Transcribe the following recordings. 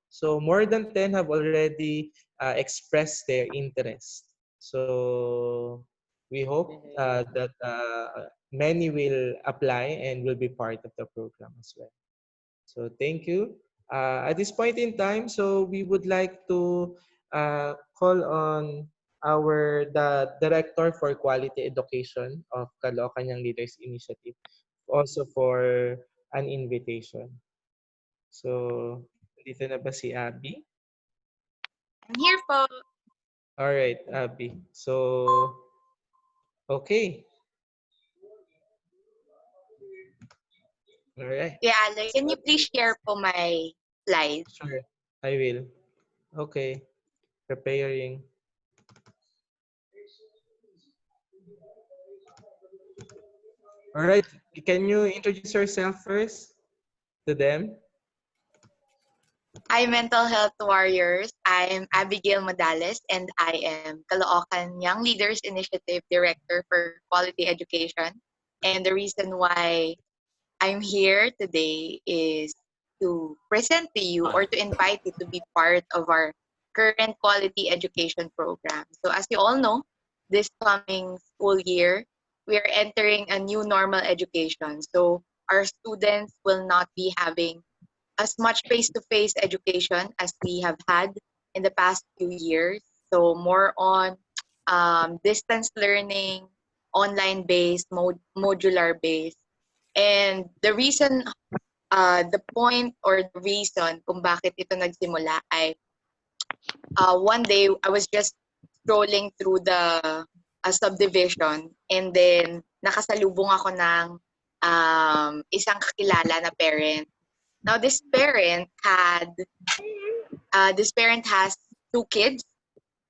So more than 10 have already expressed their interest. So we hope that many will apply and will be part of the program as well. So thank you. At this point in time, so we would like to call on the Director for Quality Education of Caloocan Young Leaders Initiative also for an invitation. So, dito na ba si Abby? I'm here po. All right, Abby. So, okay. All right. Yeah, Aloy, can you please share po my slide? Sure. I will. Okay. Preparing. All right. Can you introduce yourself first to them? Hi, Mental Health Warriors. I'm Abigail Modales, and I am Caloocan Young Leaders Initiative Director for Quality Education. And the reason why I'm here today is to present to you or to invite you to be part of our current quality education program. So as you all know, this coming school year, we are entering a new normal education. So our students will not be having as much face-to-face education as we have had in the past few years. So more on distance learning, online-based, modular-based. And the reason, the point or the reason kung bakit ito nagsimula ay one day I was just scrolling through the subdivision, and then nakasalubong ako ng isang kakilala na parent. Now this parent has two kids.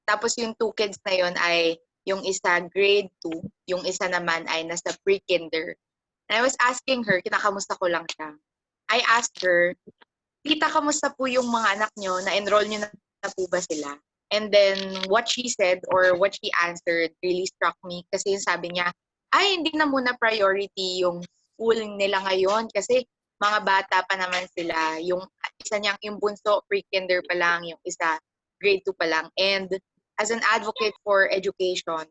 Tapos yung two kids na yon ay yung isa grade 2, yung isa naman ay nasa pre-kinder. And I was asking her, kinakamusta ko lang siya. I asked her, "Tita, kamusta po yung mga anak nyo? Na-enroll nyo na po ba sila?" And then what she said or what she answered really struck me kasi yung sabi niya, ay hindi na muna priority yung school nila ngayon kasi mga bata pa naman sila. Yung isa niyang yung bunso, pre-kinder pa lang, yung isa grade 2 pa lang. And as an advocate for education,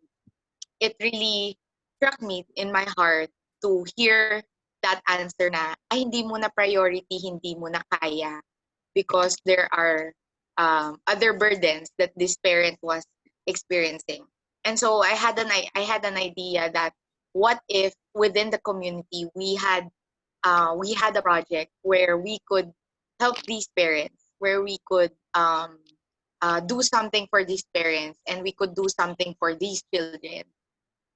it really struck me in my heart to hear that answer na, ay hindi mo na priority, hindi mo na kaya because there are other burdens that this parent was experiencing. And so I had an idea that what if within the community we had a project where we could help these parents, where we could do something for these parents, and we could do something for these children.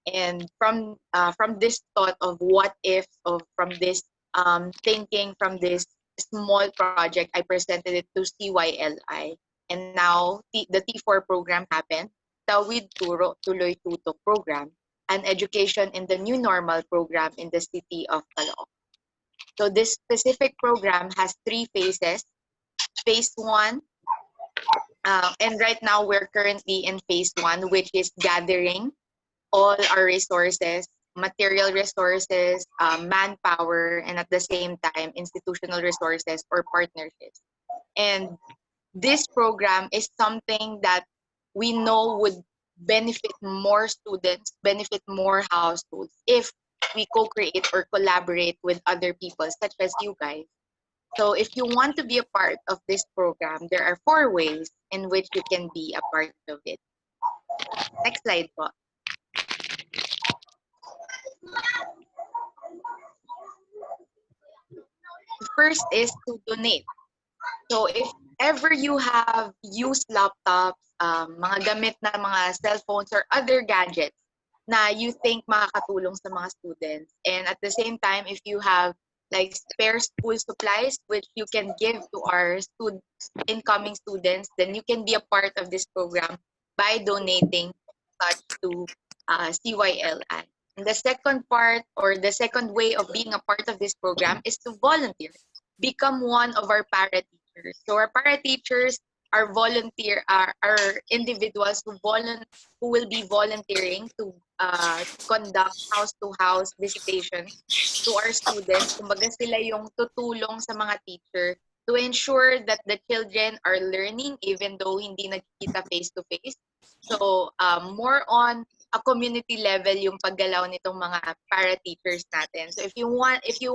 And from this thought of what if, of from this thinking, from this small project, I presented it to CYLI, and now the T4 program happened. Tawid Turo Tuloy Tuto program, an education in the new normal program in the city of Caloocan. So this specific program has three phases. Phase 1, and right now we're currently in phase 1, which is gathering all our resources, material resources, manpower, and at the same time, institutional resources or partnerships. And this program is something that we know would benefit more students, benefit more households if we co-create or collaborate with other people, such as you guys. So if you want to be a part of this program, there are 4 ways in which you can be a part of it. Next slide po. First is to donate. So if ever you have used laptops, mga gamit na mga cell phones or other gadgets na you think makakatulong sa mga students, and at the same time, if you have like spare school supplies which you can give to our incoming students, then you can be a part of this program by donating such to CYLI. And the second part or the second way of being a part of this program is to volunteer. Become one of our para teachers. So our para teachers are individuals who will be volunteering to conduct house-to-house visitation to our students. Kumbaga sila yung tutulong sa mga teacher to ensure that the children are learning even though hindi nagkikita face to face. So more on a community level yung paggalaw nitong mga para teachers natin. So if you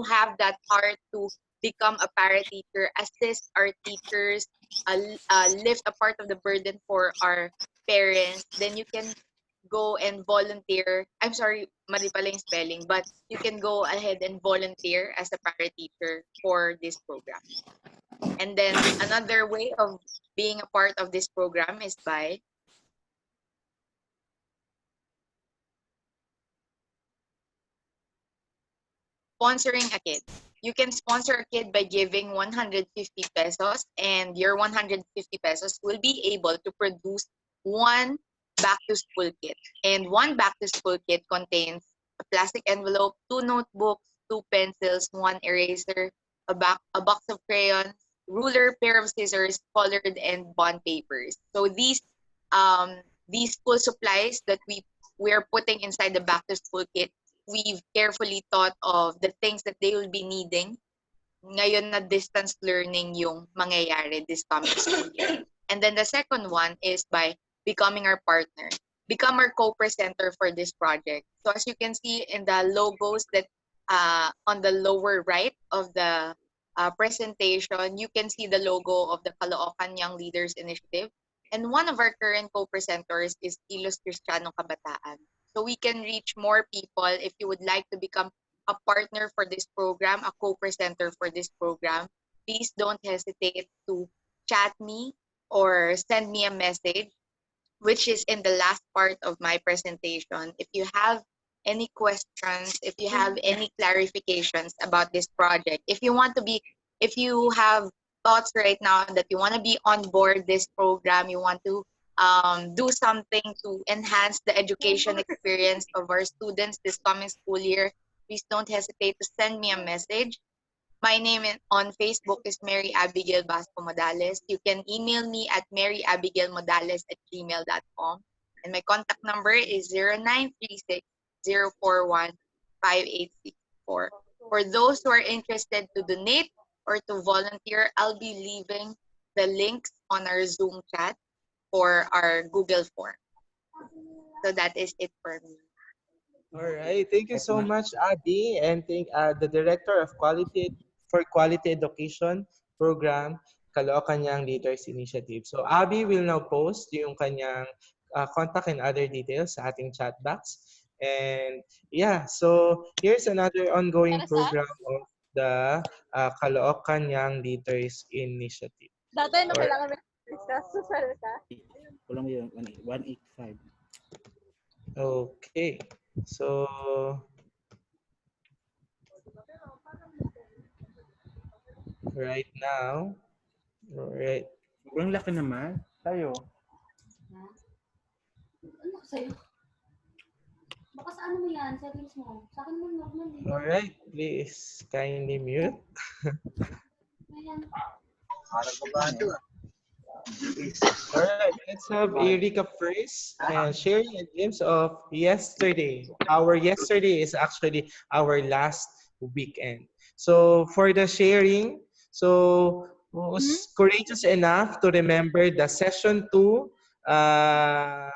have that heart to become a para teacher, assist our teachers, lift a part of the burden for our parents, then you can go and volunteer. I'm sorry, mali pala yung spelling, but you can go ahead and volunteer as a para teacher for this program. And then another way of being a part of this program is by sponsoring a kid. You can sponsor a kid by giving 150 pesos, and your 150 pesos will be able to produce one back to school kit. And one back to school kit contains a plastic envelope, two notebooks, two pencils, one eraser, a box of crayons, ruler, pair of scissors, colored and bond papers. So these school supplies that we're putting inside the back to school kit, we've carefully thought of the things that they will be needing ngayon na distance learning yung mangyayari this coming school year. And then the second one is by becoming our partner. Become our co-presenter for this project. So as you can see in the logos that on the lower right of the presentation, you can see the logo of the Caloocan Young Leaders Initiative. And one of our current co-presenters is Kilos Cristiano Kabataan. So we can reach more people if you would like to become a partner for this program, a co-presenter for this program. Please don't hesitate to chat me or send me a message, which is in the last part of my presentation. If you have any questions, if you have any clarifications about this project, if you have thoughts right now that you want to be on board this program, you want to do something to enhance the education experience of our students this coming school year, please don't hesitate to send me a message. My name on Facebook is Mary Abigail Basco Modales. You can email me at maryabigailmodales@gmail.com. And my contact number is 0936-041-5864. For those who are interested to donate or to volunteer, I'll be leaving the links on our Zoom chat for our Google form. So that is it for me. All right. Thank you so much, Abby, and thank the Director of Quality Education Program, Caloocan Young Leaders Initiative. So Abby will now post yung kanyang contact and other details sa ating chat box. And yeah, so here's another ongoing program of the Caloocan Young Leaders Initiative. Dati ano kailangan may discuss sa salita? Kulang yun, 185. Okay. So right now, right. Sobrang laki naman. Tayo. Ano sa'yo? Baka sa ano mo yan? Settings mo. Sa akin mo normal eh. All right, please kindly mute. Ayan. All right, let's have a recap first and sharing a glimpse of yesterday. Our yesterday is actually our last weekend. So for the sharing, so who's courageous enough to remember the session 2, our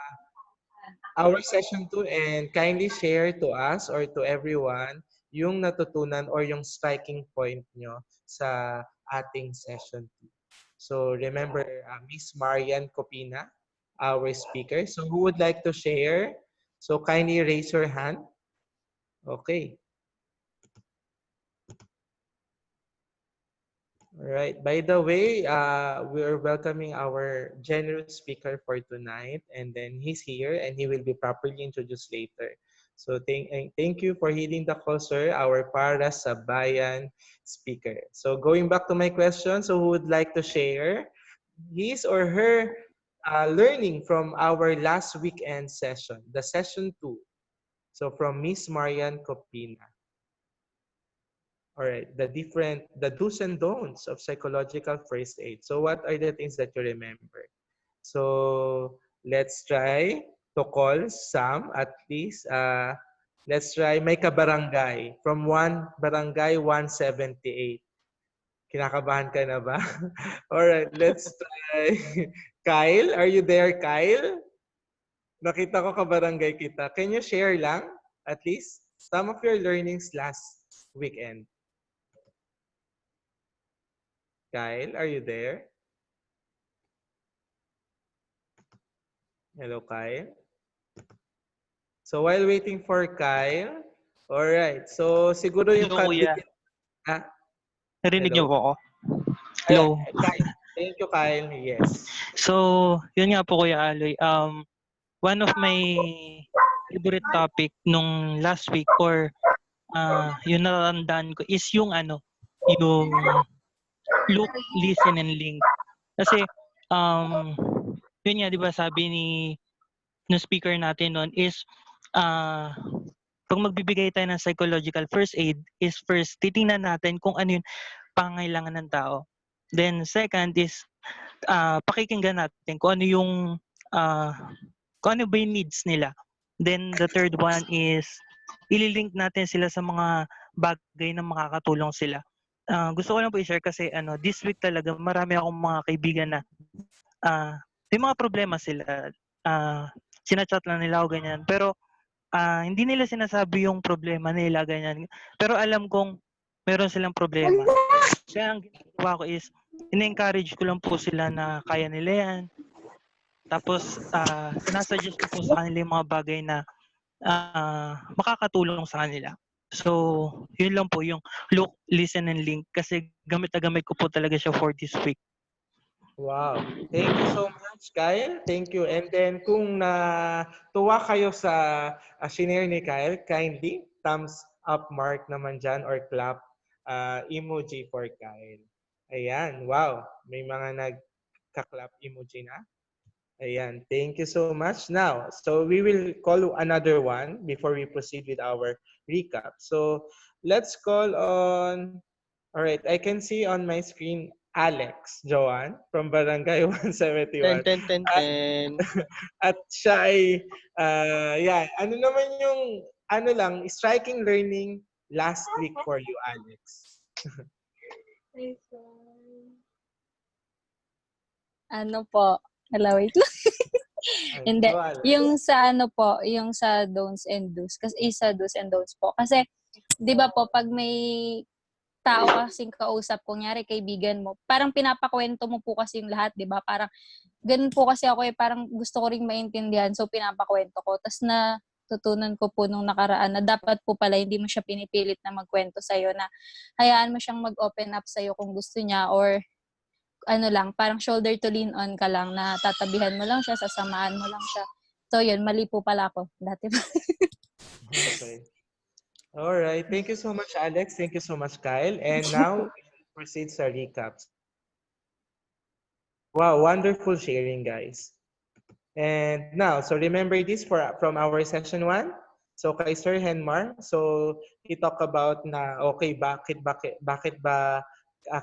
session 2, and kindly share to us or to everyone yung natutunan or yung striking point nyo sa ating session 2. So remember, Miss Marian Copina, our speaker. So who would like to share? So kindly raise your hand. Okay. All right. By the way, we're welcoming our generous speaker for tonight, and then he's here, and he will be properly introduced later. So thank you for heeding the call, sir, our Para sa Bayan speaker. So going back to my question, so who would like to share his or her learning from our last weekend session, the session 2. So from Miss Marian Copina. All right, the do's and don'ts of psychological first aid. So what are the things that you remember? So let's try to call some at least. Let's try may kabarangay from Barangay 178. Kinakabahan ka na ba? Alright, let's try. Kyle, are you there, Kyle? Nakita ko kabarangay kita. Can you share lang, at least, some of your learnings last weekend? Kyle, are you there? Hello, Kyle. So while waiting for Kyle, alright. So siguro yung Hello, kuya. Ah, Narinig niyo hello? po ako? Ayan, Hello. Kyle. Thank you, Kyle. Yes. So, yun nga po, Kuya Aloy. One of my favorite topic nung last week or yung naramdaman ko is yung yung look, listen, and link. Kasi, yun nga, di ba sabi no speaker natin noon is, uh, pag magbibigay tayo ng psychological first aid is first, titingnan natin kung ano yung pangailangan ng tao. Then second is pakikinggan natin kung ano yung uh, kung ano ba yung needs nila. Then the third one is ililink natin sila sa mga bagay na makakatulong sila. Gusto ko lang po i-share kasi this week talaga marami akong mga kaibigan na may mga problema sila. Sinachat lang nila ako ganyan. Pero hindi nila sinasabi yung problema nila ganyan. Pero alam kong meron silang problema. Kaya ang ginagawa ko is in-encourage ko lang po sila na kaya nila yan. Tapos, sinasuggest ko po sa kanila yung mga bagay na makakatulong sa kanila. So, yun lang po yung look, listen, and link kasi gamit na gamit ko po talaga siya for this week. Wow. Thank you so much, Kyle. Thank you. And then kung natuwa kayo sa shinare ni Kyle, kindly thumbs up mark naman dyan or clap emoji for Kyle. Ayan. Wow. May mga nagka-clap emoji na. Ayan. Thank you so much. Now, so we will call another one before we proceed with our recap. So let's call on, all right, I can see on my screen Alex Joan from Barangay 171. Ten, ten, ten, At, ten. at siya ay, yeah, ano naman yung, ano lang, striking learning last week for you, Alex? Ano po? Hello, wait lang. Hindi. Go, Alex. Yung sa ano po, yung sa don'ts and do's. Kasi sa do's and don'ts po. Kasi, di ba po, pag may tao kasing kausap, kunyari kaibigan mo, parang pinapakwento mo po kasi yung lahat, di ba? Parang, ganun po kasi ako parang gusto ko ring maintindihan, so pinapakwento ko. Tapos na, tutunan ko po nung nakaraan na dapat po pala hindi mo siya pinipilit na magkwento sa'yo, na hayaan mo siyang mag-open up sa'yo kung gusto niya, or ano lang, parang shoulder to lean on ka lang, na tatabihan mo lang siya, sasamahan mo lang siya. So yun, mali po pala ako. Dati pa. Okay. All right. Thank you so much, Alex. Thank you so much, Kyle. And now, we proceed sa recaps. Wow, wonderful sharing, guys. And now, so remember this from our session 1. So kay Sir Henmar, so he talked about na okay, bakit ba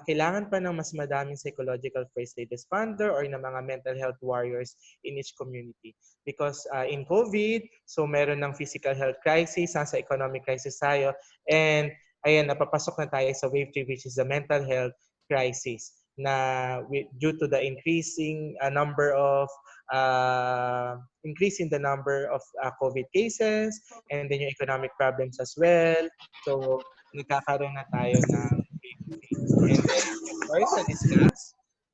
kailangan pa ng mas madaming psychological first aid responder or ng mga mental health warriors in each community. Because in COVID, so meron ng physical health crisis, nasa economic crisis tayo, and ayan, napapasok na tayo sa wave 3, which is the mental health crisis, na due to the increasing number of increase in the number of COVID cases, and then yung economic problems as well. So, nagkakaroon na tayo ng wave 3. And then, of course, na-discuss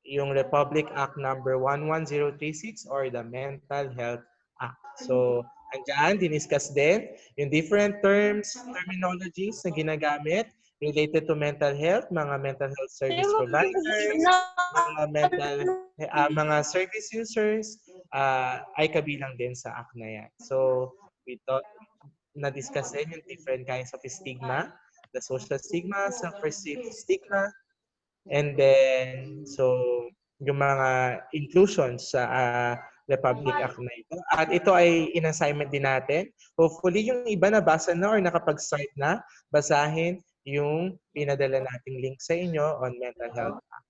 yung Republic Act number 11036 or the Mental Health Act. So, andyan, diniscuss din yung different terminologies na ginagamit related to mental health, mga mental health service providers, mga service users, ay kabilang din sa act na yan. So, na-discuss din yung different kinds of stigma, the social stigma, self-perceived stigma, and then, so, yung mga inclusions sa Republic Act na ito. At ito ay in-assignment din natin. Hopefully, yung iba nabasa na or nakapag-start na, basahin yung pinadala nating link sa inyo on Mental Health Act.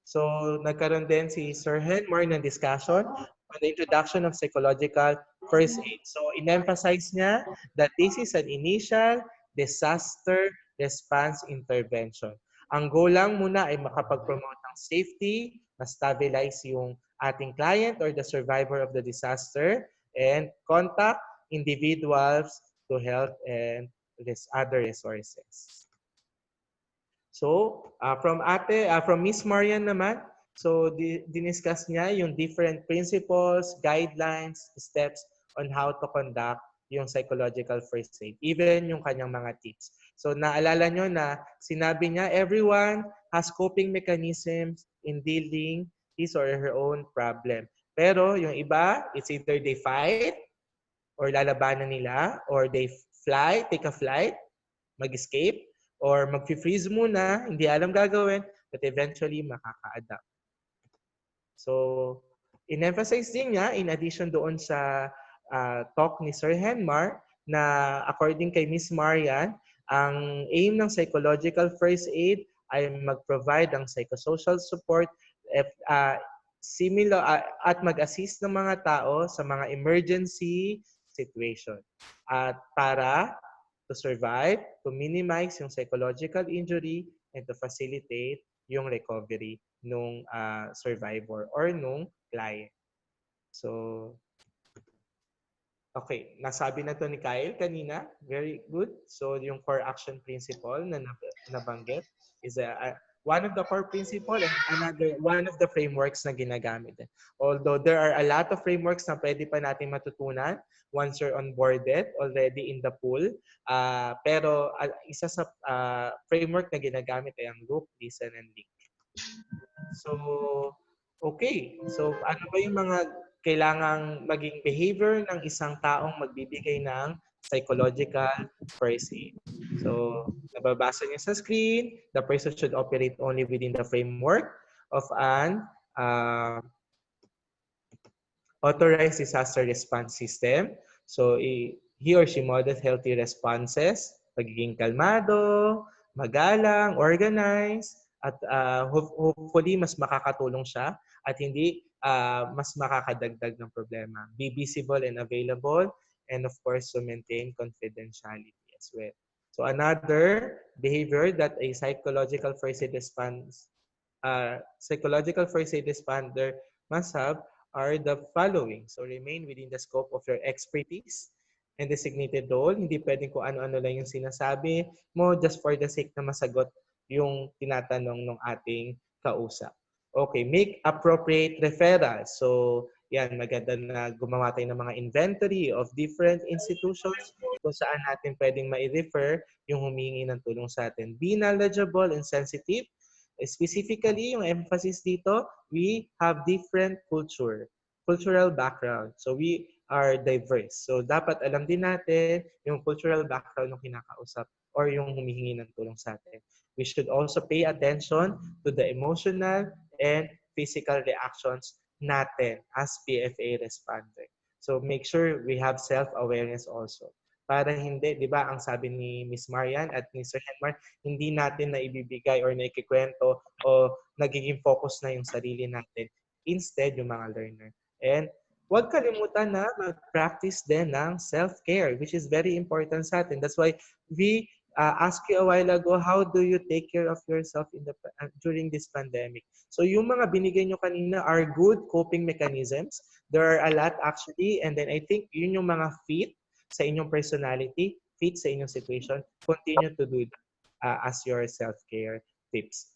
So, nagkaroon din si Sir Henmore ng discussion on the introduction of psychological first aid. So, in-emphasize niya that this is an initial disaster response intervention. Ang goal lang muna ay makapag-promote ng safety, ma-stabilize yung ating client or the survivor of the disaster, and contact individuals to help and other resources. So, from Miss Marian naman, so diniscuss niya yung different principles, guidelines, steps on how to conduct yung psychological first aid, even yung kanyang mga tips. So, naalala nyo na sinabi niya, everyone has coping mechanisms in dealing his or her own problem. Pero yung iba, it's either they fight, or lalabanan nila, or they take a flight, mag-escape, or mag-freeze muna, hindi alam gagawin, but eventually makaka-adapt. So, in-emphasize din niya, in addition doon sa talk ni Sir Henmar, na according kay Miss Marian, ang aim ng psychological first aid ay mag-provide ng psychosocial support at mag-assist ng mga tao sa mga emergency situation. At para to survive, to minimize yung psychological injury, and to facilitate yung recovery nung survivor or nung client. So, okay, nasabi na to ni Kyle kanina. Very good. So, yung core action principle na nabanggit is one of the core principle and another one of the frameworks na ginagamit. Although there are a lot of frameworks na pwede pa natin matutunan once you're onboarded already in the pool. Pero isa sa framework na ginagamit ay ang loop, listen, and link. So, okay. So, ano ba yung mga kailangang maging behavior ng isang taong magbibigay ng psychological first aid? So, nababasa niyo sa screen, the person should operate only within the framework of an authorized disaster response system. So, he or she models healthy responses, pagiging kalmado, magalang, organized, at hopefully mas makakatulong siya at hindi mas makakadagdag ng problema. Be visible and available, and of course, to maintain confidentiality as well. So another behavior that a psychological first aid responder must have are the following. So remain within the scope of your expertise and designated role. Hindi pwedeng kung ano-ano lang yung sinasabi mo just for the sake na masagot yung tinatanong ng ating kausap. Okay, make appropriate referrals. So, yan, maganda na gumawa tayo ng mga inventory of different institutions kung saan natin pwedeng ma-refer yung humingi ng tulong sa atin. Be knowledgeable and sensitive. Specifically, yung emphasis dito, we have different cultural background. So, we are diverse. So, dapat alam din natin yung cultural background ng kinakausap or yung humihingi ng tulong sa atin. We should also pay attention to the emotional and physical reactions natin as PFA responder. So make sure we have self-awareness also. Para hindi, di ba, ang sabi ni Miss Marian at ni Sir Henmar, hindi natin na ibibigay or na ikikwento o nagiging focus na yung sarili natin. Instead, yung mga learner. And huwag kalimutan na mag-practice din ng self-care, which is very important sa atin. That's why we asked you a while ago, how do you take care of yourself during this pandemic? So yung mga binigay nyo kanina are good coping mechanisms. There are a lot actually, and then I think yun yung mga fit sa inyong personality, fit sa inyong situation. Continue to do that as your self-care tips.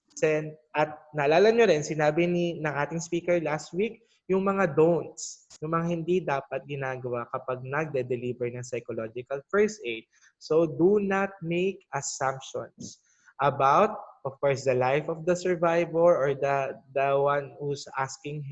At naalala nyo rin, sinabi ng ating speaker last week, yung mga don'ts, yung mga hindi dapat ginagawa kapag nagde-deliver ng psychological first aid. So do not make assumptions about, of course, the life of the survivor or the one who's asking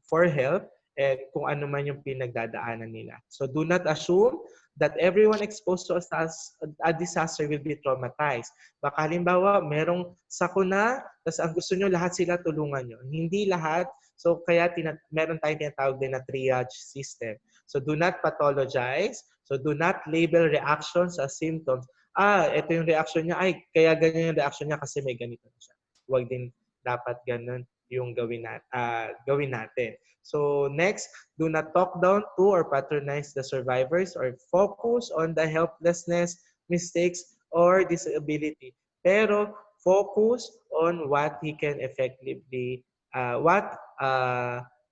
for help and kung ano man yung pinagdadaanan nila. So do not assume that everyone exposed to a disaster will be traumatized. Baka halimbawa, merong sakuna, tapos ang gusto nyo lahat sila tulungan nyo. Hindi lahat. So kaya meron tayong tinatawag din na triage system. So do not pathologize. So do not label reactions as symptoms. Ito yung reaction niya. Ay, kaya ganyan yung reaction niya kasi may ganito na siya. Huwag din dapat ganun yung gawin natin. So next, do not talk down to or patronize the survivors or focus on the helplessness, mistakes, or disability. Pero focus on what he can effectively, what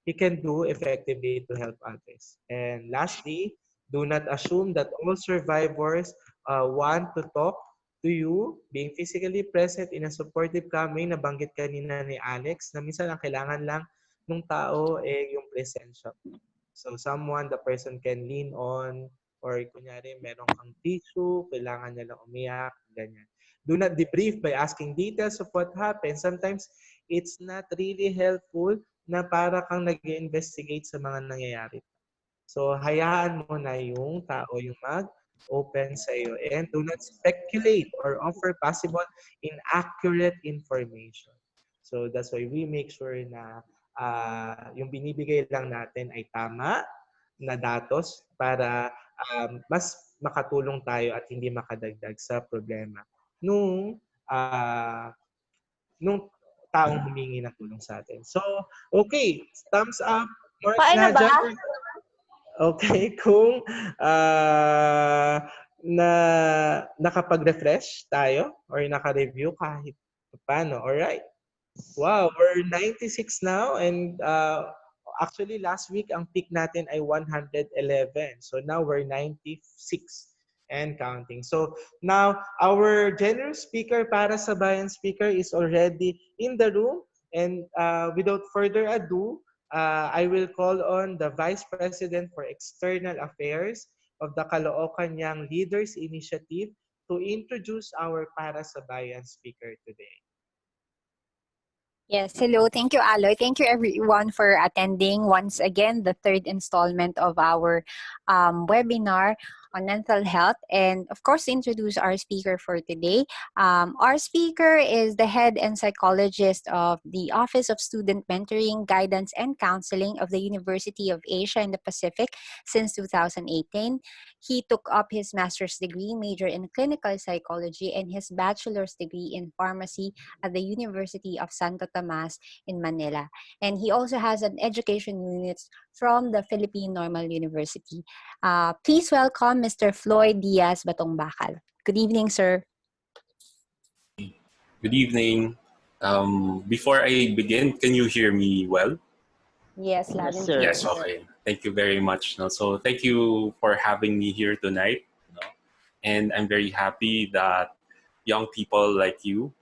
he can do effectively to help others. And lastly, do not assume that all survivors want to talk to you. Being physically present in a supportive ka, may nabanggit kanina ni Alex na minsan ang kailangan lang ng tao yung presensya. So someone the person can lean on, or kunyari meron kang tissue, kailangan niya lang umiyak, ganyan. Do not debrief by asking details of what happened. Sometimes it's not really helpful na para kang nag-investigate sa mga nangyayari. So hayaan mo na yung tao yung mag-open sa iyo, and do not speculate or offer possible inaccurate information. So that's why we make sure na yung binibigay lang natin ay tama na datos para mas makatulong tayo at hindi makadagdag sa problema nung nung taong humingi ng tulong sa atin. So, okay, thumbs up, marks Paano na ba? dyan. Okay, kung na nakapag-refresh tayo or naka-review kahit paano. Alright. Wow, we're 96 now, and actually last week ang peak natin ay 111. So now we're 96 and counting. So now our generous speaker para sa Bayan speaker is already in the room, and without further ado, I will call on the Vice President for External Affairs of the Caloocan Young Leaders Initiative to introduce our para sa Bayan speaker today. Yes, hello. Thank you, Aloy. Thank you, everyone, for attending once again the third installment of our webinar on mental health. And of course, to introduce our speaker for today. Our speaker is the head and psychologist of the Office of Student Mentoring, Guidance, and Counseling of the University of Asia and the Pacific since 2018. He took up his master's degree, major in clinical psychology, and his bachelor's degree in pharmacy at the University of Santo Tomas in Manila. And he also has an education unit from the Philippine Normal University. Please welcome Mr. Floyd Diaz Batongbakal. Good evening, sir. Good evening. Before I begin, can you hear me well? Yes, loud Yes, and sir. clear. Yes, okay. Thank you very much. No? So thank you for having me here tonight. No? And I'm very happy that young people like you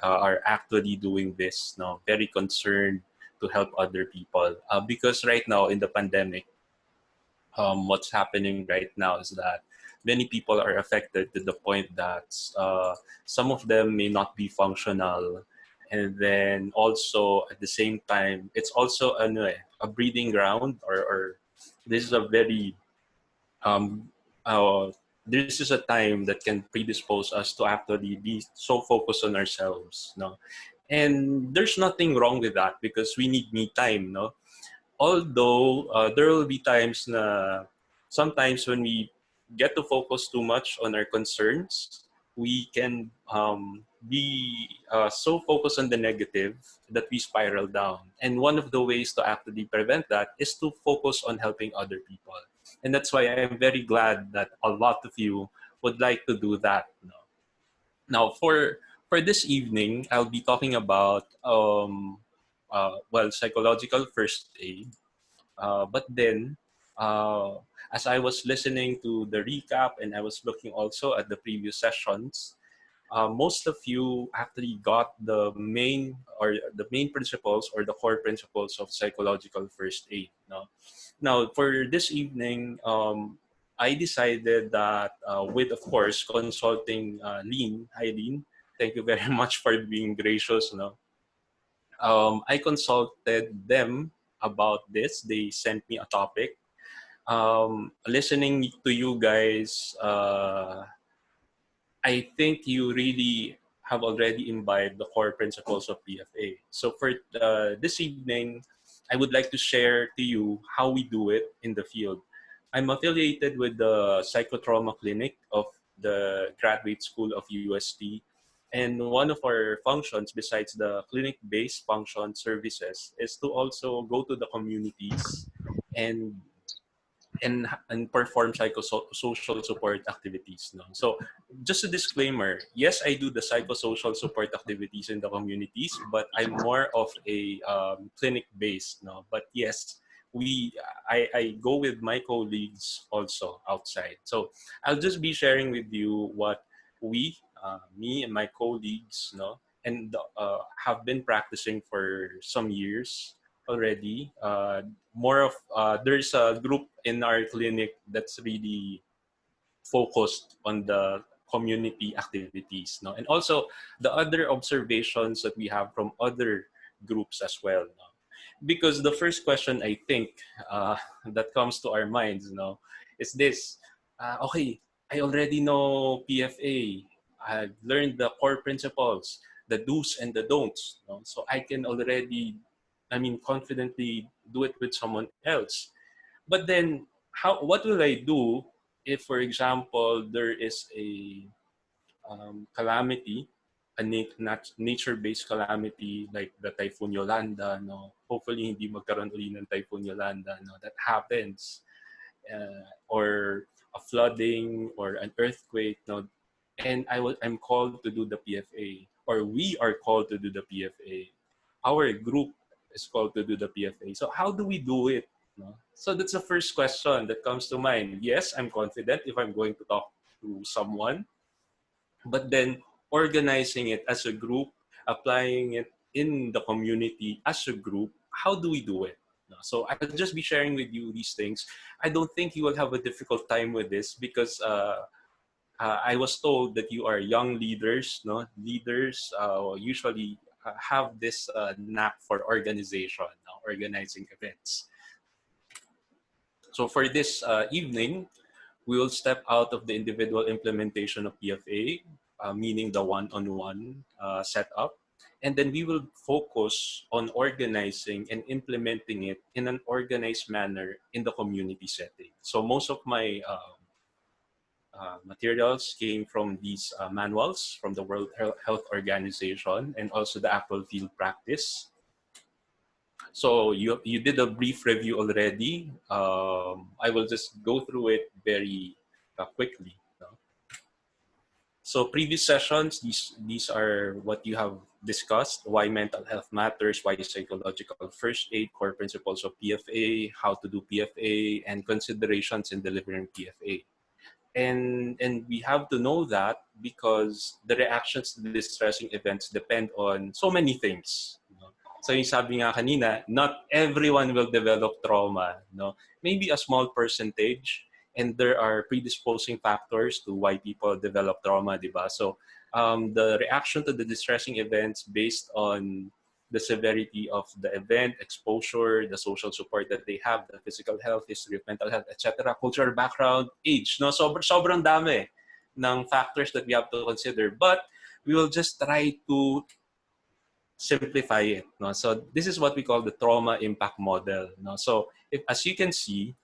are actually doing this. No? Very concerned to help other people. Because right now in the pandemic, what's happening right now is that many people are affected to the point that some of them may not be functional. And then also at the same time, it's also a breeding ground, or this is a very, um, uh, this is a time that can predispose us to actually be so focused on ourselves. No? And there's nothing wrong with that because we need me time. No? Although there will be times na sometimes when we get to focus too much on our concerns, we can be so focused on the negative that we spiral down. And one of the ways to actually prevent that is to focus on helping other people. And that's why I'm very glad that a lot of you would like to do that. No? Now, for this evening, I'll be talking about psychological first aid. But then, as I was listening to the recap and I was looking also at the previous sessions, most of you actually got the main principles or the core principles of psychological first aid. No? Now, for this evening, I decided that with, of course, consulting Lean. Hi, Lean. Thank you very much for being gracious. No? I consulted them about this. They sent me a topic. Listening to you guys, I think you really have already imbibed the core principles of PFA. So for this evening, I would like to share to you how we do it in the field. I'm affiliated with the Psychotrauma Clinic of the Graduate School of UST. And one of our functions, besides the clinic-based function services, is to also go to the communities and and perform psychosocial support activities. No? So just a disclaimer, yes, I do the psychosocial support activities in the communities, but I'm more of a clinic-based. No? But yes, I go with my colleagues also outside. So I'll just be sharing with you what me and my colleagues, no, and have been practicing for some years already. More of there's a group in our clinic that's really focused on the community activities, no, and also the other observations that we have from other groups as well, no? Because the first question I think that comes to our minds, no, is this: okay, I already know PFA. I've learned the core principles, the do's and the don'ts, no? So I can already, I mean, confidently do it with someone else. But then, what will I do if, for example, there is a calamity, a nature-based calamity like the Typhoon Yolanda, no? Hopefully, hindi magkaroon uli ng Typhoon Yolanda, no? That happens. Or a flooding or an earthquake, no? And I'm called to do the PFA, or we are called to do the PFA. Our group is called to do the PFA. So how do we do it? No? So that's the first question that comes to mind. Yes, I'm confident if I'm going to talk to someone, but then organizing it as a group, applying it in the community as a group, how do we do it? No, so I'll just be sharing with you these things. I don't think you will have a difficult time with this because I was told that you are young leaders. No, leaders usually have this knack for organization, no? Organizing events. So for this evening, we will step out of the individual implementation of PFA, meaning the one-on-one setup, and then we will focus on organizing and implementing it in an organized manner in the community setting. So most of my materials came from these manuals from the World Health Organization and also the actual field practice. So you did a brief review already. I will just go through it very quickly. No? So previous sessions, these are what you have discussed: why mental health matters, why psychological first aid, core principles of PFA, how to do PFA, and considerations in delivering PFA. And we have to know that because the reactions to distressing events depend on so many things. No? So yung sabi nga kanina, not everyone will develop trauma. No? Maybe a small percentage, and there are predisposing factors to why people develop trauma, diba? So the reaction to the distressing events based on the severity of the event, exposure, the social support that they have, the physical health, history of mental health, etc., cultural background, age. No, sobrang dami ng factors that we have to consider. But we will just try to simplify it. No? So this is what we call the trauma impact model. No? So as you can see,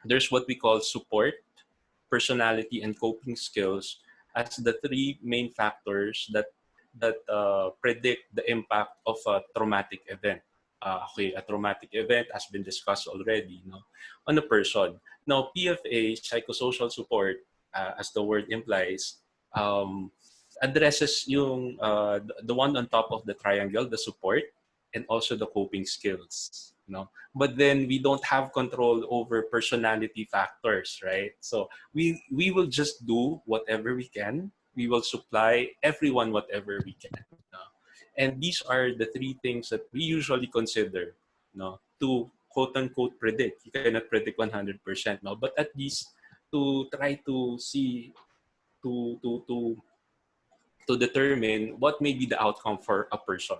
there's what we call support, personality, and coping skills as the three main factors that predict the impact of a traumatic event. Okay, a traumatic event has been discussed already, no, on a person. Now, PFA, psychosocial support, as the word implies, addresses yung the one on top of the triangle, the support, and also the coping skills. No, but then we don't have control over personality factors, right? So we will just do whatever we can. We will supply everyone whatever we can. No? And these are the three things that we usually consider, no, to quote unquote predict. You cannot predict 100%, no, but at least to try to see to determine what may be the outcome for a person.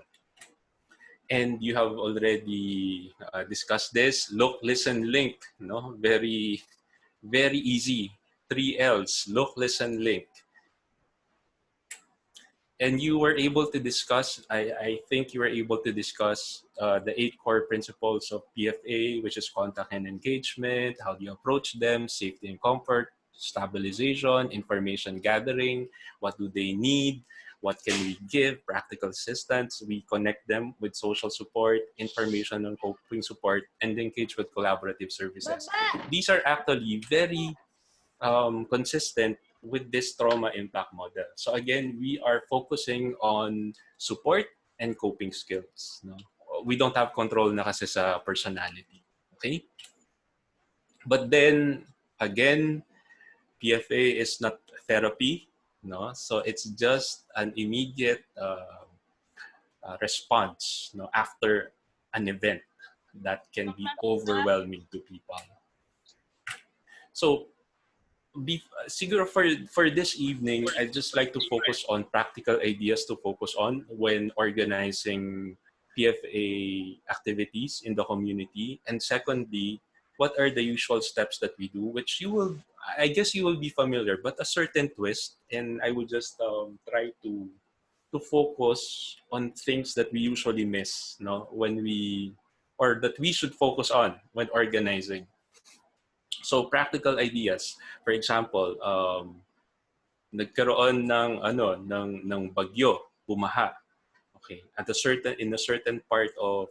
And you have already discussed this. Look, listen, link. No, very easy. 3 L's: look, listen, link. And you were able to discuss. I think you were able to discuss the 8 core principles of PFA, which is contact and engagement. How do you approach them? Safety and comfort, stabilization, information gathering. What do they need? What can we give? Practical assistance. We connect them with social support, information on coping support, and engage with collaborative services. These are actually very consistent with this trauma impact model. So again, we are focusing on support and coping skills. No? We don't have control na kasi sa personality. Okay? But then, again, PFA is not therapy. No? So it's just an immediate response, no, after an event that can be overwhelming to people. So siguro for this evening, I'd just like to focus on practical ideas to focus on when organizing PFA activities in the community. And secondly, what are the usual steps that we do, which I guess you will be familiar, but a certain twist. And I will just try to focus on things that we usually miss, no, or that we should focus on when organizing. So practical ideas. For example, nagkaroon ng bagyo, bumaha. Okay, in a certain part of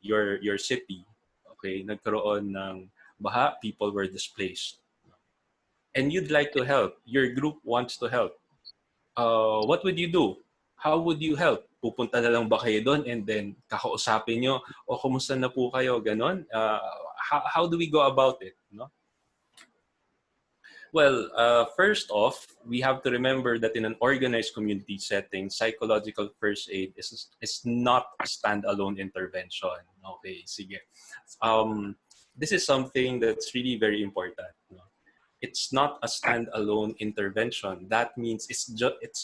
your city, okay, nagkaroon ng baha, people were displaced. And you'd like to help. Your group wants to help. What would you do? How would you help? Pupunta na lang ba kayo doon and then kakausapin nyo, o kumusta na po kayo, ganon? How do we go about it? No? Well, first off, we have to remember that in an organized community setting, psychological first aid is not a standalone intervention. Okay, sige. This is something that's really very important. No? It's not a standalone intervention. That means it's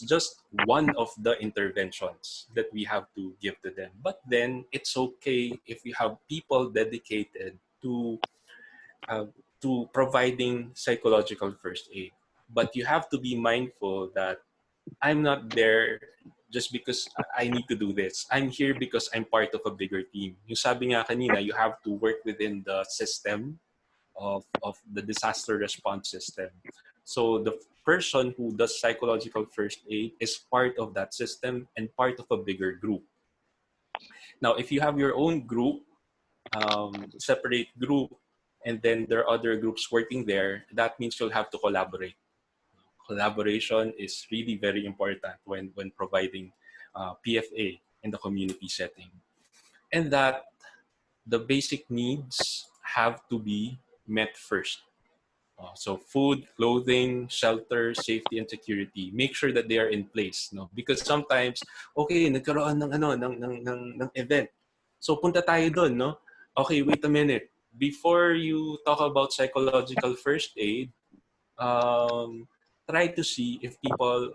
just one of the interventions that we have to give to them. But then it's okay if we have people dedicated to providing psychological first aid. But you have to be mindful that I'm not there just because I need to do this. I'm here because I'm part of a bigger team. Yung sabi nga kanina, you have to work within the system of the disaster response system. So the person who does psychological first aid is part of that system and part of a bigger group. Now, if you have your own group, separate group, and then there are other groups working there, that means you'll have to collaborate. Collaboration is really very important when providing PFA in the community setting. And that the basic needs have to be met first. So food, clothing, shelter, safety, and security. Make sure that they are in place, no? Because sometimes, okay, nagkaroon ng event. So punta tayo doon, no? Okay, wait a minute. Before you talk about psychological first aid, try to see if people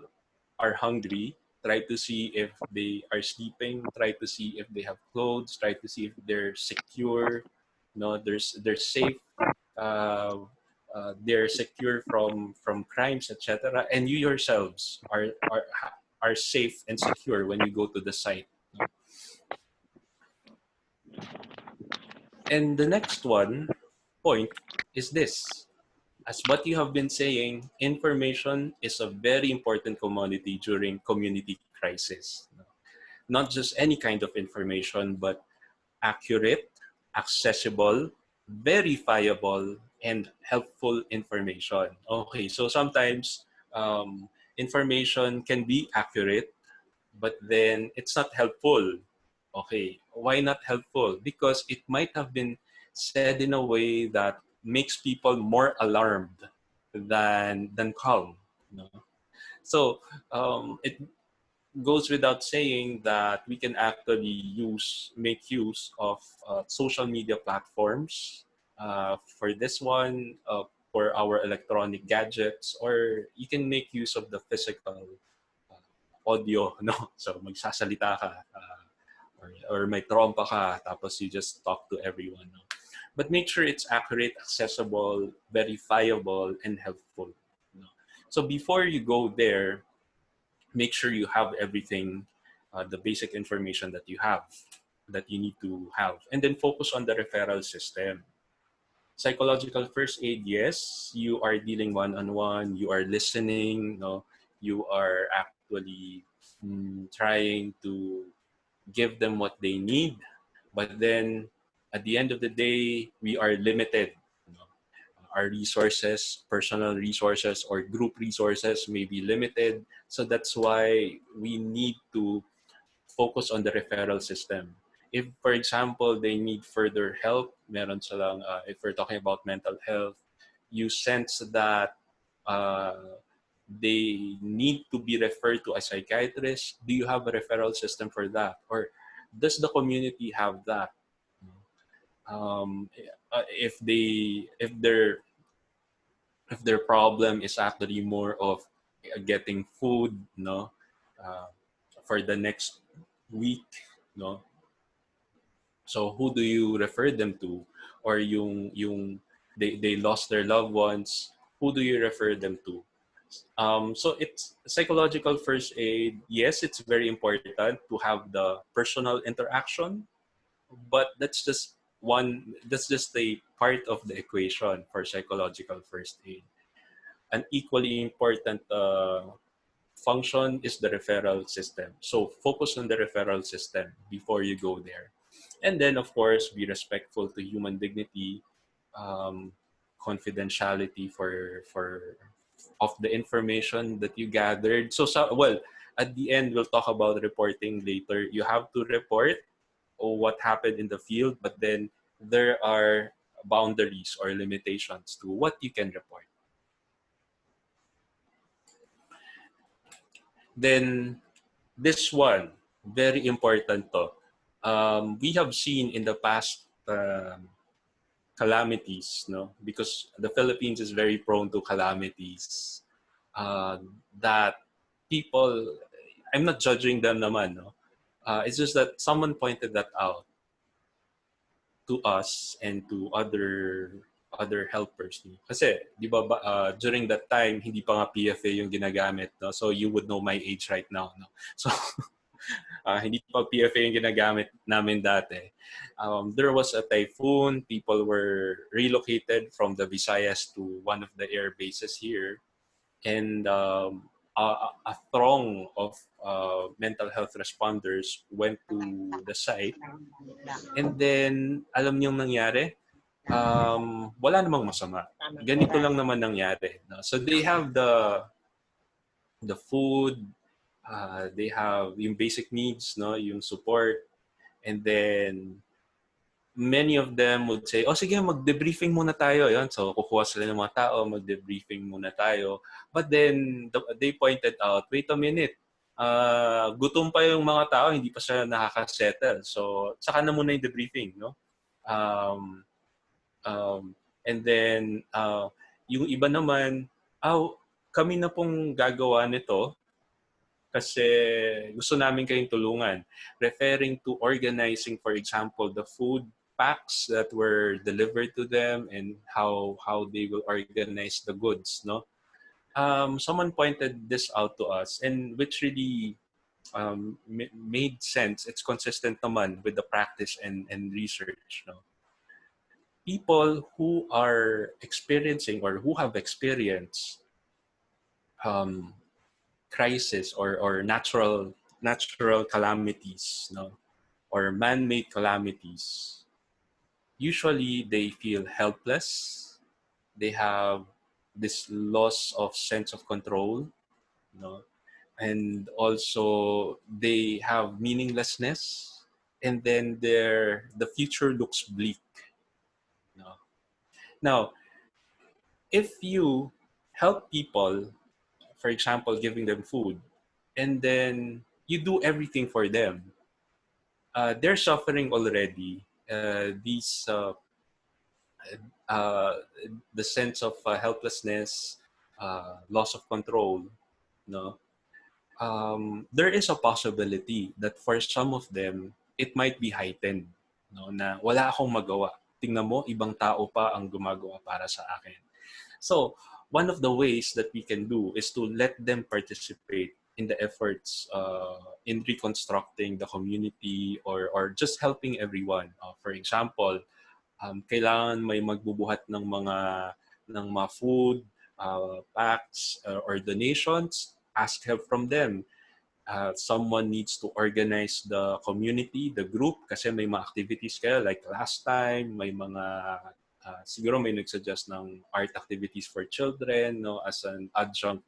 are hungry, try to see if they are sleeping, try to see if they have clothes, try to see if they're secure, no, they're safe, they're secure from crimes, etc. And you yourselves are safe and secure when you go to the site. No? And the next point is this. As what you have been saying, information is a very important commodity during community crisis. Not just any kind of information, but accurate, accessible, verifiable, and helpful information. Okay, so sometimes information can be accurate, but then it's not helpful. Okay, why not helpful? Because it might have been said in a way that makes people more alarmed than calm. No? So it goes without saying that we can actually make use of social media platforms for this one, for our electronic gadgets, or you can make use of the physical audio, no? So magsasalita ka, or may trompa ka, tapos you just talk to everyone, no? But make sure it's accurate, accessible, verifiable, and helpful. No? So before you go there, make sure you have everything, the basic information that you need to have. And then focus on the referral system. Psychological first aid, yes, you are dealing one-on-one, you are listening, no? You are actually trying to give them what they need, but then at the end of the day, we are limited. You know, our resources, personal resources or group resources may be limited. So that's why we need to focus on the referral system. If, for example, they need further help, meron silang, if we're talking about mental health, you sense that they need to be referred to a psychiatrist, do you have a referral system for that? Or does the community have that? Um, if their problem is actually more of getting food, no, uh, for the next week, no. So who do you refer them to? Or yung they lost their loved ones, who do you refer them to? So it's psychological first aid. Yes, it's very important to have the personal interaction, but that's just a part of the equation for psychological first aid. An equally important function is the referral system. So focus on the referral system before you go there. And then, of course, be respectful to human dignity, um, confidentiality for of the information that you gathered. Well, at the end, we'll talk about reporting later. You have to report what happened in the field, but then there are boundaries or limitations to what you can report. Then this one, very important to. We have seen in the past calamities, no? Because the Philippines is very prone to calamities. That people, I'm not judging them naman, no? It's just that someone pointed that out to us and to other helpers. No? Kasi, di ba, during that time, hindi pa nga PFA yung ginagamit. No? So, you would know my age right now. No? So, hindi pa PFA yung ginagamit namin dati. There was a typhoon. People were relocated from the Visayas to one of the air bases here. And a throng of mental health responders went to the site. And then, alam niyong nangyari? Wala namang masama. Ganito lang naman nangyari. No? So they have the food, they have yung basic needs, no, yung support, and then many of them would say, oh sige, mag-debriefing muna tayo. Yun. So kukuha sila ng mga tao, mag-debriefing muna tayo. But then they pointed out, wait a minute, gutom pa yung mga tao, hindi pa siya nakaka-settle. So saka na muna yung debriefing, no? Um, and then yung iba naman, kami na pong gagawa nito kasi gusto namin kayong tulungan. Referring to organizing, for example, the food packs that were delivered to them and how they will organize the goods, no? Someone pointed this out to us, and which really made sense. It's consistent naman with the practice and research, no? People who are experiencing or who have experienced crisis or natural calamities, no, or man-made calamities, usually they feel helpless. They have this loss of sense of control, no, and also they have meaninglessness, and then the future looks bleak. No. Now, if you help people, for example, giving them food, and then you do everything for them, they're suffering already. Uh, the sense of helplessness, loss of control, no. There is a possibility that for some of them, it might be heightened, no, na wala akong magawa. Tingnan mo, ibang tao pa ang gumagawa para sa akin. So, one of the ways that we can do is to let them participate in the efforts in reconstructing the community or just helping everyone. For example, kailangan may magbubuhat ng mga food packs or donations. Ask help from them. Someone needs to organize the community, the group, kasi may mga activities kayo. Like last time, may mga, siguro may nagsuggest ng art activities for children, no, as an adjunct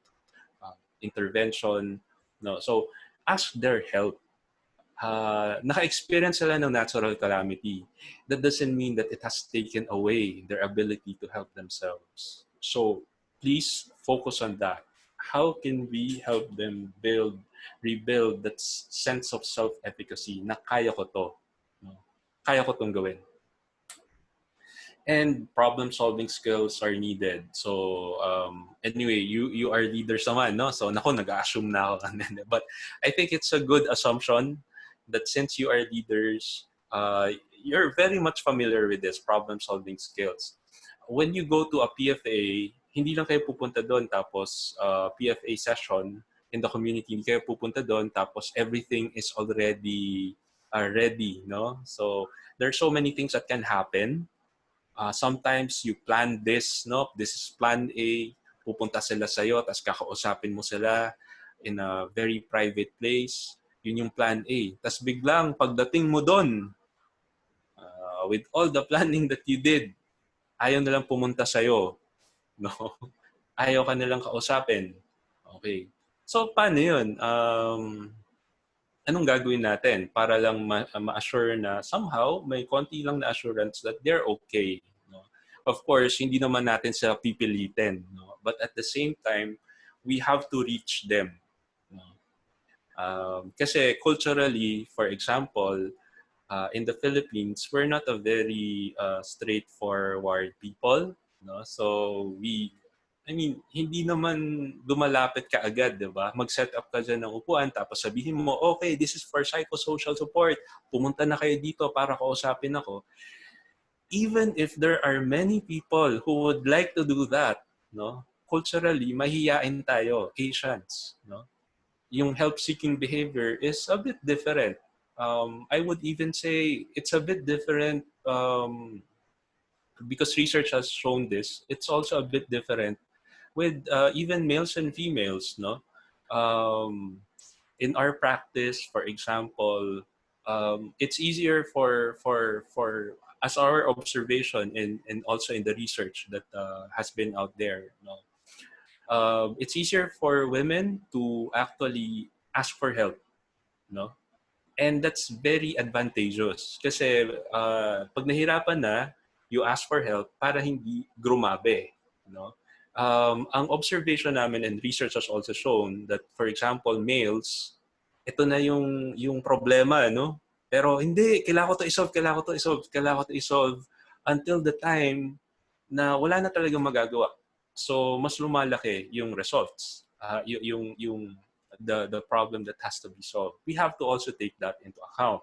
intervention. No? So, ask their help. Naka-experience sila ng natural calamity. That doesn't mean that it has taken away their ability to help themselves. So, please focus on that. How can we help them rebuild that sense of self-efficacy na kaya ko to? No? Kaya ko tong gawin. And problem-solving skills are needed. So anyway, you are leaders naman, no? So nako, nag-assume na ako. But I think it's a good assumption that since you are leaders, you're very much familiar with this problem-solving skills. When you go to a PFA, hindi lang kayo pupunta doon tapos PFA session in the community, hindi kayo pupunta doon tapos everything is already ready, no? So there's so many things that can happen. Sometimes you plan this, no? This is plan A. Pupunta sila sa'yo, tapos kakausapin mo sila in a very private place. Yun yung plan A. Tapos biglang pagdating mo doon, with all the planning that you did, ayaw nilang pumunta sa'yo. No? Ayaw ka nilang kausapin. Okay. So, paano yun? Anong gagawin natin para lang ma-assure na somehow may konti lang na assurance that they're okay. No? Of course, hindi naman natin sila pipilitin. No? But at the same time, we have to reach them. No? Kasi culturally, for example, in the Philippines, we're not a very straightforward people. No? So hindi naman dumalapit ka agad, di ba? Mag-set up ka dyan ng upuan, tapos sabihin mo, okay, this is for psychosocial support. Pumunta na kayo dito para kausapin ako. Even if there are many people who would like to do that, no? Culturally, mahihiyain tayo, Asians. No? Yung help-seeking behavior is a bit different. I would even say it's a bit different because research has shown this. It's also a bit different with even males and females, no? In our practice, for example, it's easier for as our observation and also in the research that has been out there, no? It's easier for women to actually ask for help, no? And that's very advantageous kasi pag nahirapan na, you ask for help para hindi grumabe, no? Ang observation namin and research has also shown that, for example, males, ito na yung problema, no? Pero hindi, kailangan ko to isolve until the time na wala na talagang magagawa. So, mas lumalaki yung results, the problem that has to be solved. We have to also take that into account.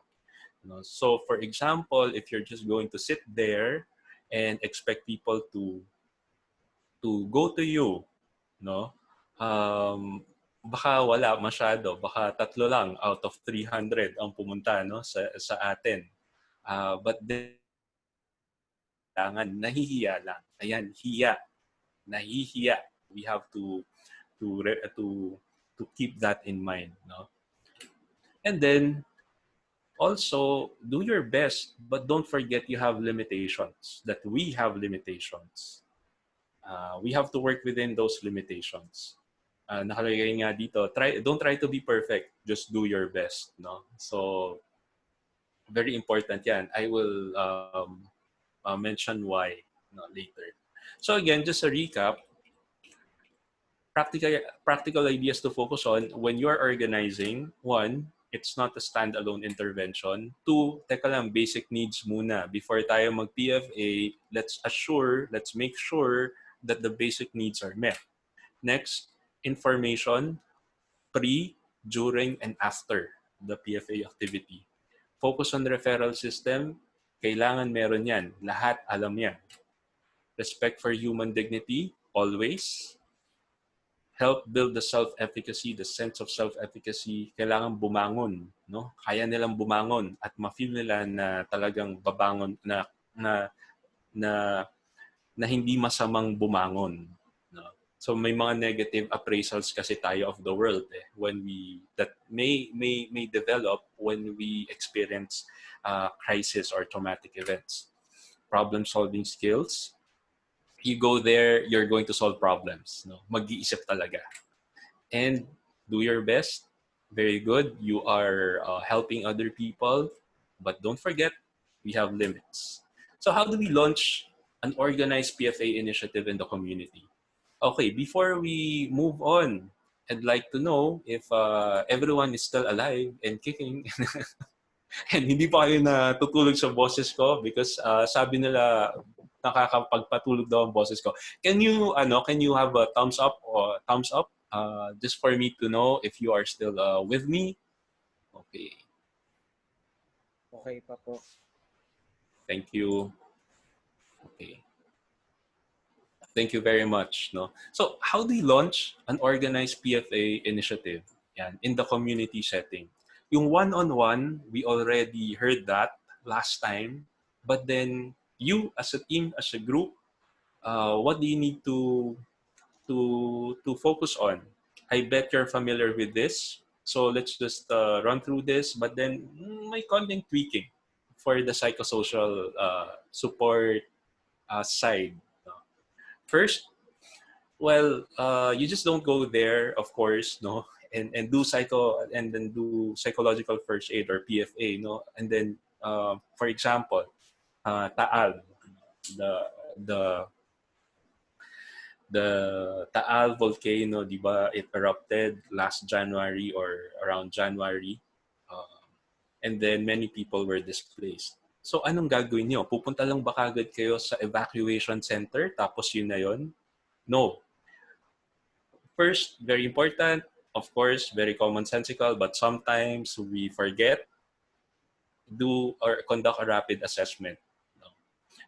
You know? So, for example, if you're just going to sit there and expect people to go to you, no? Baka wala masyado, baka 3 lang out of 300 ang pumunta, no, sa atin. But then nahihiya lang. Ayan, hiya. Nahihiya. We have to keep that in mind, no? And then also do your best, but don't forget you have limitations, that we have limitations. We have to work within those limitations. Nakalagay nga dito, don't try to be perfect, just do your best, no? So very important yan. I will mention why, no, later. So again, just a recap, practical ideas to focus on when you are organizing. 1, it's not a standalone intervention. 2, teka lang, basic needs muna. Before tayo mag-PFA, let's make sure that the basic needs are met. Next, information pre, during, and after the PFA activity. Focus on the referral system. Kailangan meron yan. Lahat alam yan. Respect for human dignity, always. Help build the self-efficacy, the sense of self-efficacy. Kailangan bumangon, no? Kaya nilang bumangon at ma-feel nila na talagang babangon na hindi masamang bumangon, no? So may mga negative appraisals kasi tayo of the world when we that may develop when we experience crisis or traumatic events. Problem solving skills. You go there, you're going to solve problems. No? Mag-iisip talaga. And do your best. Very good. You are helping other people. But don't forget, we have limits. So how do we launch an organized PFA initiative in the community? Okay, before we move on, I'd like to know if everyone is still alive and kicking. And hindi pa kayo natutulog sa boses ko because sabi nila nakakapagpatulog daw ang boses ko. Can you have a thumbs up or thumbs up just for me to know if you are still with me? Okay. Okay pa po. Thank you. Okay. Thank you very much. No. So, how do you launch an organized PFA initiative in the community setting? Yung one-on-one, we already heard that last time. But then, you as a team, as a group, what do you need to focus on? I bet you're familiar with this. So let's just run through this. But then, may konting tweaking for the psychosocial support side. First, well, you just don't go there, of course, no, and then do psychological first aid or PFA, no, and then, for example, Taal, the the the Taal volcano, di ba? It erupted last January or around January, uh, and then many people were displaced. So anong gagawin niyo? Pupunta lang ba kagad kayo sa evacuation center tapos yun na yun? No. First, very important, of course, very commonsensical, but sometimes we forget, do or conduct a rapid assessment. No?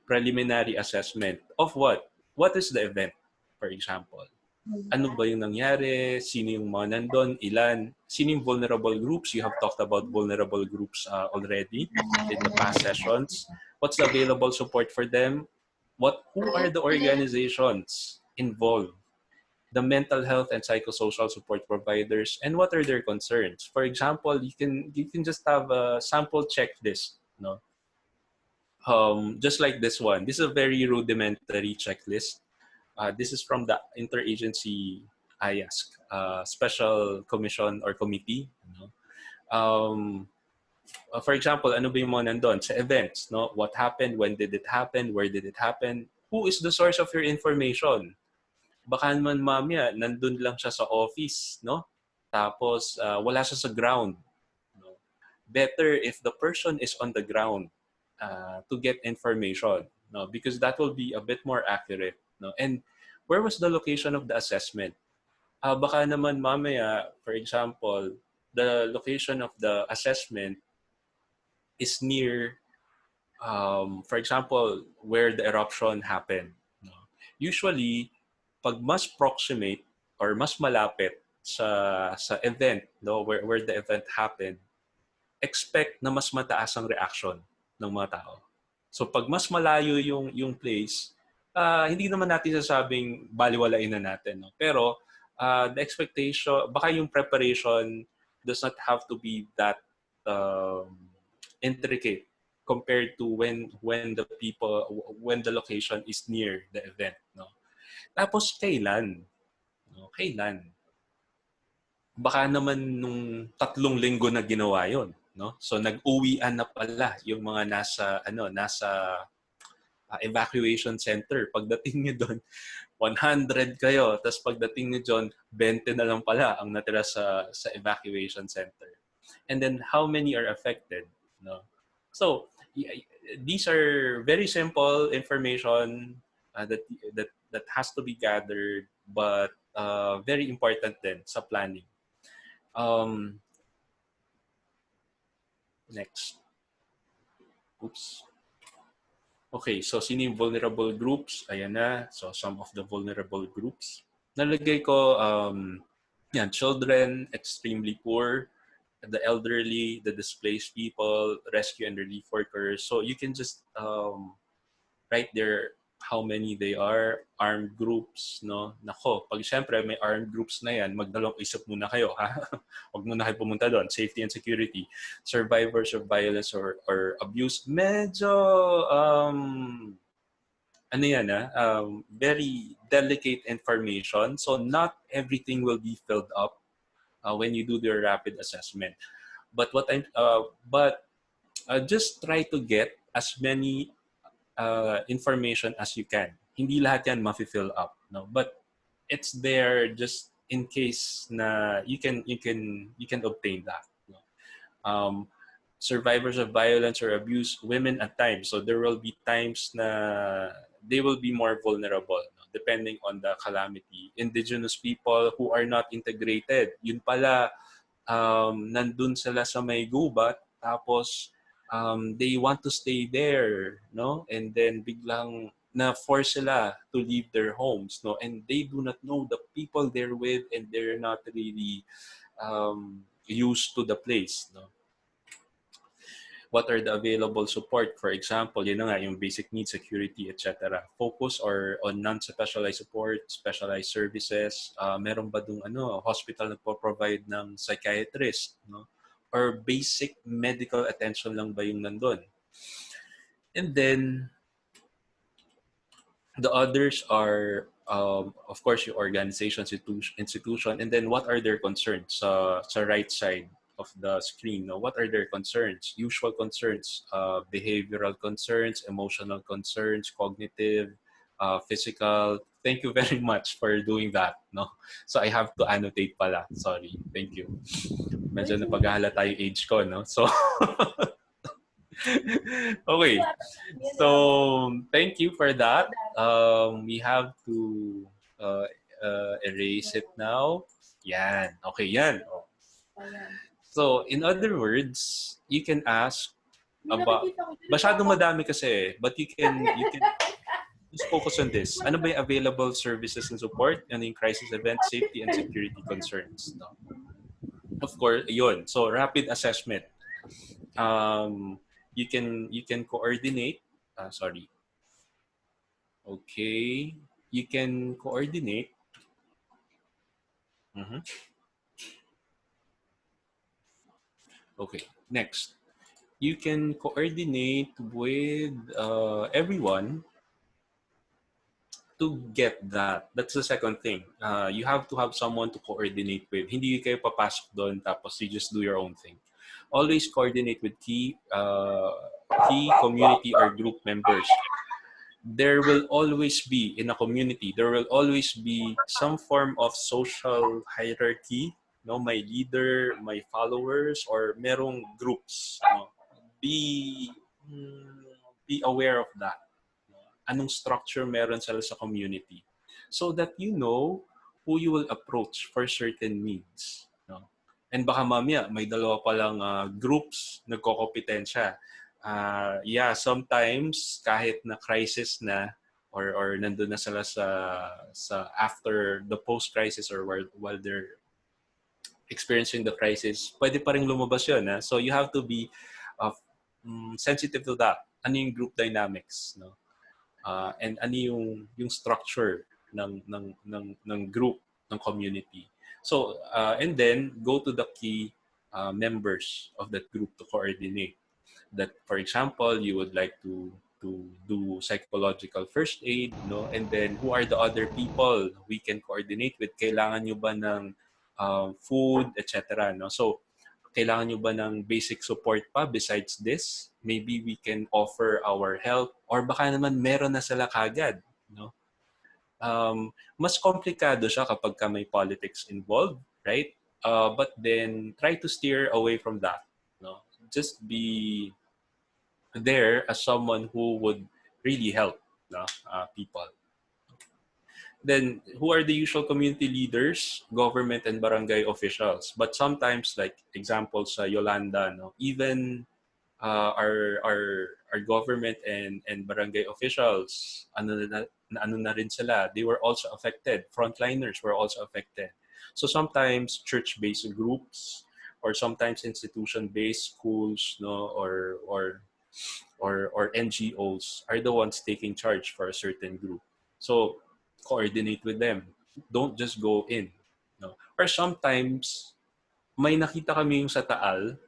Preliminary assessment of what? What is the event, for example? Ano ba yung nangyari? Sino yung mga nandun? Ilan? Sino yung vulnerable groups? You have talked about vulnerable groups already in the past sessions. What's the available support for them? Who are the organizations involved? The mental health and psychosocial support providers, and what are their concerns? For example, you can just have a sample checklist, no? Just like this one. This is a very rudimentary checklist. This is from the interagency IASC, special commission or committee. No? For example, ano ba yung mga nandun? Sa events, no? What happened? When did it happen? Where did it happen? Who is the source of your information? Baka naman mamaya, nandun lang siya sa office, no? Tapos, wala siya sa ground. No? Better if the person is on the ground to get information, no? Because that will be a bit more accurate. No? And where was the location of the assessment? Baka naman mamaya, for example, the location of the assessment is near, for example, where the eruption happened. No? Usually, pag mas proximate or mas malapit sa event, no, where the event happened, expect na mas mataas ang reaction ng mga tao. So pag mas malayo yung place, hindi naman natin sasabing baliwalain na natin, no? Pero the expectation, baka yung preparation does not have to be that intricate compared to when the location is near the event, no? Tapos kailan? No? Kailan? Baka naman nung 3 linggo na ginawa yon, no? So nag-uwian na pala yung mga nasa evacuation center. Pagdating niyo doon, 100 kayo. Tapos pagdating niyo doon, 20 na lang pala ang natira sa evacuation center. And then how many are affected, no? So these are very simple information that has to be gathered, but very important din sa planning. Next. Oops. Okay, so sino yung vulnerable groups? Ayan na. So some of the vulnerable groups. Nalagay ko, children, extremely poor, the elderly, the displaced people, rescue and relief workers. So you can just write there how many they are, armed groups, no? Nako, pag siyempre may armed groups na yan, magdalawang isip muna kayo, ha? Huwag muna kayo pumunta doon. Safety and security. Survivors of violence or abuse, medyo, ano yan, very delicate information. So not everything will be filled up when you do your rapid assessment. But just try to get as many information as you can. Hindi lahat yan ma-fill up, no? But it's there just in case na you can obtain that. No? Survivors of violence or abuse, women at times. So there will be times na they will be more vulnerable, no? Depending on the calamity. Indigenous people who are not integrated. Yun pala, nandun sila sa may gubat, tapos they want to stay there, no? And then biglang na-force sila to leave their homes, no? And they do not know the people they're with, and they're not really used to the place, no? What are the available support? For example, yun na nga, yung basic needs, security, etc. Focus or on non-specialized support, specialized services. Meron ba dung hospital na provide ng psychiatrist, no? Or basic medical attention lang ba yung nandun? And then, the others are, of course, your organization, institution, and then what are their concerns sa right side of the screen? No? What are their concerns? Usual concerns, behavioral concerns, emotional concerns, cognitive, physical. Thank you very much for doing that. No? So I have to annotate pala. Sorry. Thank you. Medyo napaghahalata yung age ko. No? So, okay. So, thank you for that. We have to erase it now. Yan. Okay, yan. Oh. So, in other words, you can ask about, masyadong madami kasi, but you can just focus on this. Ano ba yung available services and support? Ano yung crisis event, safety and security concerns? No? Of course, yun. So, rapid assessment. You can coordinate. Sorry. Okay. You can coordinate. Okay. Next. You can coordinate with everyone to get that. That's the second thing. You have to have someone to coordinate with. Hindi kayo papasok doon tapos you just do your own thing. Always coordinate with key community or group members. There will always be, in a community, there will always be some form of social hierarchy. No, my leader, my followers, or merong groups. No? Be aware of that. Anong structure meron sila sa community, so that you know who you will approach for certain needs. No? And baka mamaya may dalawa palang groups nagkokompetensya. Yeah, sometimes kahit na crisis na or nandun na sila sa after the post-crisis or while they're experiencing the crisis, pwede pa rin lumabas yun. So you have to be sensitive to that. Ano yung group dynamics, no? And ano yung structure ng group, ng community. So and then go to the key members of that group to coordinate. That, for example, you would like to do psychological first aid, no? And then who are the other people we can coordinate with? Kailangan nyo ba ng food, etc. No? So kailangan nyo ba ng basic support pa besides this? Maybe we can offer our help, or baka naman meron na sila kagad, no? Mas komplikado siya kapag may politics involved, right? But then try to steer away from that, no? Just be there as someone who would really help, no? People. Then, who are the usual community leaders? Government and barangay officials. But sometimes, like examples sa Yolanda, no, even our government and barangay officials, ano na rin sila, they were also affected. Frontliners were also affected. So sometimes church-based groups, or sometimes institution-based schools, no, or or NGOs are the ones taking charge for a certain group. So coordinate with them. Don't just go in. No? Or sometimes may nakita kami yung sa Taal,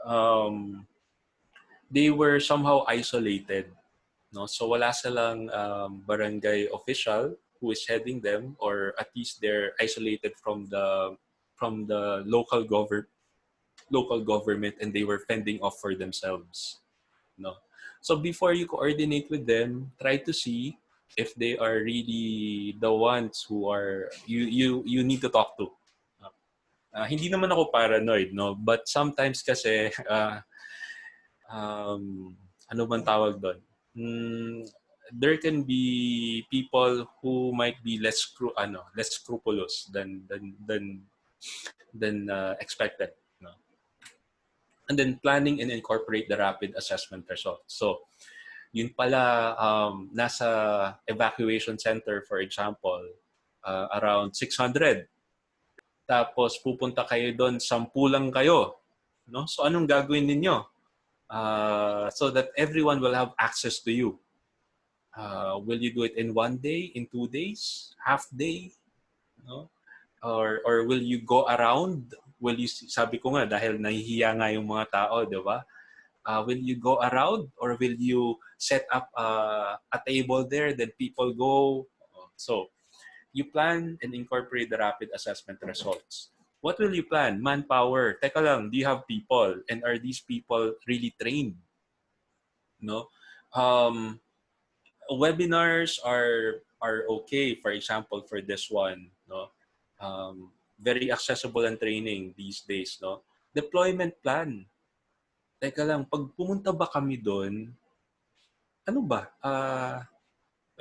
um, they were somehow isolated. No? So wala silang barangay official who is heading them, or at least they're isolated from the local government, and they were fending off for themselves. No. So before you coordinate with them, try to see if they are really the ones who are you need to talk to. Hindi naman ako paranoid, no, but sometimes kasi ano bang tawag doon? There can be people who might be less scrupulous than expected, no? And then planning and incorporate the rapid assessment results. So yun pala, nasa evacuation center, for example, around 600. Tapos pupunta kayo doon, 10 lang kayo. No? So anong gagawin ninyo? So that everyone will have access to you. Will you do it in 1 day, in 2 days, half day? No? Or will you go around? Sabi ko nga, dahil nahihiya nga yung mga tao, di ba? Will you go around, or will you set up a table there, then people go? So you plan and incorporate the rapid assessment results. What will you plan? Manpower. Teka lang, do you have people? And are these people really trained? No? Webinars are okay, for example, for this one. No? Very accessible and training these days. No? Deployment plan. Teka lang, pag pumunta ba kami doon, ano ba?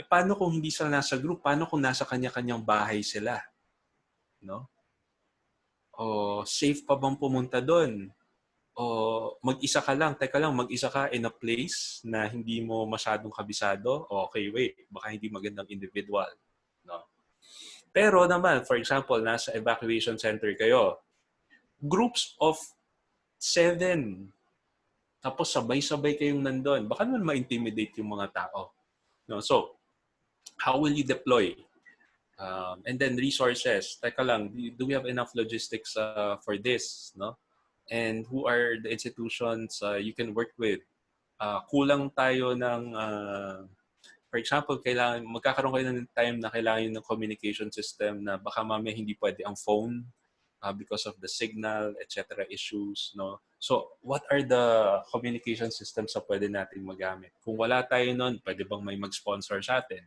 Paano kung hindi sila nasa group? Paano kung nasa kanya-kanyang bahay sila? No? O safe pa bang pumunta doon? O mag-isa ka lang? Teka lang, mag-isa ka in a place na hindi mo masyadong kabisado? Okay, wait. Baka hindi magandang individual. No? Pero naman, for example, nasa evacuation center kayo. Groups of 7. Tapos sabay-sabay kayong nandun. Baka naman ma-intimidate yung mga tao. No? So, how will you deploy? And then resources. Teka lang, do we have enough logistics for this? No? And who are the institutions you can work with? Kulang tayo ng, for example, magkakaroon kayo ng time na kailangan ng communication system na baka mamaya hindi pwede ang phone because of the signal, etc. issues. No? So, what are the communication systems na pwede natin magamit? Kung wala tayo nun, pwede bang may mag-sponsor sa atin?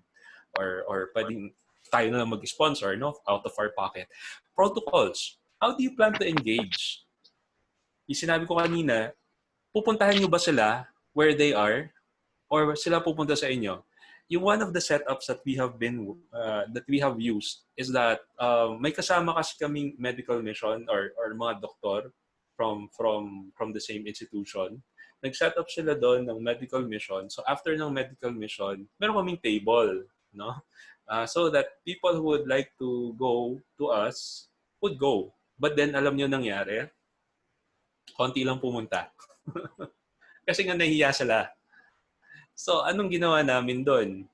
Or pwedeng tayo na mag-sponsor, no? Out of our pocket. Protocols. How do you plan to engage? Yung sinabi ko kanina, pupuntahan nyo ba sila where they are? Or sila pupunta sa inyo? Yung one of the setups that we have used is that may kasama kasi kaming medical mission or mga doktor from the same institution. Nag-set up sila doon ng medical mission. So after ng medical mission, meron kaming table, no? So that people who would like to go to us would go. But then alam niyo nangyari, konti lang pumunta. Kasi nga nahiya sila. So anong ginawa namin doon?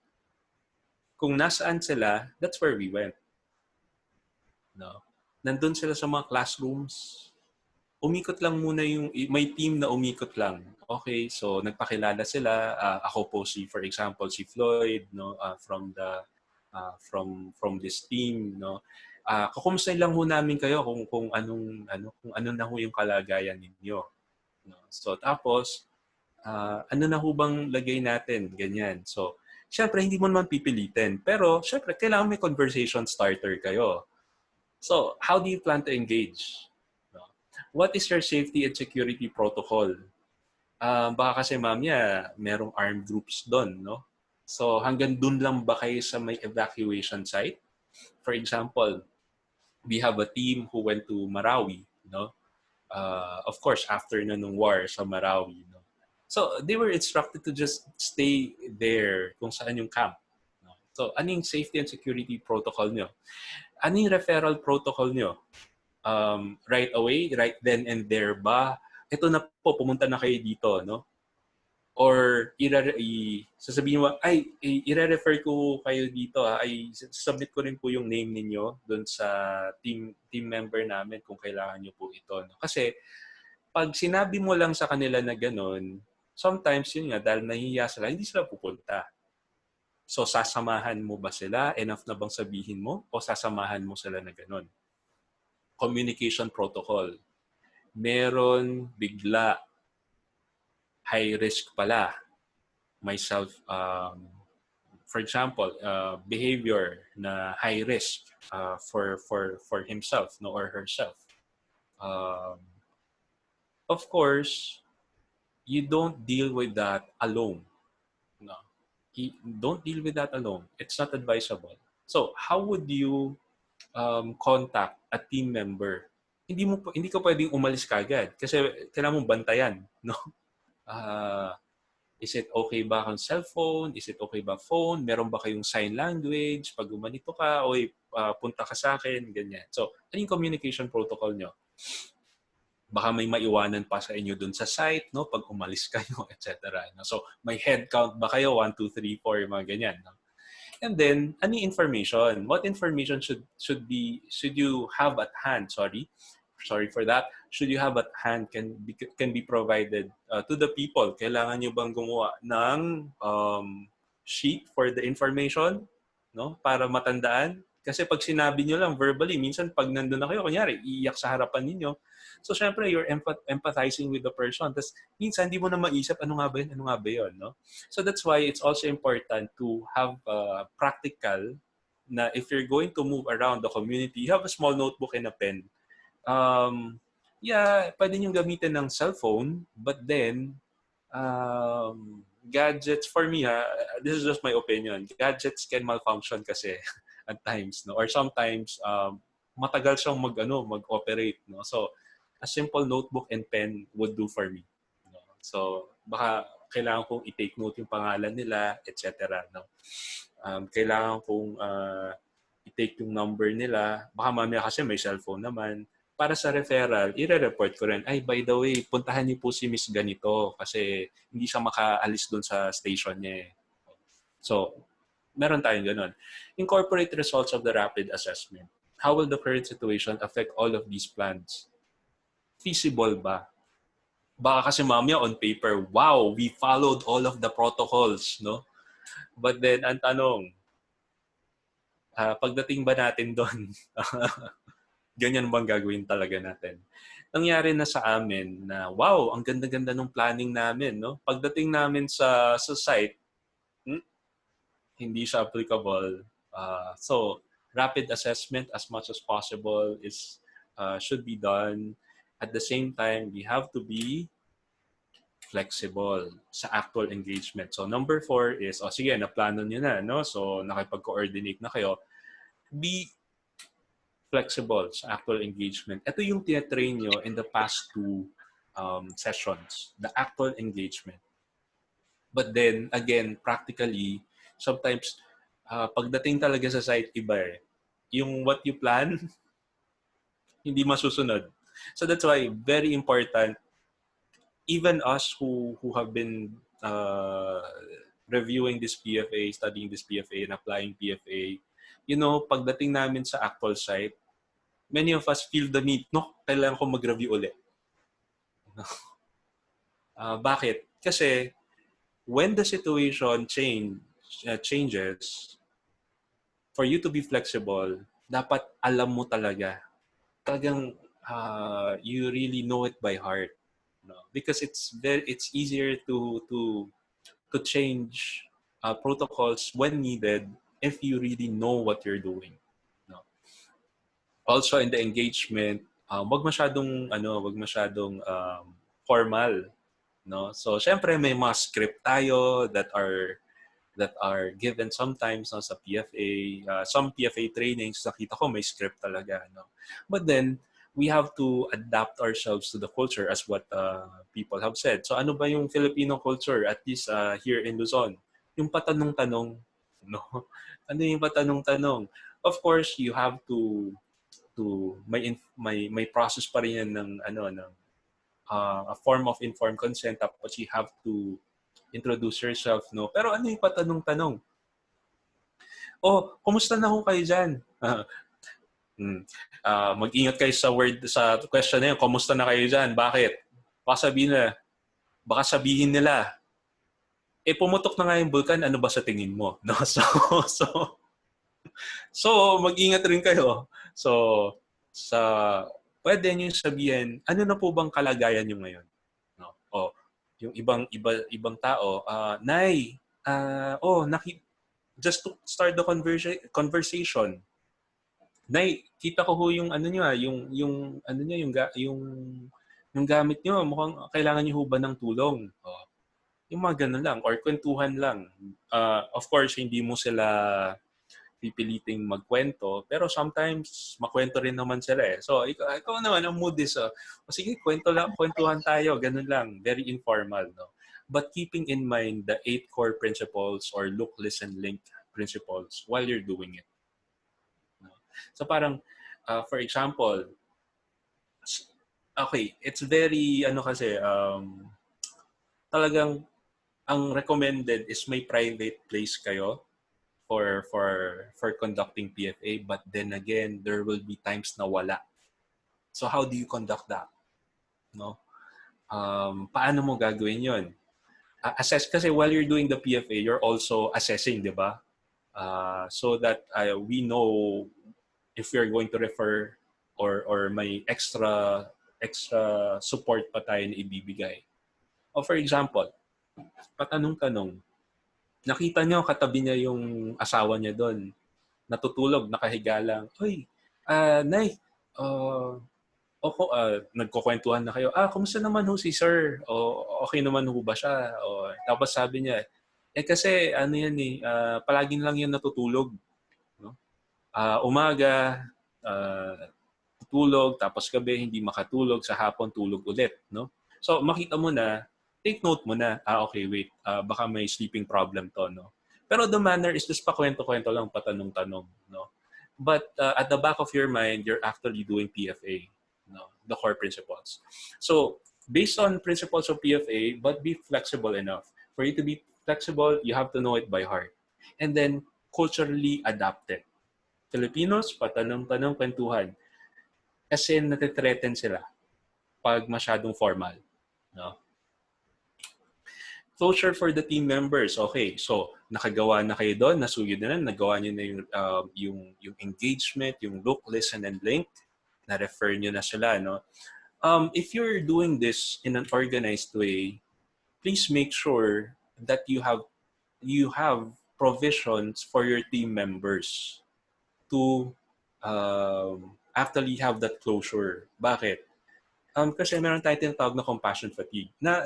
Kung nasaan sila, that's where we went. No? Nandun sila sa mga classrooms. Umikot lang muna may team na umikot lang. Okay, so nagpakilala sila. Ako po for example, si Floyd, no, from this team, no. Kukumustahin lang ho namin kayo kung ano na ho yung kalagayan ninyo. No? So tapos ano na ho bang lagay natin, ganyan. So syempre hindi mo naman pipilitin, pero syempre kailangan may conversation starter kayo. So how do you plan to engage? No? What is your safety and security protocol? Baka kasi mamaya merong armed groups doon, no? So hanggang dun lang ba kayo sa may evacuation site? For example, we have a team who went to Marawi, no? Of course, after na nung war sa Marawi, no? So they were instructed to just stay there kung saan yung camp. No? So ano yung safety and security protocol nyo? Ano yung referral protocol nyo? Right away, right then and there ba? Ito na po, pumunta na kayo dito, no? or sasabihin mo, ay, i-refer ko kayo dito ay submit ko rin po yung name ninyo doon sa team member namin kung kailangan nyo po ito. No? Kasi pag sinabi mo lang sa kanila na ganun, sometimes yun nga, dahil nahihiya sila, hindi sila pupunta. So, sasamahan mo ba sila? Enough na bang sabihin mo? O sasamahan mo sila na ganun? Communication protocol. Meron bigla, high risk pala. Myself, for example, behavior na high risk for himself, no, or herself. Of course, you don't deal with that alone. No, don't deal with that alone. It's not advisable. So, how would you contact a team member? Hindi ka pwedeng umalis kagad kasi kailangan mong bantayan, no? Is it okay ba kang cellphone? Is it okay ba phone? Meron ba kayong sign language? Pag gumanito ka, punta ka sa akin, ganyan. So, ano yung communication protocol nyo? Baka may maiwanan pa sa inyo dun sa site, no? Pag umalis kayo, etc. No? So, may head count ba kayo? 1, 2, 3, 4, mga ganyan. No? And then, any information? What information should you have at hand? Sorry for that. Should you have at hand can be provided to the people? Kailangan nyo bang gumawa ng sheet for the information, no? Para matandaan. Kasi pag sinabi nyo lang verbally, minsan pag nandun na kayo, kunyari, iiyak sa harapan ninyo. So, syempre, you're empathizing with the person. Tapos, minsan, hindi mo na maisip, ano nga ba yun, no? So, that's why it's also important to have practical na if you're going to move around the community, you have a small notebook and a pen. Pwede nyo gamitin ng cellphone, but then, gadgets, for me, this is just my opinion, gadgets can malfunction kasi at times, no? Or sometimes, matagal siyang mag-operate, no? So, a simple notebook and pen would do for me. No? So, baka kailangan kong i-take note yung pangalan nila, etc. No? Kailangan kong i-take yung number nila. Baka mamaya kasi may cellphone naman. Para sa referral, i-report ko rin, ay, by the way, puntahan niyo po si Miss ganito kasi hindi siya makaalis doon sa station niya. So, meron tayong ganun. Incorporate results of the rapid assessment. How will the current situation affect all of these plans? Feasible ba? Baka kasi mamaya on paper, wow, we followed all of the protocols, no? But then, ang tanong, pagdating ba natin doon, ganyan bang gagawin talaga natin? Nangyari na sa amin na, wow, ang ganda-ganda ng planning namin, no? Pagdating namin sa site, hindi siya applicable. So, rapid assessment as much as possible should be done. At the same time, we have to be flexible sa actual engagement. So, number 4 is, sige, naplano nyo na, no? So, nakipag-coordinate na kayo. Be flexible sa actual engagement. Ito yung tinatrain nyo in the past 2 sessions, the actual engagement. But then, again, practically, sometimes, pagdating talaga sa site, iba eh. Yung what you plan, hindi masusunod. So that's why, very important, even us who have been reviewing this PFA, studying this PFA, and applying PFA, pagdating namin sa actual site, many of us feel the need, kailangan ko mag-review ulit. Bakit? Kasi, when the situation changes, for you to be flexible, dapat alam mo talaga. Talagang you really know it by heart. No? Because it's easier to change protocols when needed if you really know what you're doing. No? Also in the engagement, wag masyadong formal. No? So, syempre may mga script tayo that are given sometimes sa PFA. Some PFA trainings, nakita ko may script talaga. No? But then, we have to adapt ourselves to the culture as what people have said. So, ano ba yung Filipino culture, at least here in Luzon? Yung patanong-tanong. No? Ano yung patanong-tanong? Of course, you have to may process pa rin yan ng a form of informed consent, tapos you have to introduce yourself, no? Pero ano yung patanong-tanong? Oh, kumusta na ho kayo dyan? Mag-ingat kayo sa question na yun, kumusta na kayo dyan? Bakit? Baka sabihin nila, pumutok na nga yung vulkan, ano ba sa tingin mo? No? So, so mag-ingat rin kayo. So, sa pwede niyo sabihin, ano na po bang kalagayan niyo ngayon? No? O, yung ibang tao, Nay, just to start the conversation. Nay, kita ko ho yung ano niyo yung ano niyo yung gamit niyo, mukhang kailangan niyo ho ba ng tulong? Oh, yung mga ganun lang or kwentuhan lang. Of course, hindi mo sila pipiliting magkwento, pero sometimes makwento rin naman sila eh. So, ikaw naman, ang mood is, sige, kwentuhan tayo, ganun lang, very informal, no? But keeping in mind the 8 core principles or look, listen, link principles while you're doing it. No? So, parang, for example, okay, it's very, talagang, ang recommended is may private place kayo for conducting PFA, but then again there will be times na wala. So how do you conduct that? No? Paano mo gagawin 'yon? Assess kasi while you're doing the PFA, you're also assessing, 'di ba? So that we know if we're going to refer or may extra support pa tayo na ibibigay. O for example, patanong-tanong, nakita nyo katabi niya yung asawa niya doon, natutulog, nakahiga lang. Hoy, Nay, nagkukwentuhan na kayo. Kumusta naman ho si sir? O okay naman ho ba siya? O, tapos sabi niya, kasi ano yan palagi lang yan natutulog. No? Umaga, tutulog, tapos gabi hindi makatulog, sa hapon tulog ulit. No? So makita mo na, take note mo na, okay, wait, baka may sleeping problem to, no? Pero the manner is just pakwento-kwento lang, patanong-tanong, no? But at the back of your mind, you're actually doing PFA, no? The core principles. So, based on principles of PFA, but be flexible enough. For you to be flexible, you have to know it by heart. And then, culturally adapt it. Filipinos, patanong-tanong, kwentuhan. Kasi natithreaten sila pag masyadong formal, no? Closure for the team members. Okay, so nakagawa na kayo doon, nasuyod na, nagawa niyo na yung engagement, yung look, listen, and link. Na-refer niyo na sila, no? If you're doing this in an organized way, please make sure that you have provisions for your team members to actually have that closure. Bakit? Kasi meron tayong tinatawag na compassion fatigue. Na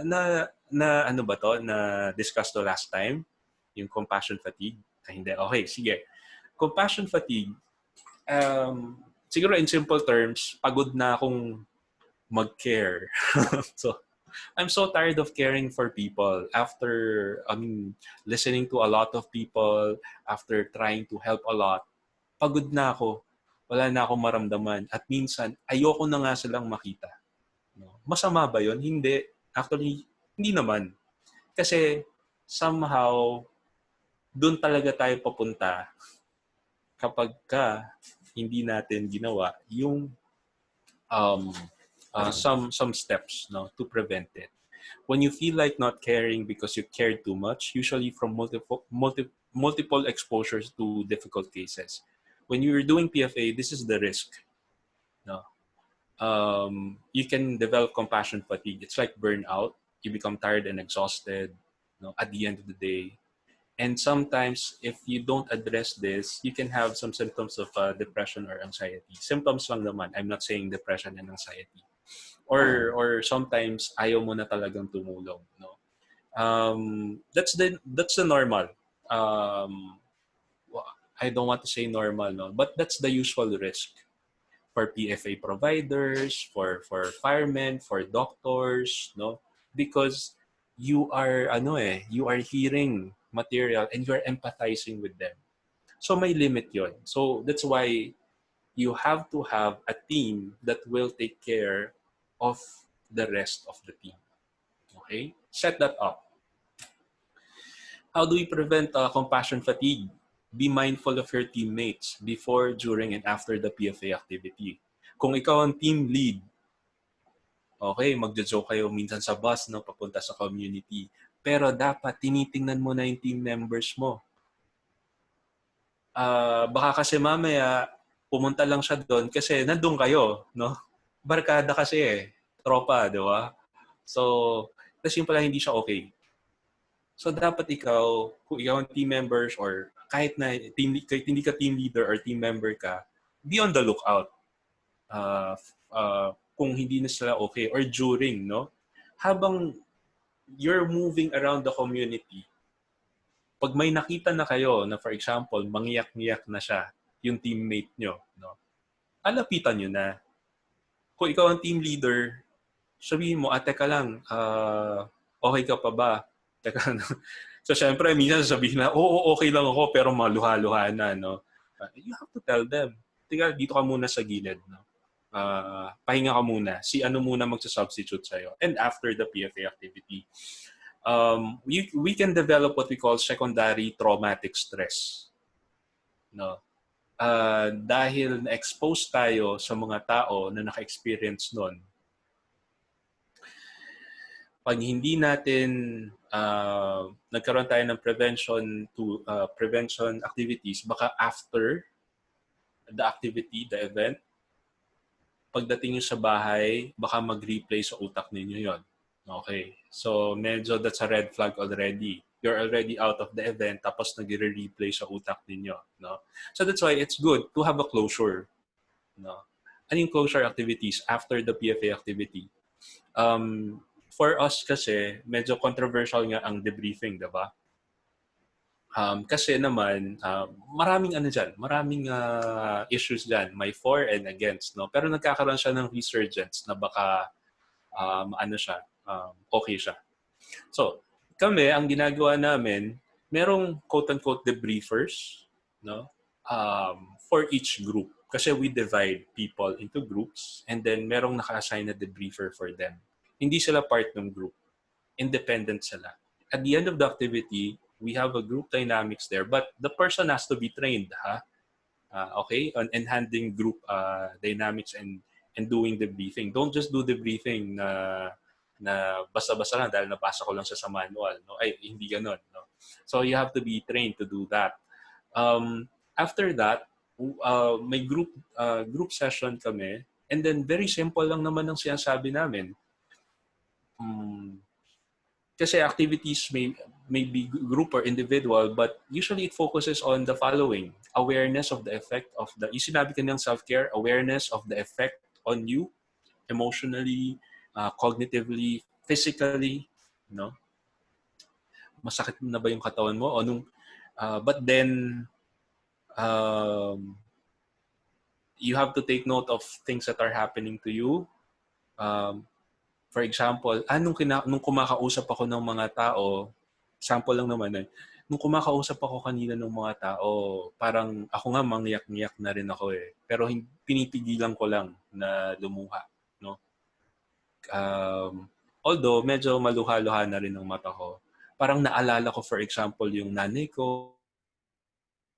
ano ba to? Na discuss to last time? Yung compassion fatigue? Hindi. Okay, sige. Compassion fatigue, siguro in simple terms, pagod na akong mag-care. So, I'm so tired of caring for people after listening to a lot of people, after trying to help a lot. Pagod na ako. Wala na akong maramdaman. At minsan, ayoko na nga silang makita. Masama ba yun? Hindi. Actually, hindi naman. Kasi somehow, doon talaga tayo papunta kapag hindi natin ginawa yung some steps, no, to prevent it. When you feel like not caring because you cared too much, usually from multiple exposures to difficult cases. When you're doing PFA, this is the risk. No? You can develop compassion fatigue. It's like burnout. You become tired and exhausted, at the end of the day. And sometimes, if you don't address this, you can have some symptoms of depression or anxiety. Symptoms lang naman. I'm not saying depression and anxiety. Or sometimes ayaw mo na talagang tumulong. No, that's the normal. I don't want to say normal, no, but that's the usual risk for PFA providers, for firemen, for doctors, no, because you are hearing material and you are empathizing with them. So may limit yon. So that's why you have to have a team that will take care of the rest of the team. Okay? Set that up. How do we prevent compassion fatigue? Be mindful of your teammates before, during, and after the PFA activity. Kung ikaw ang team lead, okay, magjo-joke kayo minsan sa bus, no, papunta sa community. Pero dapat tinitingnan mo na yung team members mo. Baka kasi mamaya pumunta lang siya doon kasi nandun kayo, no? Barkada kasi tropa, di ba? So, tapos yung pala hindi siya okay. So, dapat ikaw, kung ikaw ang team members or kahit hindi ka team leader or team member ka, be on the lookout. Kung hindi na sila okay or during, no? Habang you're moving around the community, pag may nakita na kayo na for example, mangiyak-ngiyak na siya, yung teammate nyo, no? Alapitan nyo na. Kung ikaw ang team leader, sabihin mo, teka lang, okay ka pa ba? Teka, so syempre, minsan sabihin na, oo, okay lang ako, pero maluha-luha na, no? You have to tell them, teka, dito ka muna sa gilid, no? Pahinga ka muna. Si ano muna magsa-substitute sa'yo. And after the PFA activity, we can develop what we call secondary traumatic stress. No? Dahil na-expose tayo sa mga tao na naka-experience nun, pag hindi natin nagkaroon tayo ng prevention activities, baka after the activity, the event, pagdating nyo sa bahay, baka mag-replay sa utak ninyo yon. Okay. So, medyo that's a red flag already. You're already out of the event, tapos nag-replay sa utak ninyo. No? So, that's why it's good to have a closure. No? Ano yung closure activities after the PFA activity? For us kasi, medyo controversial nga ang debriefing, diba? Kasi naman, maraming maraming issues dyan. May for and against, no? Pero nagkakaroon siya ng resurgence na baka okay siya. So, kami, ang ginagawa namin, merong quote-unquote debriefers, no? For each group. Kasi we divide people into groups and then merong naka-assign na debriefer for them. Hindi sila part ng group. Independent sila. At the end of the activity, we have a group dynamics there, but the person has to be trained, okay, on handling group dynamics and doing the briefing. Don't just do the briefing na basta-basta lang dahil nabasa ko lang sa manual, no? Ay, hindi ganoon, no? So you have to be trained to do that. After that, may group session kami, and then very simple lang naman ang sinasabi namin. Kasi activities may be group or individual, but usually it focuses on the following: awareness of the effect of the, yung sinabi ka ng self-care, awareness of the effect on you, emotionally, cognitively, physically, no? Masakit na ba yung katawan mo? But then, you have to take note of things that are happening to you. For example, nung kumakausap ako ng mga tao, sample lang naman nung kumakausap ako kanina ng mga tao, parang ako nga mangyak-ngyak na rin ako Pero pinipigilan ko lang na lumuha, no? Although medyo maluha-luha na rin ang mata ko. Parang naalala ko, for example, yung nanay ko.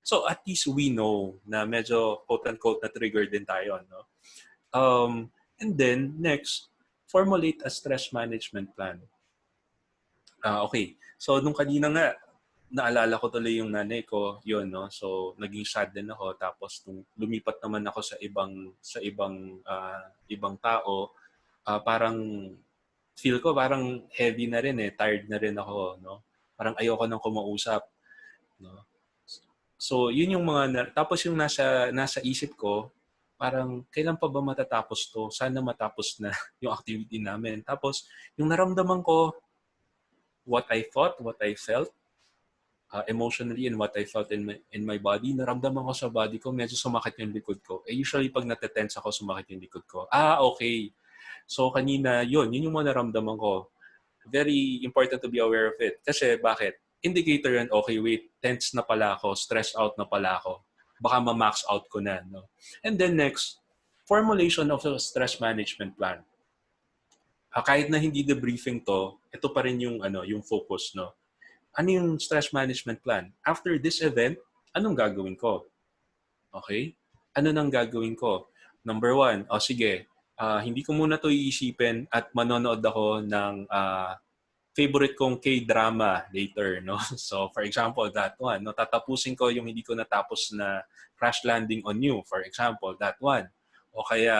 So at least we know na medyo quote-unquote na-trigger din tayo, no? And then, next, formulate a stress management plan. Okay. So, nung kanina nga, naalala ko tuloy yung nanay ko, yun, no? So, naging sad din ako. Tapos, nung lumipat naman ako sa ibang tao, parang feel ko parang heavy na rin tired na rin ako, no? Parang ayoko nang kumausap, no? So, yun yung tapos yung nasa isip ko, parang kailan pa ba matatapos to? Sana matapos na yung activity namin. Tapos, yung naramdaman ko, what I thought, what I felt, emotionally and what I felt in my body, naramdaman ko sa body ko, medyo sumakit yung likod ko. Usually pag natetense ako, sumakit yung likod ko. Okay. So, kanina, yun yung mga naramdaman ko. Very important to be aware of it. Kasi, bakit? Indicator yan, okay, wait, tense na pala ako, stressed out na pala ako. Baka ma-max out ko na, no? And then next, formulation of a stress management plan. Kahit na hindi debriefing to, ito pa rin yung focus, no? ano yung stress management plan? After this event, anong gagawin ko? Okay? Ano nang gagawin ko? Number one, sige, hindi ko muna to iisipin at manonood ako ng favorite kong K-drama later, no? So, for example, that one, no? Tatapusin ko yung hindi ko natapos na Crash Landing on You, for example, that one. O kaya,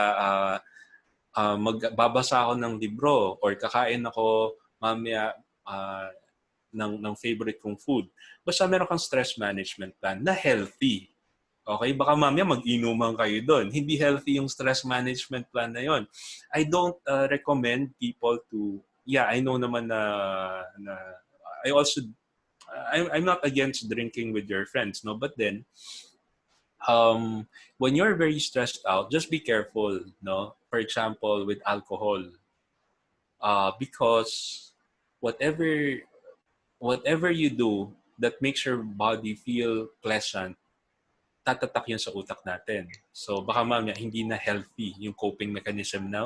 magbabasa ako ng libro or kakain ako mamaya ng favorite kong food. Basta meron kang stress management plan na healthy. Okay? Baka mamaya mag-inuman kayo doon. Hindi healthy yung stress management plan na yon. I don't recommend people to, I know naman na I also, I'm not against drinking with your friends, no? But then, when you're very stressed out, just be careful, no? For example, with alcohol. Because whatever you do that makes your body feel pleasant, tatatak yun sa utak natin. So baka mamaya hindi na healthy yung coping mechanism na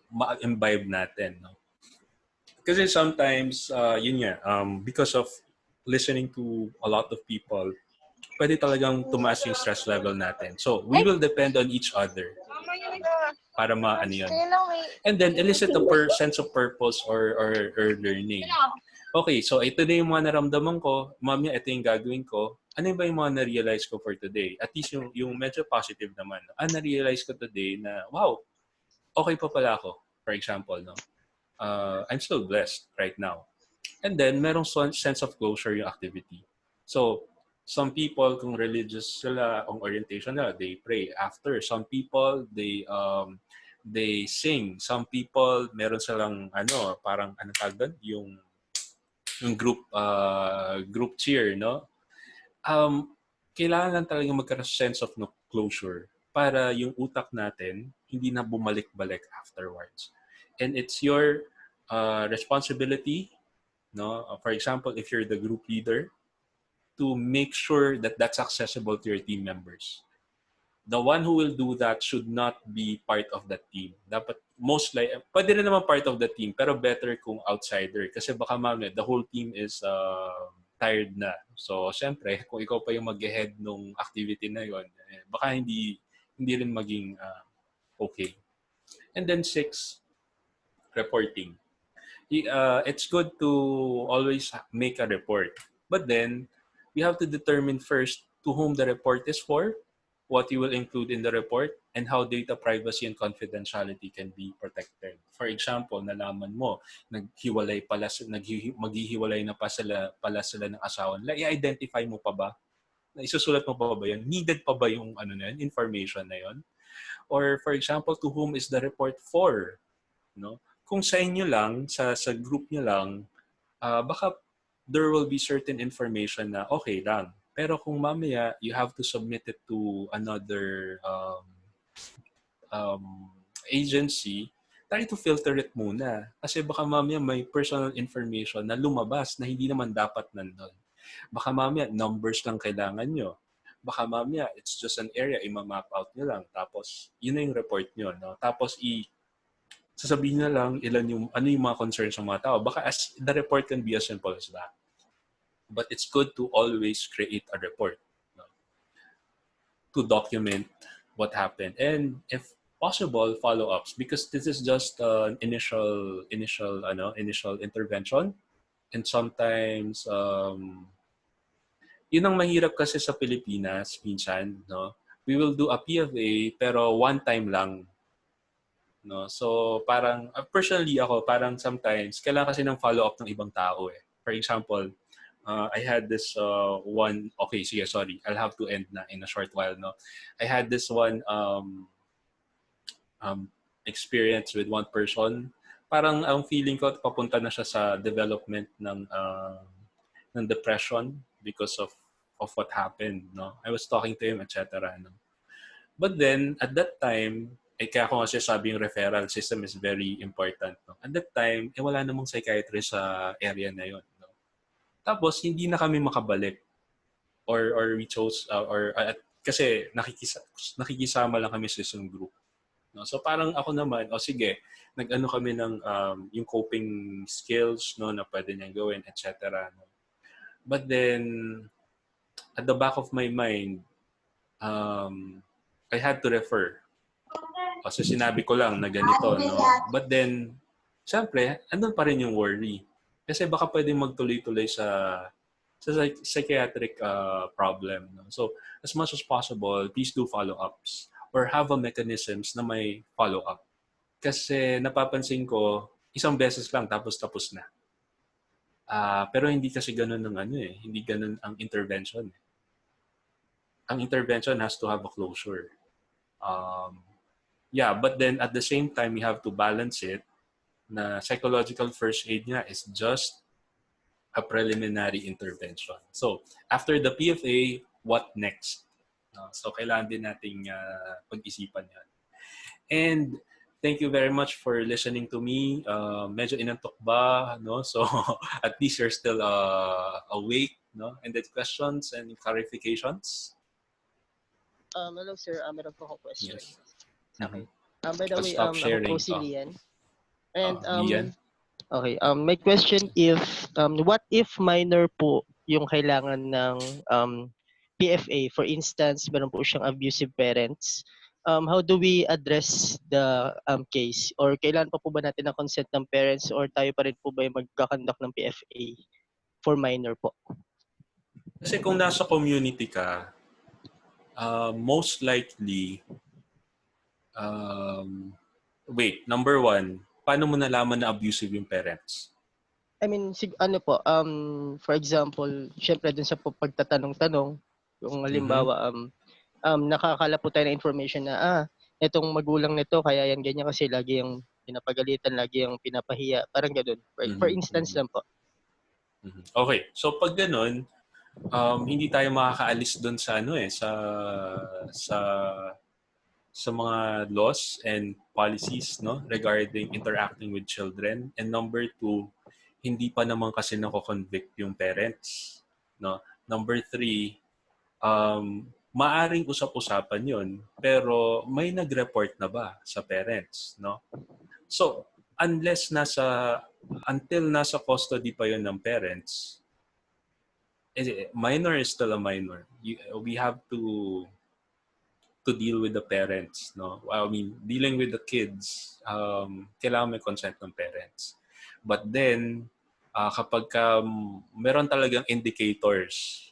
ma-imbibe natin. No? Kasi sometimes, because of listening to a lot of people, pwede talagang tumaas yung stress level natin. So, we will depend on each other para yun. And then, elicit a sense of purpose or learning. Okay, so ito na yung mga naramdaman ko. Mamaya, ito yung gagawin ko. Ano ba yung mga na-realize ko for today? At least yung medyo positive naman. Na-realize ko today na, wow, okay pa pala ako. For example, no? I'm still blessed right now. And then, merong sense of closure yung activity. So, some people, kung religious sila, ang orientation nila, they pray after. Some people, they sing. Some people, meron silang, parang, tawag doon? Yung group cheer, no? Kailangan lang talaga magkaroon sense of closure para yung utak natin hindi na bumalik-balik afterwards. And it's your responsibility, no? For example, if you're the group leader, to make sure that that's accessible to your team members. The one who will do that should not be part of that team. Dapat most likely, pwede rin naman part of the team, pero better kung outsider. Kasi baka mamaya, the whole team is tired na. So, syempre, kung ikaw pa yung mag-head nung activity na yon, baka hindi rin maging okay. And then 6, reporting. It's good to always make a report. But then, we have to determine first to whom the report is for, what you will include in the report, and how data privacy and confidentiality can be protected. For example, nalaman mo, maghihiwalay na pala sila ng asawa nila. I-identify mo pa ba? Isusulat mo pa ba yun? Needed pa ba yung information na yun? Or for example, to whom is the report for? No? Kung sa inyo lang, sa group niyo lang, baka there will be certain information na okay lang. Pero kung mamaya, you have to submit it to another agency, try to filter it muna. Kasi baka mamaya may personal information na lumabas na hindi naman dapat nandun. Baka mamaya, numbers lang kailangan nyo. Baka mamaya, it's just an area, ima-map out nyo lang. Tapos, yun na yung report nyo. No? Tapos, sasabihin na lang ano yung mga concerns ng mga tao. Baka the report can be as simple as that. But it's good to always create a report, no? To document what happened. And if possible, follow-ups. Because this is just an initial intervention. And sometimes, yun ang mahirap kasi sa Pilipinas, minsan, no? We will do a PFA, pero one time lang. No? So, parang, personally ako, parang sometimes, kailangan kasi ng follow-up ng ibang tao eh. For example, I had this one, okay, sige, sorry. I'll have to end na in a short while, no? I had this one experience with one person. Parang ang feeling ko, papunta na siya sa development ng depression because of what happened, no? I was talking to him, etc. No? But then, at that time, kaya ko kasi sabi yung referral system is very important. No? At that time, wala namang psychiatrist sa area na yun. No? Tapos, hindi na kami makabalik. Or we chose, kasi nakikisama lang kami sa isang group. No? So parang ako naman, sige, nag-ano kami ng yung coping skills, no, na pwede niyang gawin, etc. No? But then, at the back of my mind, I had to refer. Kasi sinabi ko lang na ganito, no? But then, syempre, andun pa rin yung worry. Kasi baka pwedeng magtuloy-tuloy sa psychiatric problem. No? So, as much as possible, please do follow-ups or have a mechanisms na may follow-up. Kasi napapansin ko, isang beses lang tapos na. Pero hindi kasi ganun ng ano eh. Hindi ganun ang intervention. Ang intervention has to have a closure. Yeah, but then at the same time, you have to balance it na psychological first aid nga is just a preliminary intervention. So, after the PFA, what next? So, kailangan din nating pag-isipan yan. And thank you very much for listening to me. Medyo inantok ba? No? So, at least you're still awake. No? And the questions and clarifications? Hello sir, meron po akong question. Yes. Okay. By the I'll way, stop ako sharing. po si Lian. And Lian? okay, my question if what if minor po yung kailangan ng PFA? For instance, meron po siyang abusive parents. How do we address the case? Or kailan pa po ba natin ang consent ng parents or tayo pa rin po ba yung magkakandak ng PFA for minor po? Kasi kung nasa community ka, most likely, wait, number one, paano mo nalaman na abusive yung parents? I mean, ano po, for example, syempre dun sa pagtatanong-tanong, yung halimbawa, nakakala po tayo ng information na, itong magulang nito, kaya yan ganyan kasi lagi yung pinapagalitan, lagi yung pinapahiya, parang ganun. For instance lang po. Okay, so pag ganun, hindi tayo makakaalis doon sa ano sa mga laws and policies, no, regarding interacting with children. And number two, hindi pa naman kasi nako-convict yung parents, no. Number three, maaring usap-usapan yun, pero may nag-report na ba sa parents, no? So, until nasa custody pa yun ng parents, minor is still a minor. We have to deal with the parents, no? I mean, dealing with the kids, kailangan may consent ng parents. But then, kapag meron talagang indicators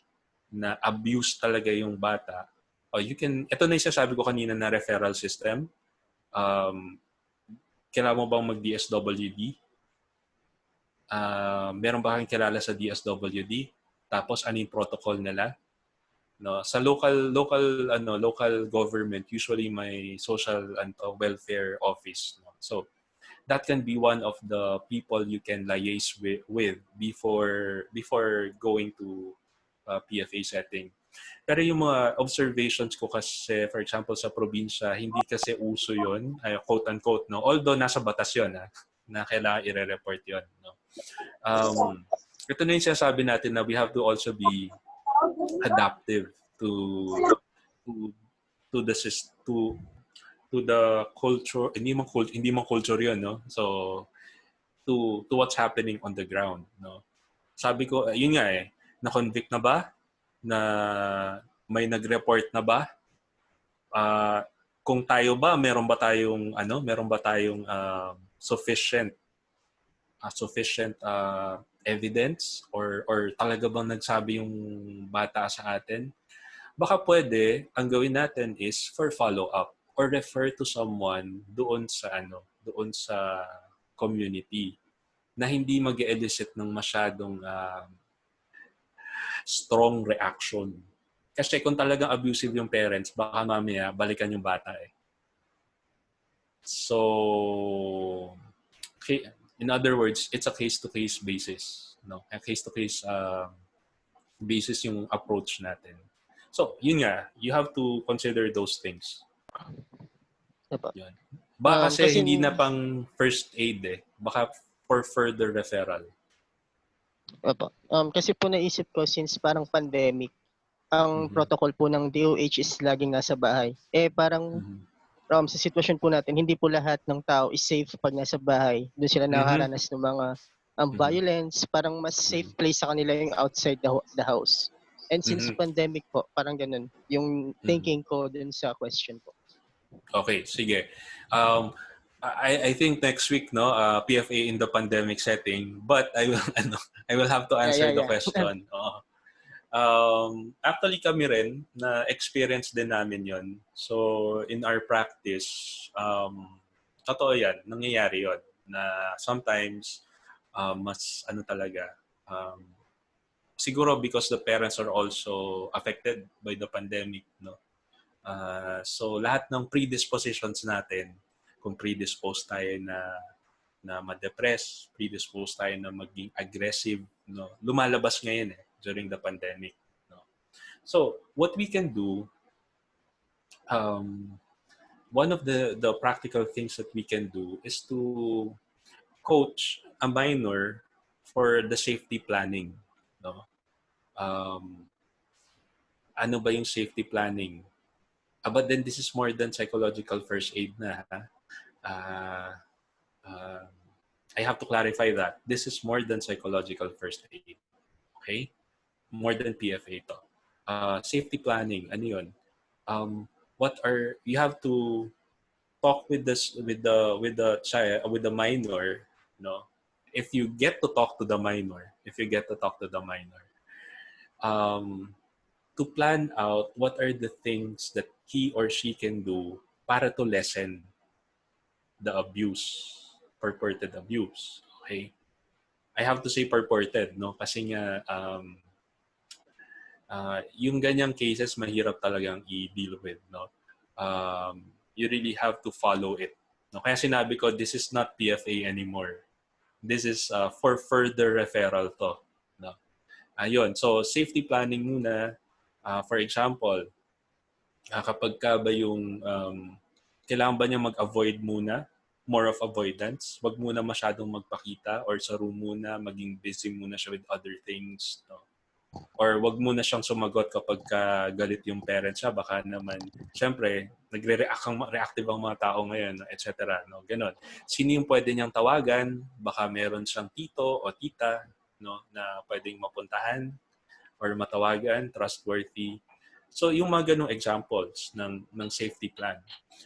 na abuse talaga yung bata, ito na yung sasabi ko kanina na referral system. Kailangan mo bang mag-DSWD? Meron ba kang kilala sa DSWD? Tapos ano yung protocol nila? No, sa local government, usually may social and welfare office. No? So that can be one of the people you can liaise with before going to PFA setting. Pero yung mga observations ko kasi, for example, sa probinsya, hindi kasi uso yun, quote-unquote, no? Although nasa batas yun, na kailangan i-report yun. No? Ito na yung sinasabi natin na we have to also be adaptive to the culture, hindi man culture yun, no? So to what's happening on the ground, no? Sabi ko, yun nga na-convict na ba? Na may nag-report na ba? Kung tayo ba, meron ba tayong sufficient evidence or talaga bang nagsabi yung bata sa atin? Baka pwede, ang gawin natin is for follow-up or refer to someone doon sa community na hindi mag-elicit ng masyadong strong reaction. Kasi kung talagang abusive yung parents, baka mamaya balikan yung bata eh. So, in other words, it's a case-to-case basis. No? A case-to-case basis yung approach natin. So, yun nga, you have to consider those things. Yun. Baka kasi hindi na pang first aid eh. Baka for further referral. Opo. Kasi po naisip ko since parang pandemic, ang protocol po ng DOH is laging nasa bahay. Parang sa sitwasyon po natin, hindi po lahat ng tao is safe pag nasa bahay. Doon sila Mhm. nakakaranas ng mga Mhm. violence. Parang mas safe place sa kanila yung outside the house. And since Mhm. pandemic po, parang ganun yung thinking ko dun sa question po. Okay, sige. I think next week, no, PFA in the pandemic setting, but I will ano, I will have to answer the Yeah. question. Oo. Actually kami rin na experience din namin 'yon. So in our practice, totoo 'yan, nangyayari 'yon na sometimes mas ano talaga siguro because the parents are also affected by the pandemic, no. So lahat ng predispositions natin, kung predisposed tayo na ma-depress, predisposed tayo na maging aggressive, no, lumalabas ngayon during the pandemic, no. So what we can do, um, one of the practical things that we can do is to coach a minor for the safety planning, no. Um, ano ba yung safety planning? But then this is more than psychological first aid na. Uh, uh, I have to clarify that. This is more than psychological first aid. Okay? More than PFA to. Safety planning, ano yun? You have to talk with the child, with the minor, no? If you get to talk to the minor, um, to plan out what are the things that he or she can do para to lessen the abuse, purported abuse. Okay? I have to say purported, no? Kasi nga, yung ganyang cases, mahirap talagang i-deal with, no? You really have to follow it. No? Kaya sinabi ko, this is not PFA anymore. This is for further referral to. No? Ayun. So, safety planning muna. For example, kapag ka ba yung kailangan ba niya mag-avoid muna, more of avoidance, wag muna masyadong magpakita or sa room muna, maging busy muna siya with other things, no? Or wag muna siyang sumagot kapag ka galit yung parents siya, baka naman syempre reactive ang mga tao ngayon, etc. no, ganon. Sino yung pwede niyang tawagan? Baka meron siyang tito o tita, no, na pwedeng mapuntahan or matawagan, trustworthy. So, yung mga ganong examples ng safety plan.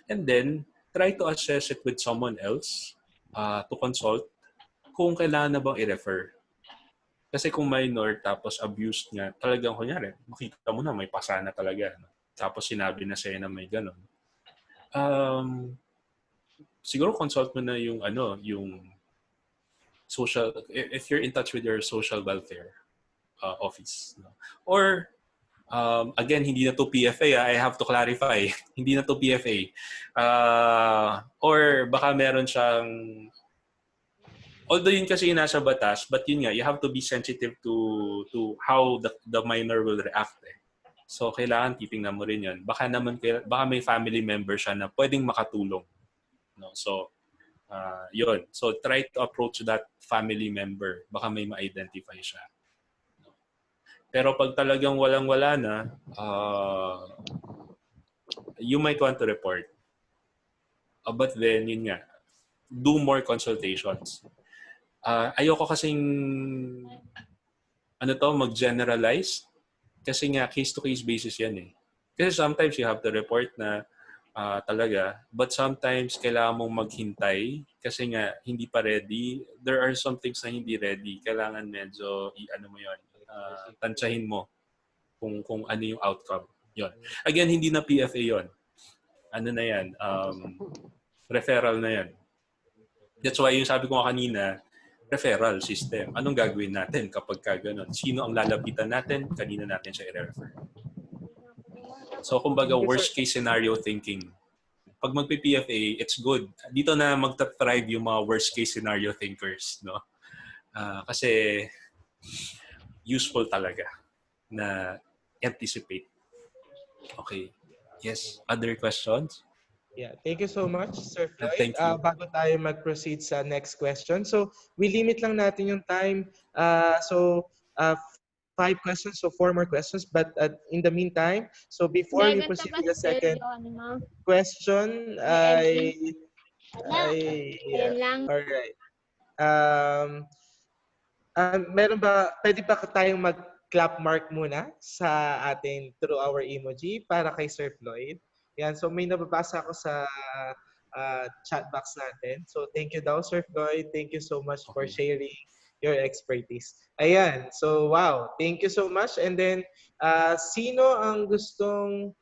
And then, try to assess it with someone else to consult kung kailangan na bang i-refer. Kasi kung minor tapos abused niya, talagang kunyari, makita mo na may pasana talaga. No? Tapos sinabi na sa'yo na may ganon. Siguro consult mo na yung social, if you're in touch with your social welfare office. No? Or again, hindi na to PFA. I have to clarify. Hindi na to PFA. Or baka meron siyang... Although yun kasi yung nasa batas, but yun nga, you have to be sensitive to how the minor will react. So, kailangan titingnan mo rin yun. Baka may family member siya na pwedeng makatulong. No? So, yun. So, try to approach that family member. Baka may ma-identify siya. Pero pag talagang walang-wala na, you might want to report. But then, yun nga, do more consultations. Ayoko kasing mag-generalize kasi nga case-to-case basis yan eh. Kasi sometimes you have to report na talaga, but sometimes kailangan mong maghintay kasi nga hindi pa ready. There are some things na hindi ready. Kailangan medyo tansyahin mo kung ano yung outcome. Yon. Again, hindi na PFA yon. Ano na yan? Referral na yan. That's why yung sabi ko kanina, referral system. Anong gagawin natin kapag gano'n? Sino ang lalapitan natin? Kanina natin siya i-refer. So, kumbaga, worst case scenario thinking. Pag magpi-PFA, it's good. Dito na magta-thrive yung mga worst case scenario thinkers. No? Kasi useful talaga na anticipate. Okay. Yes. Other questions? Yeah, thank you so much, Sir Floyd. Thank you. Bago tayo mag-proceed sa next question. So, we limit lang natin yung time. So, 5 questions, so 4 more questions. But in the meantime, so before we Ganito proceed with kasi the sir, second yung ano, question, may entry. yeah. Ayun lang. All right. Um, meron ba, pwede ba tayong mag-clap mark muna sa atin through our emoji para kay Sir Floyd? Yan, so may nababasa ako sa chat box natin. So thank you daw, Sir Floyd. Thank you so much for Okay. sharing your expertise. Ayan, so wow, thank you so much. And then, sino ang gustong,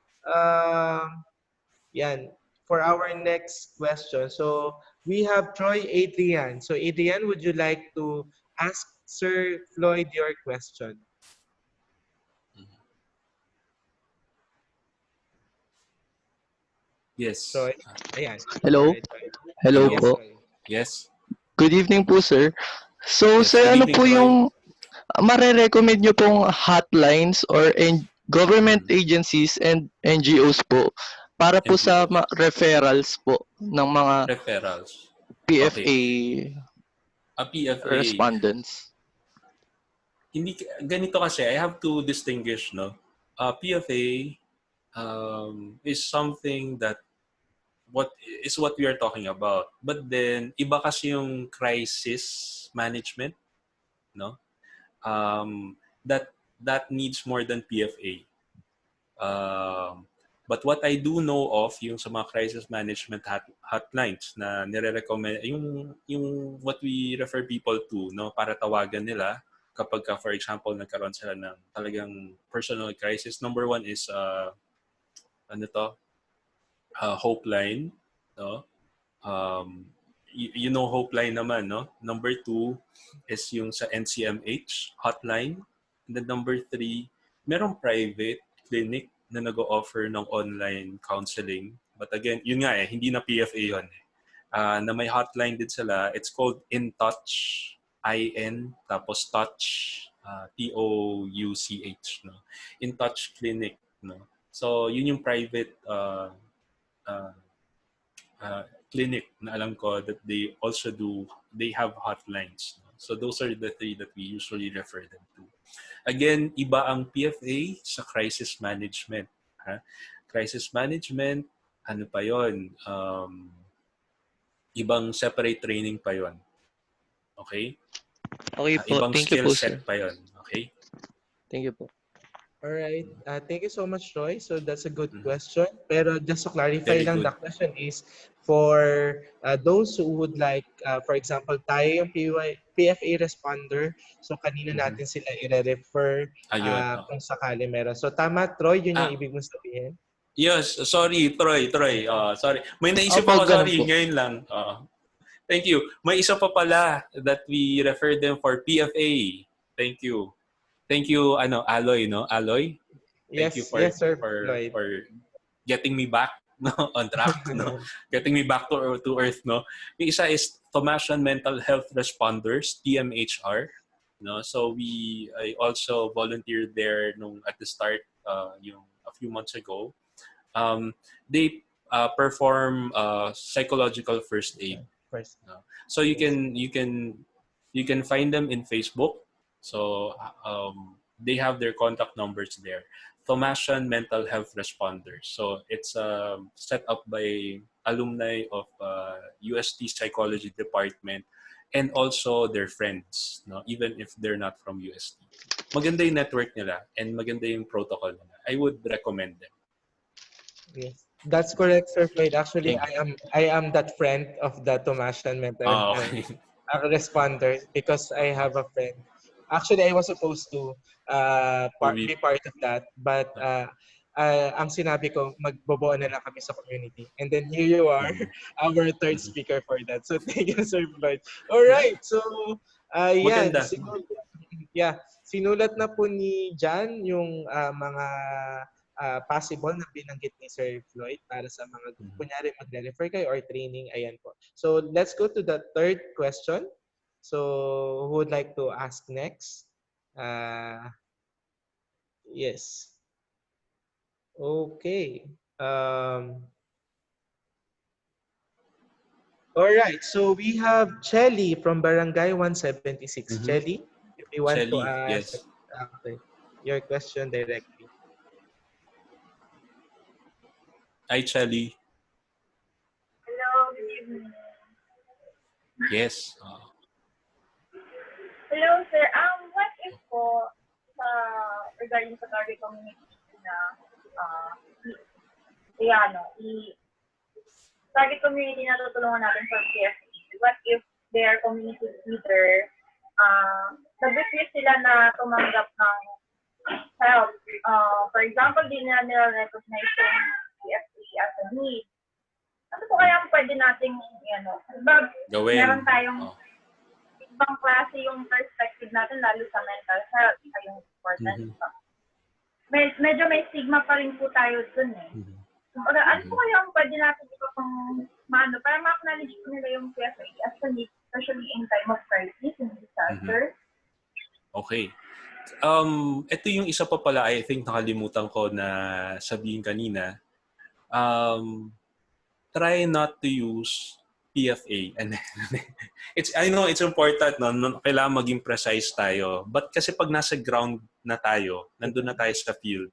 yan, for our next question. So we have Troy Adrian. So Adrian, would you like to ask Sir Floyd your question? Yes. Troy? Ayan. All Hello? right, Troy. Hello Yes, Hello. po. Troy. Yes. Good evening po, sir. So, Yes. sir, Good ano evening, po Troy. yung mare-recommend nyo pong hotlines or government Mhm. agencies and NGOs po para po sa NGOs. referrals po ng mga Referrals. Okay. PFA A PFA. respondents? Hindi ganito kasi, I have to distinguish, no. PFA is something that what we are talking about. But then iba kasi yung crisis management, no? That needs more than PFA. But what I do know of yung sa mga crisis management hotlines na nire-recommend yung what we refer people to, no, para tawagan nila kapag for example nagkaroon sila ng talagang personal crisis. Number one is ano to? Hope line, no? Um, you know Hope line naman, no? Number two is yung sa NCMH hotline. And then number three, merong private clinic na nag-o-offer ng online counseling. But again, yun nga hindi na PFA yun. Na may hotline din sila. It's called In Touch, IN, tapos Touch, TOUCH, no? In Touch Clinic, no? So, yun yung private uh, clinic na alam ko that they have hotlines. No? So, those are the three that we usually refer them to. Again, iba ang PFA sa crisis management. Ha? Crisis management, ano pa yun? Ibang separate training pa yon. Okay? Okay po. Ibang Thank you skill po, sir. set pa yon. Okay? Thank you po. All right. Thank you so much, Troy. So that's a good question. Pero just to clarify Very lang, good. the question is for those who would like, for example, tayo yung PFA responder. So kanina natin sila i-refer Ayun. kung sakali meron. So tama, Troy, yun yung Ah, ibig mong sabihin? yes. Sorry, Troy. Sorry. May naisip Opo, ako, ganun sorry. po. Ngayon lang. Thank you. May isa pa pala that we refer them for PFA. Thank you. Thank you, Aloy, no? Aloy? Thank you Yes, yes, Sir Floyd. for getting me back, no, on track, no? Getting me back to earth, no? Yung isa is Tomasian Mental Health Responders, TMHR, no? So I also volunteered there at the start, a few months ago. They perform psychological first aid. First. No? So you can find them in Facebook. So they have their contact numbers there. Thomasian Mental Health Responders. So it's set up by alumni of UST Psychology Department and also their friends, no? Even if they're not from UST. Maganda yung network nila and maganda yung protocol nila. I would recommend them. Yes. That's correct, Sir Floyd. Actually, Thank I am that friend of the Tomasian mental Okay. responder because I have a friend. Actually, I was supposed to be part of that, but ang sinabi ko, magbobuo na lang kami sa community. And then here you are, our third speaker for that. So thank you, Sir Floyd. All right. So, yan. Maganda. Sinulat na po ni Jan yung mga possible na binanggit ni Sir Floyd para sa mga, kunyari magre-refer kayo or training, ayan po. So let's go to the third question. So who would like to ask next? Yes. Okay. All right. So we have Chelly from Barangay 176. Chelly, if you want to Shelly, ask yes. Okay. Your question directly. Hi, Chelly. Hello, good evening. Yes. Hello, sir. What if po regarding sa target community na target community na tutulungan natin for PFA? What if their community leader nag-refuse sila na tumanggap ng help? For example, di na nila recognize yung PFA as a need. Ano po kaya pwede nating, Gawin. meron tayong ibang klase yung perspective natin, lalo sa mental health, yung importance. Medyo may stigma pa rin po tayo dun eh. Ano po kaya ang pwede natin ito kung para ma-acknowledge po nila yung PFA as a need, especially in time of crisis and disaster? Okay. Ito yung isa pa pala, I think nakalimutan ko na sabihin kanina. Try not to use PFA. And I know it's important, no? Kailangan maging precise tayo. But kasi pag nasa ground na tayo, nandun na tayo sa field,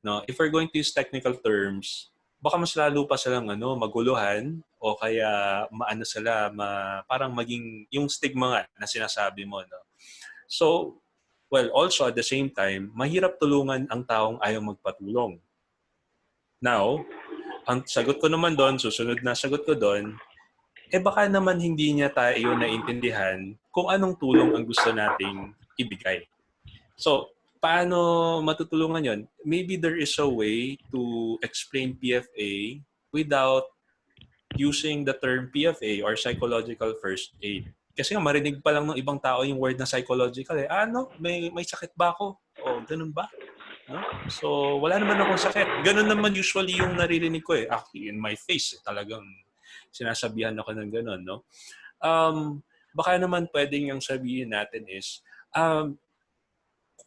no? If we're going to use technical terms, baka mas lalo pa silang maguluhan o kaya parang maging yung stigma nga na sinasabi mo, no? So, well, also at the same time, mahirap tulungan ang taong ayaw magpatulong. Now, ang sagot ko naman doon, susunod na sagot ko doon, baka naman hindi niya tayo naintindihan kung anong tulong ang gusto nating ibigay. So, paano matutulungan yon? Maybe there is a way to explain PFA without using the term PFA or psychological first aid. Kasi nga marinig pa lang ng ibang tao yung word na psychological eh. May sakit ba ako? O, ganun ba? No? So, wala naman akong sakit. Ganun naman usually yung naririnig ko eh. Actually, in my face, talagang sinasabihan ako ng ganun, no? Baka naman pwedeng yung sabihin natin is,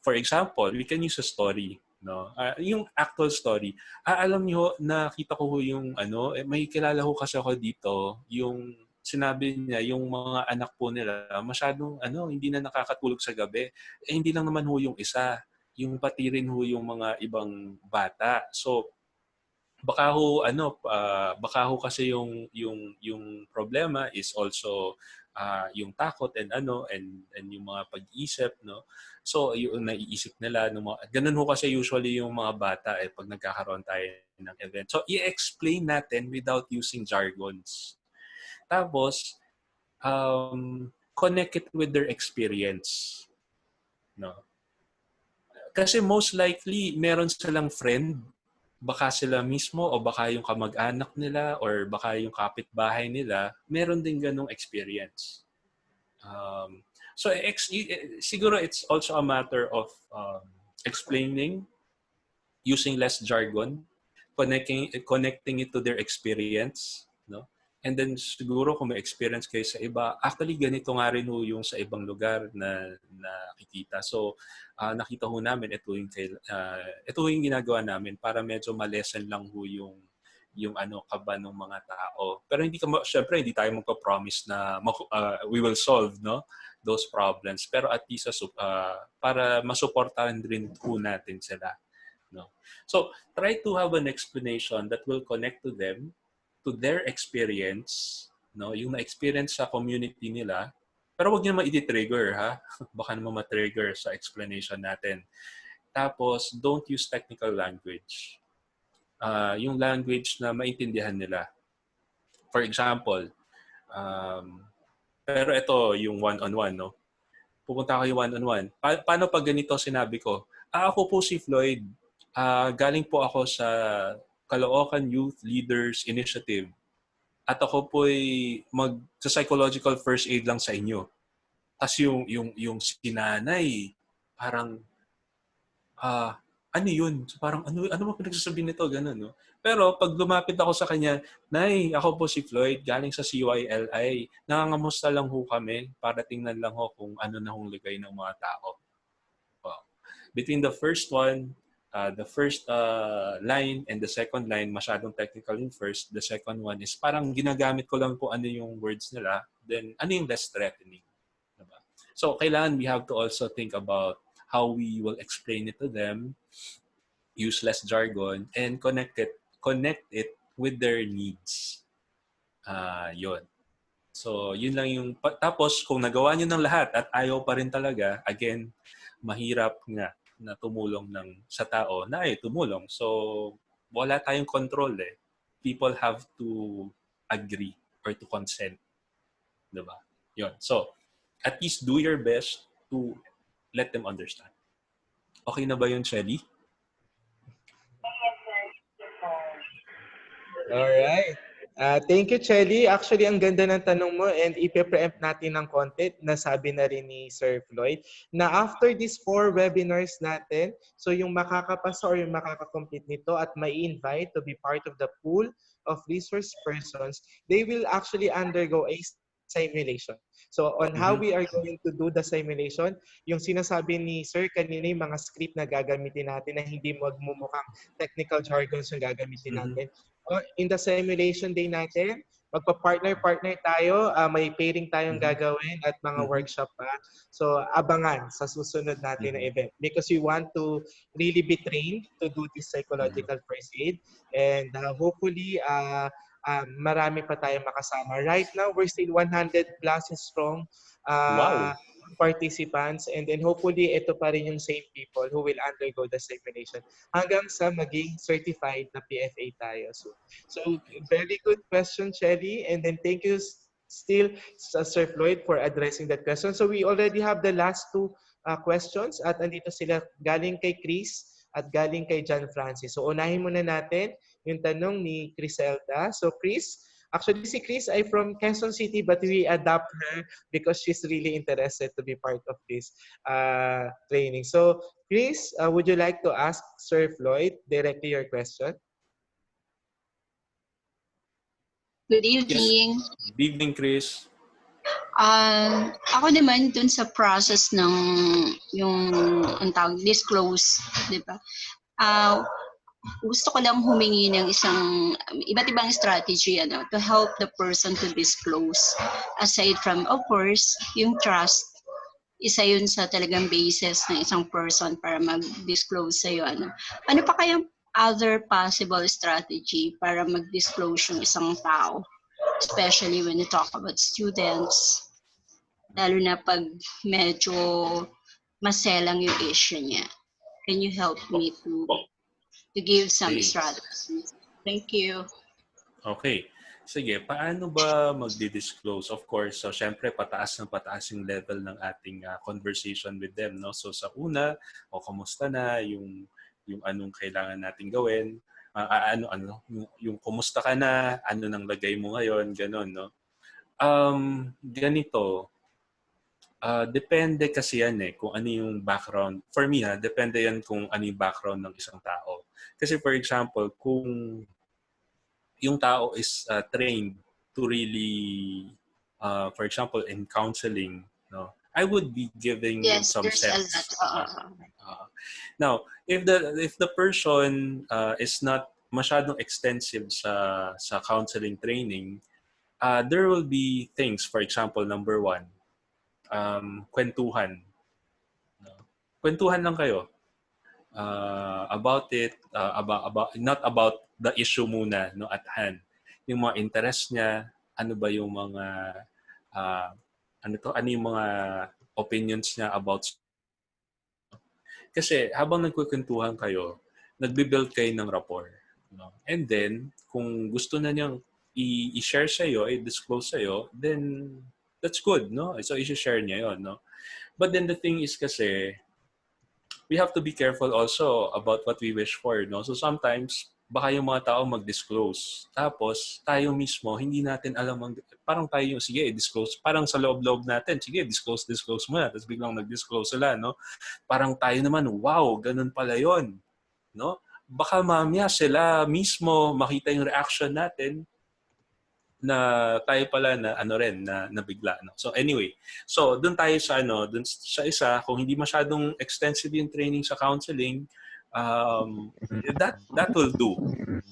for example, we can use a story, no? Yung actual story. Alam niyo, nakita ko yung may kilala ko kasi ako dito, yung sinabi niya, yung mga anak po nila, masyadong hindi na nakakatulog sa gabi. Hindi lang naman ho yung isa. Yung pati rin ho yung mga ibang bata. So, baka ho kasi yung problema is also yung takot and yung mga pag-iisip, no. So yung naiisip nila ganun ho kasi usually yung mga bata pag nagkakaroon tayo ng event. So i-explain natin without using jargons. Tapos connect it with their experience, no. Kasi most likely meron silang friend, baka sila mismo o baka yung kamag-anak nila or baka yung kapitbahay nila, meron din ganong experience. So siguro it's also a matter of explaining, using less jargon, connecting it to their experience, no? And then siguro kung may experience kayo sa iba, actually ganito nga rin ho yung sa ibang lugar na nakikita. So nakita ho namin ito yung ginagawa namin para medyo ma-lessen lang ho yung kaba ng mga tao. Pero syempre hindi tayo magpo-promise na we will solve, no, those problems. Pero at least para masuportahan rin po natin sila, no. So try to have an explanation that will connect to them, to their experience, no, yung na-experience sa community nila. Pero wag niyo naman i-trigger, ha? Baka naman ma-trigger sa explanation natin. Tapos, don't use technical language. Yung language na maintindihan nila. For example, pero ito yung one-on-one, no? Pupunta kayo one-on-one. Paano pag ganito sinabi ko? Ako po si Floyd. Galing po ako sa Caloocan Youth Leaders Initiative. At ako po'y sa psychological first aid lang sa inyo. Tapos yung sinanay, parang, ano yun? So parang, ano ba pinagsasabihin nito? Ganun, no? Pero pag lumapit ako sa kanya, Nay, ako po si Floyd, galing sa CYLI. Nangangamusta lang ho kami para tingnan lang ho kung ano na hong ligay ng mga tao. Wow. Between the first one, the first line and the second line, masyadong technical yung first. The second one is parang ginagamit ko lang po ano yung words nila. Then, ano yung less threatening. Diba? So, kailangan we have to also think about how we will explain it to them, use less jargon, and connect it with their needs. Yun. So, yun lang yung... Tapos, kung nagawa nyo ng lahat at ayaw pa rin talaga, again, mahirap nga na tumulong sa tao na ay tumulong. So, wala tayong control eh. People have to agree or to consent. Diba? Yun. So, at least do your best to let them understand. Okay na ba yun, Shelly? Alright. Thank you, Chelly. Actually, ang ganda ng tanong mo and ipe-preempt natin ng content na sabi na rin ni Sir Floyd na after these 4 webinars natin, so yung makakapasa or yung makaka-complete nito at may invite to be part of the pool of resource persons, they will actually undergo a simulation. So on how we are going to do the simulation, yung sinasabi ni Sir kanina yung mga script na gagamitin natin na hindi magmumukhang technical jargons yung gagamitin natin. In the simulation day natin, magpa-partner-partner tayo, may pairing tayong gagawin at mga workshop pa. So abangan sa susunod natin na event because we want to really be trained to do this psychological first aid and hopefully marami pa tayong makasama. Right now, we're still 100 plus strong Wow. participants and then hopefully ito pa rin yung same people who will undergo the simulation hanggang sa maging certified na PFA tayo soon. So very good question, Shelly, and then thank you still Sir Floyd for addressing that question. So we already have the last 2 questions at andito sila galing kay Chris at galing kay John Francis. So unahin muna natin yung tanong ni Criselda. So Chris, actually si Chris ay from Quezon City but we adapt her because she's really interested to be part of this training. So Chris, would you like to ask Sir Floyd directly your question? Good evening. Yes. Good evening, Chris. Ako naman dun sa process ng yung ang tawag disclose, 'di ba? Gusto ko lang humingi ng isang iba't ibang strategy to help the person to disclose. Aside from of course, yung trust, isa yun sa talagang basis ng isang person para mag-disclose sa'yo. Ano pa kayang other possible strategy para mag-disclose yung isang tao? Especially when you talk about students, lalo na pag medyo maselang yung issue niya. Can you help me to give some strategies? Thank you. Okay. Sige, paano ba magdi-disclose? Of course, so syempre pataas yung level ng ating conversation with them, no? So sa una, kumusta na yung anong kailangan nating gawin? Yung kumusta ka na, ano nang lagay mo ngayon, ganun, no? Ganito, depende kasi yan kung ano yung background. For me, depende yan kung ano yung background ng isang tao. Kasi for example, kung yung tao is trained to really, for example, in counseling, no, I would be giving some steps. Now, if the person is not masyadong extensive sa counseling training, there will be things. For example, number 1, kwentuhan. Kwentuhan lang kayo about it, about not about the issue muna, no, at hand. Yung mga interest niya, ano ba yung mga ano yung mga opinions niya about. Kasi habang nagkukwentuhan kayo, nagbi-build kayo ng rapport, no? And then kung gusto na niyang i-share sa iyo, i-disclose sa iyo, then that's good, no? So i-share niya 'yon, no? But then the thing is kasi we have to be careful also about what we wish for, no? So sometimes baka yung mga tao mag-disclose. Tapos tayo mismo hindi natin alam parang tayo yung sige, disclose. Parang sa loob-loob natin, sige, disclose mo na. Tapos biglang nag-disclose sila, no? Parang tayo naman, wow, ganun pala 'yon, no? Baka mamaya sila mismo makita yung reaction natin na tayo pala na nabigla, no? So anyway, so doon tayo sa doon sa isa, kung hindi masyadong extensive yung training sa counseling, that will do,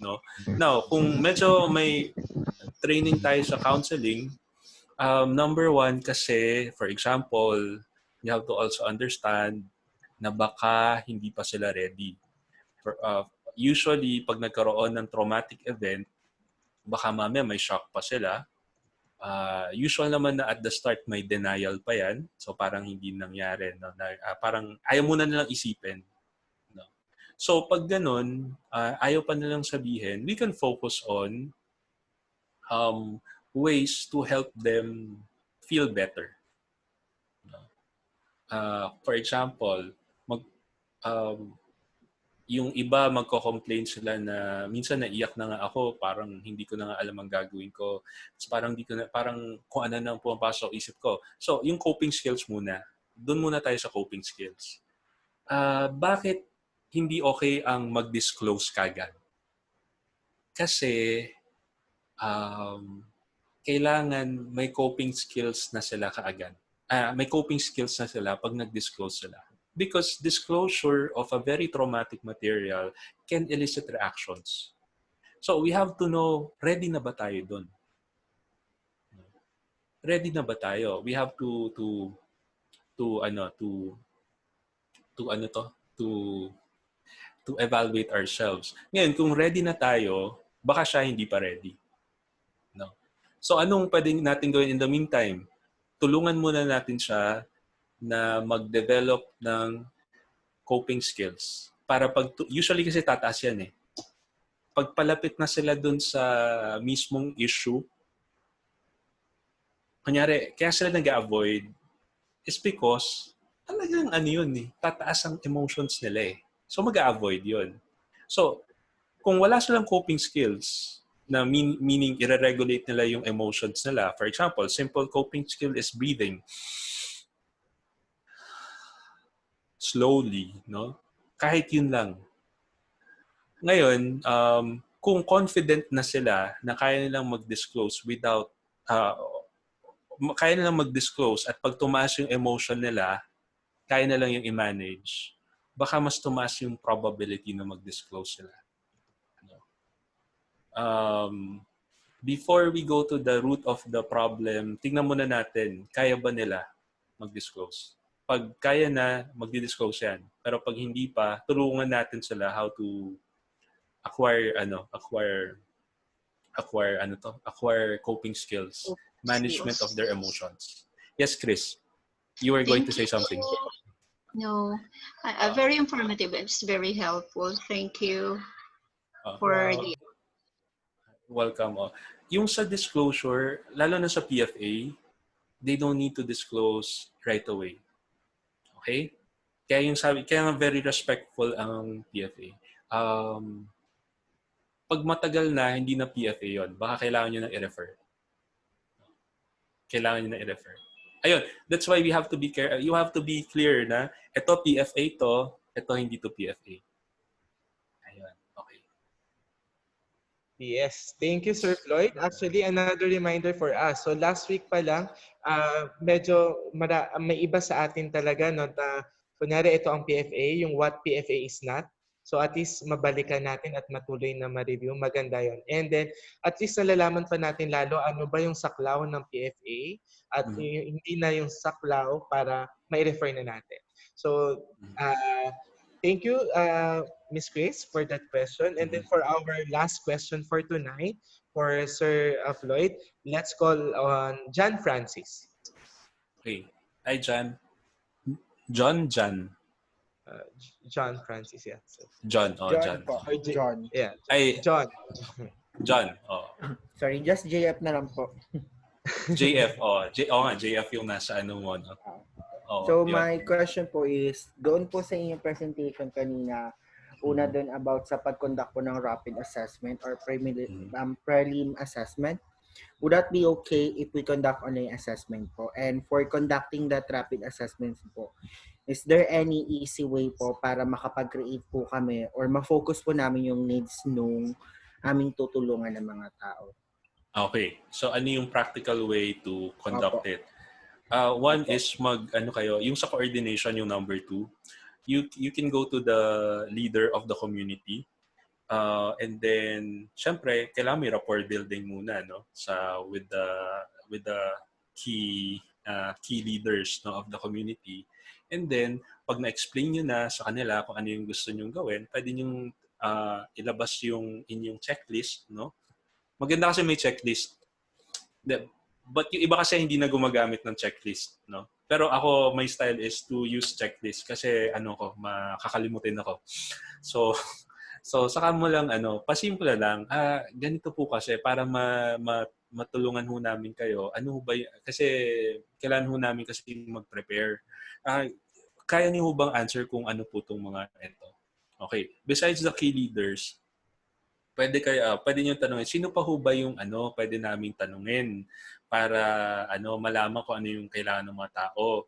no? Now, kung medyo may training tayo sa counseling, number 1 kasi, for example, you have to also understand na baka hindi pa sila ready. Usually, pag nagkaroon ng traumatic event, baka mamaya may shock pa sila. Usual naman na at the start may denial pa yan. So parang hindi nangyari. No? Parang ayaw mo na nilang isipin. No? So pag ganun, ayaw pa nilang sabihin, we can focus on ways to help them feel better. No? For example, yung iba magko-complain sila na minsan naiyak na nga ako, parang hindi ko na nga alam ang gagawin ko. So, parang kung ano nang pumapasok isip ko. So, yung coping skills muna. Doon muna tayo sa coping skills. Bakit hindi okay ang mag-disclose kagad? Kasi kailangan may coping skills na sila kaagad. May coping skills na sila pag nag-disclose sila. Because disclosure of a very traumatic material can elicit reactions. So we have to know, ready na ba tayo dun? Ready na ba tayo? We have to evaluate ourselves. Ngayon, kung ready na tayo, baka siya hindi pa ready. No. So anong pwedeng natin gawin in the meantime? Tulungan muna natin siya na mag-develop ng coping skills. Para usually kasi tataas yan eh. Pagpalapit na sila dun sa mismong issue, kunyari, kaya sila nag-avoid is because talagang tataas ang emotions nila eh. So mag-avoid yun. So, kung wala silang coping skills, na meaning i-regulate nila yung emotions nila. For example, simple coping skill is breathing. Slowly, no? Kahit yun lang. Ngayon, kung confident na sila na kaya nilang mag-disclose kaya nilang mag-disclose at pag tumaas yung emotion nila, kaya na lang yung i-manage, baka mas tumaas yung probability na mag-disclose sila. Before we go to the root of the problem, tingnan muna natin, kaya ba nila mag-disclose? Pag kaya na, mag-disclose yan. Pero pag hindi pa, tulungan natin sila how to acquire coping skills, management of their emotions. Yes, Chris, you were going to say something. No, very informative. It's very helpful. Thank you for the... Welcome. Yung sa disclosure, lalo na sa PFA, they don't need to disclose right away. Okay? Kaya very respectful ang PFA. Pag matagal na, hindi na PFA yon, baka kailangan nyo na i-refer. Ayun, that's why we have to be you have to be clear na ito PFA to, ito hindi to PFA. Ayun, okay. Yes, thank you Sir Floyd. Actually, another reminder for us. So last week pa lang, medyo may iba sa atin talaga no, na kunyari ito ang PFA, yung what PFA is not. So at least mabalikan natin at matuloy na ma-review. Maganda yon. And then at least nalalaman pa natin lalo ano ba yung saklaw ng PFA at hindi na yung saklaw para mai-refer na natin. So thank you Ms. Grace for that question. And then for our last question for tonight, for Sir Floyd, let's call on John Francis. Okay. Hi, John. John. John Francis, yeah. So, John. John. John. Yeah. John. Sorry, just JF na lang po. JF, JF yung nasa ano mo. No? So my question po is, doon po sa inyong presentation kanina, una doon about sa pag-conduct po ng rapid assessment or prelim assessment, would that be okay if we conduct online assessment po? And for conducting that rapid assessment po, is there any easy way po para makapag-create po kami or ma-focus po namin yung needs nung aming tutulungan ng mga tao? Okay. So ano yung practical way to conduct it? One is yung sa coordination, yung number 2. You can go to the leader of the community. And then syempre kailangan may rapport building muna no with the key leaders no of the community. And then, pag na-explain nyo na sa kanila kung ano yung gusto nyong gawin, pwede nyong ilabas yung inyong checklist, no? Maganda kasi may checklist. But yung iba kasi hindi na gumagamit ng checklist, no? Pero ako, my style is to use checklist kasi makakalimutin ako. So saka mo lang pasimple lang, ganito po kasi para matulungan ho namin kayo. Ano ba kasi kailangan ho namin kasi mag-prepare. Kaya niyo bang answer kung ano po tong mga ito? Okay. Besides the key leaders, pwede niyo tanungin, sino pa ho ba yung pwede naming tanungin para malaman kung ano yung kailangan ng mga tao.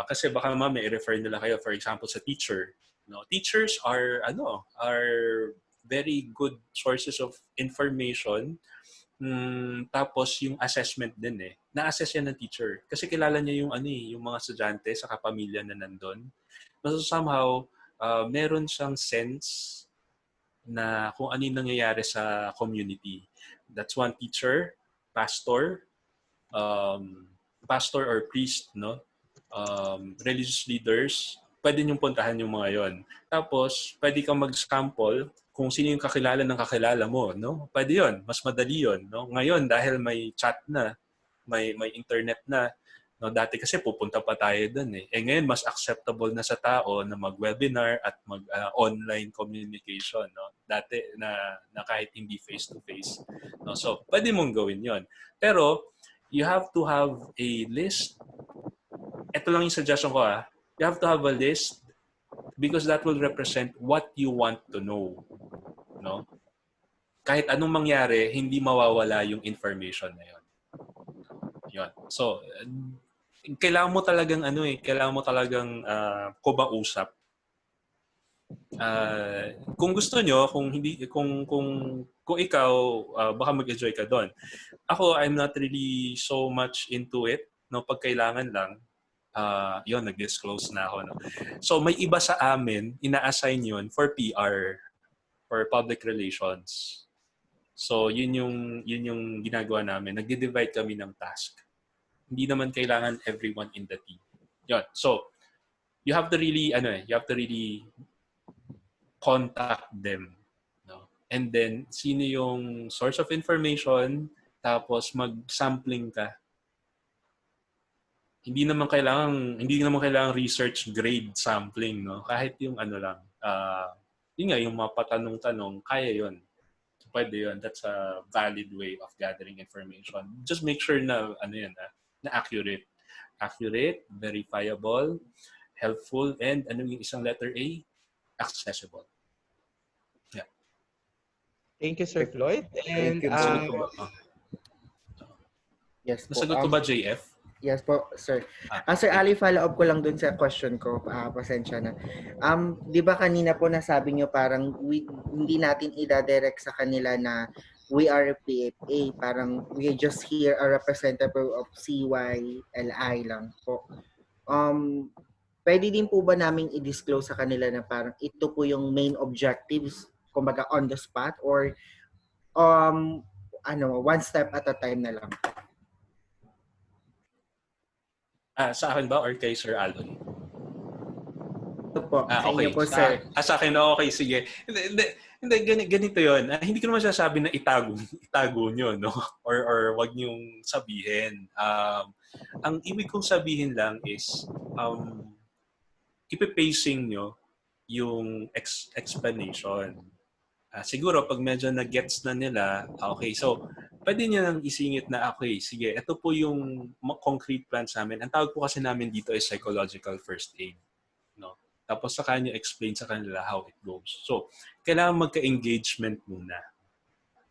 Kasi baka may i-refer nila kayo, for example, sa teacher. No, teachers are very good sources of information. Tapos yung assessment din na-assess yan ng teacher kasi kilala niya yung mga estudyante sa kapamilya na nandun. So somehow meron siyang sense na kung ano yung nangyayari sa community. That's one teacher, pastor or priest, no? Religious leaders, pwede niyong puntahan yung mga yon. Tapos, pwede kang mag-sample kung sino yung kakilala ng kakilala mo, no? Pwede yon, mas madali yon, no? Ngayon, dahil may chat na, may internet na, no? Dati kasi pupunta pa tayo doon ngayon, mas acceptable na sa tao na mag-webinar at mag-online communication, no? Dati na kahit hindi face-to-face. No? So, pwede mong gawin yon. Pero, you have to have a list. Ito lang yung suggestion ko You have to have a list because that will represent what you want to know. No? Kahit anong mangyari, hindi mawawala yung information na yon. Yon. So, kailangan mo talagang kumausap. Kung gusto nyo, kung ikaw baka mag-enjoy ka doon. Ako, I'm not really so much into it, no, pag kailangan lang. Yon, nag-disclose na ako. No? So, may iba sa amin, ina-assign yun for PR, for public relations. So, yun yung ginagawa namin. Nagdi-divide kami ng task. Hindi naman kailangan everyone in the team. Yon. So, you have to really contact them. No? And then, sino yung source of information, tapos mag-sampling ka. Hindi naman kailangan research grade sampling, no? Kahit yung lang, yun nga, yung mga patanong-tanong, kaya yun. So, pwede yun. That's a valid way of gathering information. Just make sure na, na accurate. Accurate, verifiable, helpful, and yung isang letter A? Accessible. Yeah. Thank you, Sir Floyd. And, yes po. Nasagot ko ba, JF? Yes po, sir. Sir Ali, follow-up ko lang dun sa question ko. Pasensya na. Di ba kanina po nasabi nyo parang hindi natin ida-direct sa kanila na we are a PFA. Parang we just here a representative of CYLI lang po. Pwede din po ba namin i-disclose sa kanila na parang ito po yung main objectives, kumbaga on the spot, or one step at a time na lang? Sa akin ba or kay Sir Alon? Ito po, sa inyo po, sir. Sa akin, okay, sige. Hindi, ganito yun. Hindi ko naman sasabi na itago nyo, no? Or wag nyong sabihin. Ang ibig kong sabihin lang is, ipipacing nyo yung explanation. Siguro, pag medyo na-gets na nila, okay, so, pwede niya nang isingit na, okay, sige, ito po yung concrete plans namin. Ang tawag po kasi namin dito is psychological first aid. No? Tapos saka niyo explain sa kanila how it goes. So, kailangan magka-engagement muna.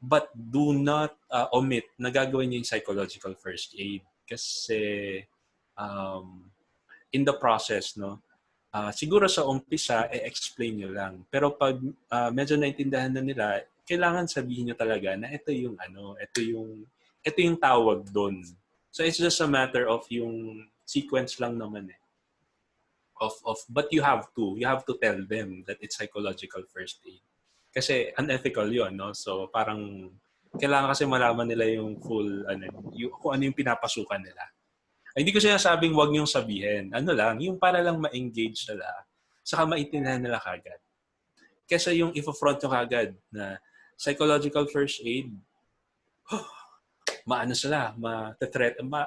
But do not omit na gagawin niyo yung psychological first aid. Kasi in the process, no, siguro sa umpisa, explain nyo lang. Pero pag medyo naintindihan na nila, kailangan sabihin nyo talaga na ito yung tawag doon. So it's just a matter of yung sequence lang naman but you have to tell them that it's psychological first aid. Kasi unethical yon, no? So parang kailangan kasi malaman nila yung full kung ano yung pinapasukan nila. Hindi ko sinasabing wag niyong sabihin. Ano lang, yung para lang ma-engage nila, saka maintindihan nila kagad. Kesa yung ifo-front nyo kagad na psychological first aid, maano sila,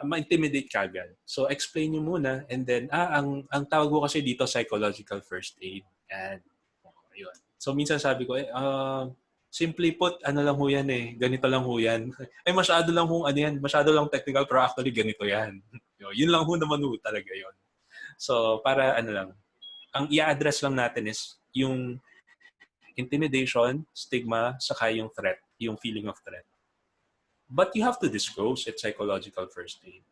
ma-intimidate kagad. So explain nyo muna and then, ang tawag ko kasi dito psychological first aid. And, yun. So minsan sabi ko, simply put, ano lang ho yan eh, ganito lang ho yan. Ay masyado lang ho, ano yan, masyado lang technical pero actually ganito yan. Yun lang ho naman ho talaga yun. So para ano lang, ang i-address lang natin is yung intimidation, stigma, saka yung threat, yung feeling of threat. But you have to disclose it's psychological first aid.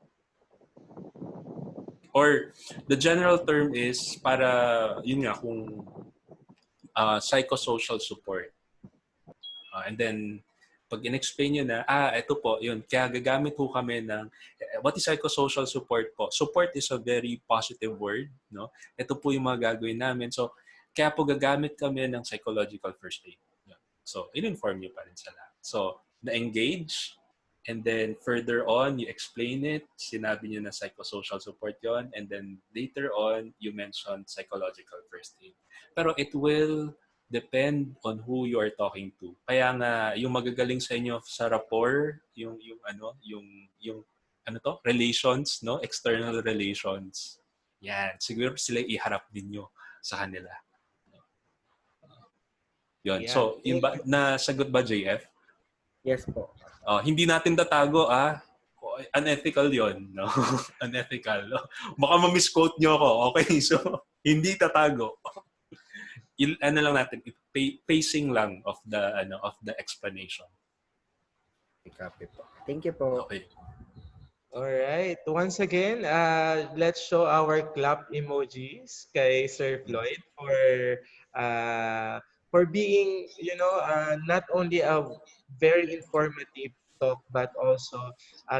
Or the general term is para, yun nga, kung psychosocial support. And then, pag in-explain nyo na, ito po, yun, kaya gagamit po kami ng, what is psychosocial support po? Support is a very positive word, no? Ito po yung mga gagawin namin. So, kaya po gagamit kami ng psychological first aid. So, in-inform nyo pa rin sila. So, na-engage, and then further on, you explain it, sinabi nyo na psychosocial support yon, and then later on, you mentioned psychological first aid. Pero it will depend on who you are talking to. Kaya nga, yung magagaling sa inyo sa rapport, yung relations, no? External relations. Yan, siguro sila iharap din nyo sa kanila. Yun. Yeah. So, yun ba, nasagot ba, JF? Yes po. Hindi natin tatago, unethical yon, no? Unethical. No? Baka ma-misquote nyo ako. Okay, so, hindi tatago. Ano lang natin, pacing lang of the explanation. Copy po. Thank you po. Okay. All right. Once again, let's show our clap emojis kay Sir Floyd for being, not only a very informative talk but also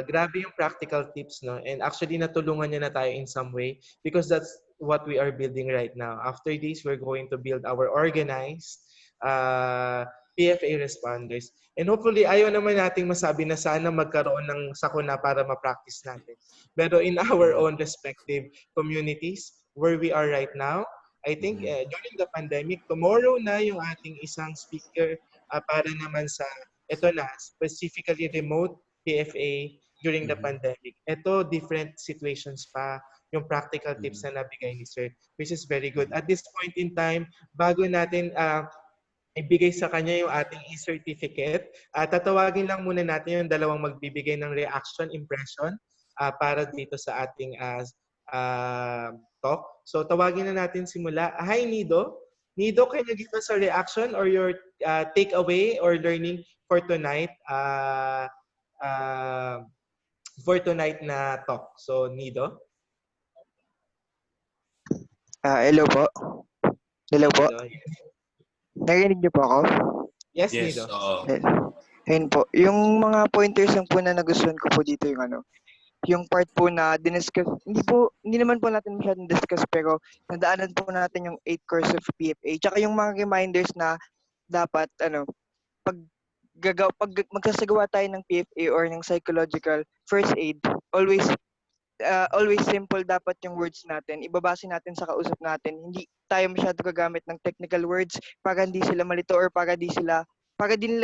grabe yung practical tips, no? And actually natulungan niya na tayo in some way because that's what we are building right now. After this, we're going to build our organized PFA responders. And hopefully, ayaw naman nating masabi na sana magkaroon ng sakuna para ma-practice natin. Pero in our own respective communities, where we are right now, I think during the pandemic, tomorrow na yung ating isang speaker para naman sa, ito na, specifically remote PFA during the pandemic. Ito, different situations pa yung practical tips na nabigay ni Sir, which is very good. At this point in time, bago natin ibigay sa kanya yung ating e-certificate, tatawagin lang muna natin yung dalawang magbibigay ng reaction impression para dito sa ating talk. So tawagin na natin simula. Hi Nido. Nido, can you give us a reaction or your takeaway or learning for tonight? For tonight na talk. So Nido. Hello po. Hello po. Nido. Narinig niyo po ako? Yes, Yes. Nido. Ayun po. Yung mga pointers lang po na nagustuhan ko po dito yung part po na diniscuss, hindi naman po natin masyadong discuss pero nadaanan po natin yung 8 course of PFA. Tsaka yung mga reminders na dapat pag magsasagawa tayo ng PFA or ng psychological first aid, always simple dapat yung words natin. Ibabase natin sa kausap natin. Hindi tayo masyado gagamit ng technical words para hindi sila malito or para di nila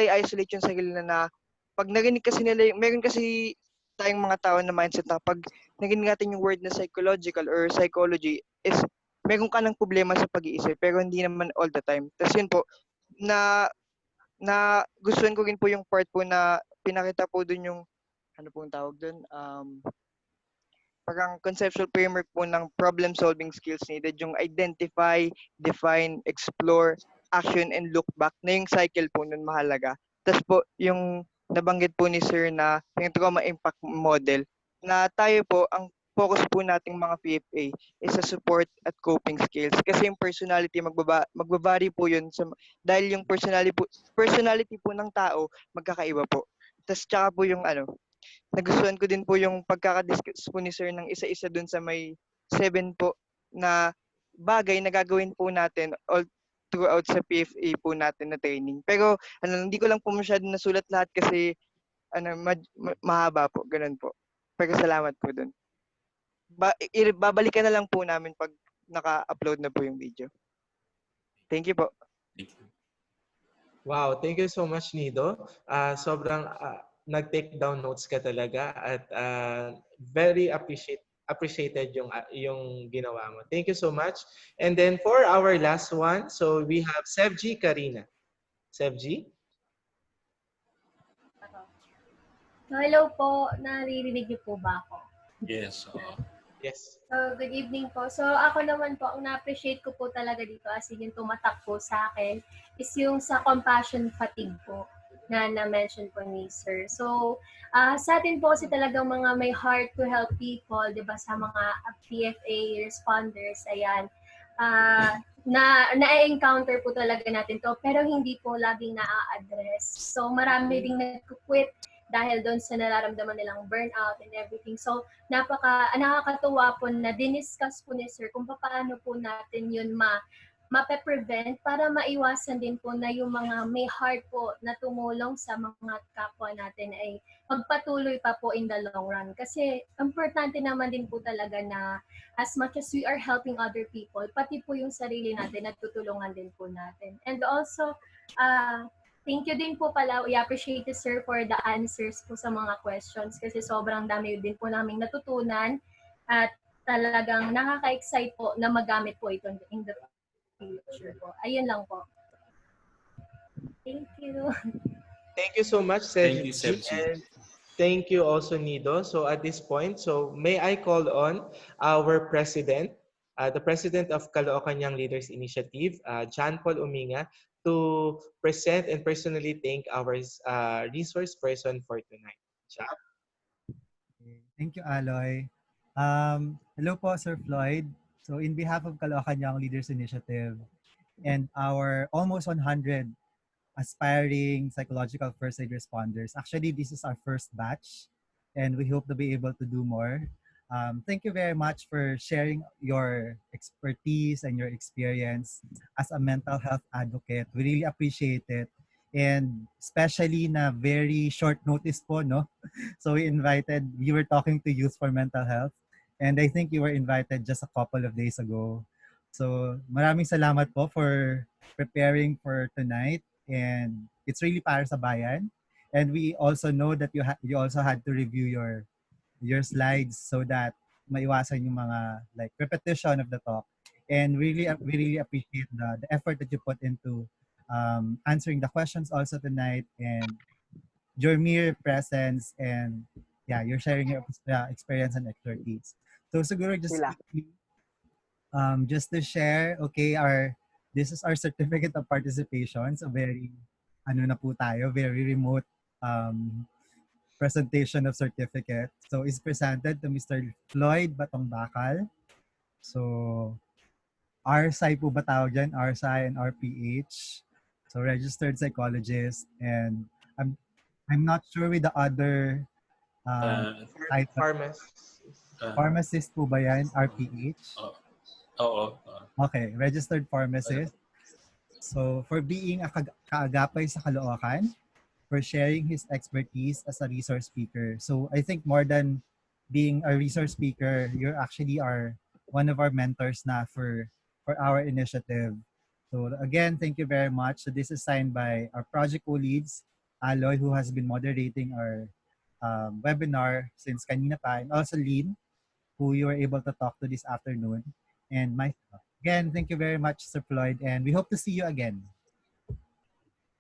i-isolate yung sarili na pag narinig kasi nila, meron kasi tayong mga tao na mindset na pag narinig natin yung word na psychological or psychology is meron ka ng problema sa pag-iisip pero hindi naman all the time. Tapos yun po, na gustuhan ko rin po yung part po na pinakita po dun yung ano pong tawag dun, parang conceptual framework po ng problem-solving skills needed, yung identify, define, explore, action, and look back, na yung cycle po nun mahalaga. Tapos po, yung nabanggit po ni Sir na yung trauma impact model, na tayo po, ang focus po nating mga PFA is sa support at coping skills. Kasi yung personality, magbabari po yun, dahil yung personality po ng tao, magkakaiba po. Tapos tsaka po yung nagustuhan ko din po yung pagkakadiscuss po ni Sir ng isa-isa dun sa may 7 po na bagay na gagawin po natin all throughout sa PFA po natin na training. Pero hindi ko lang po masyado nasulat lahat kasi mahaba po, ganun po. Pero salamat po dun. babalikan na lang po namin pag naka-upload na po yung video. Thank you po. Thank you. Wow, thank you so much, Nido. Sobrang nag-take down notes ka talaga at very appreciated yung ginawa mo. Thank you so much. And then for our last one, so we have Sevji Karina. Sevji? So, hello po. Naririnig niyo po ba ako? Yes. Yes. So, good evening po. So, ako naman po, ang na-appreciate ko po talaga dito as in yung tumatak po sa akin is yung sa compassion fatigue po na na-mention po ni Sir. So, sa atin po kasi talagang mga may heart to help people, di ba, sa mga PFA responders, ayan, na-encounter po talaga natin to, pero hindi po laging na-address. So, marami ding nag-quit dahil doon sa nararamdaman nilang burnout and everything. So, nakakatuwa po na diniscuss po ni Sir kung paano po natin yun mape-prevent para maiwasan din po na yung mga may heart po na tumulong sa mga kapwa natin ay magpatuloy pa po in the long run. Kasi importante naman din po talaga na as much as we are helping other people, pati po yung sarili natin at tutulungan din po natin. And also, thank you din po pala. We appreciate you, Sir, for the answers po sa mga questions kasi sobrang dami din po naming natutunan at talagang nakaka-excite po na magamit po ito in the future po. Ayun lang po. Thank you. Thank you so much, Thank you, Sevji. Sevji. And thank you also, Nido. So at this point, so may I call on our president, the president of Caloocan Young Leaders Initiative, John Paul Uminga, to present and personally thank our resource person for tonight. John? Thank you, Aloy. Hello po, Sir Floyd. So in behalf of Caloocan Young Leaders Initiative and our almost 100 aspiring psychological first aid responders, actually this is our first batch and we hope to be able to do more. Thank you very much for sharing your expertise and your experience as a mental health advocate. We really appreciate it. And especially na very short notice po, no? So we were talking to Youth for Mental Health and I think you were invited just a couple of days ago. So maraming salamat po for preparing for tonight and it's really para sa bayan. And we also know that you also had to review your slides so that maiwasan yung mga like repetition of the talk. And we really appreciate the effort that you put into answering the questions also tonight and your mere presence and yeah, you're sharing your experience and expertise. So siguro just to share, okay, this is our certificate of participation. So very very remote presentation of certificate. So it's presented to Mr. Floyd Batong Bakal. So RSI po ba tawag dyan? RSI and RPH. So registered psychologist and I'm not sure with the other pharmacist po ba yan? RPH? Oo. Okay, registered pharmacist. So for being a kaagapay sa Caloocan, for sharing his expertise as a resource speaker. So I think more than being a resource speaker, you're actually one of our mentors na for our initiative. So again, thank you very much. So this is signed by our project co-leads, Aloy, who has been moderating our webinar since kanina pa, and also Lynn, who you were able to talk to this afternoon, and myself. Again, thank you very much, Sir Floyd, and we hope to see you again.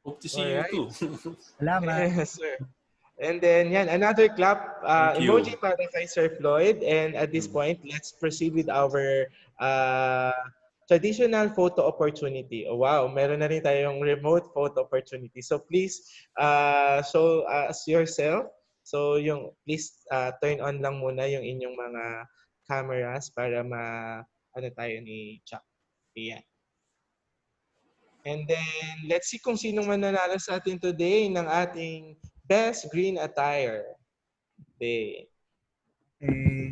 Hope to see you too. Salamat. Yes, sir. And then, another clap emoji para kay Sir Floyd. And at this point, let's proceed with our traditional photo opportunity. Oh, wow, meron na rin tayong remote photo opportunity. So please show us yourself. So please turn on lang muna yung inyong mga cameras para tayo ni Chuck. Ayan. And then, let's see kung sino mananalo sa atin today ng ating Best Green Attire Day. Okay.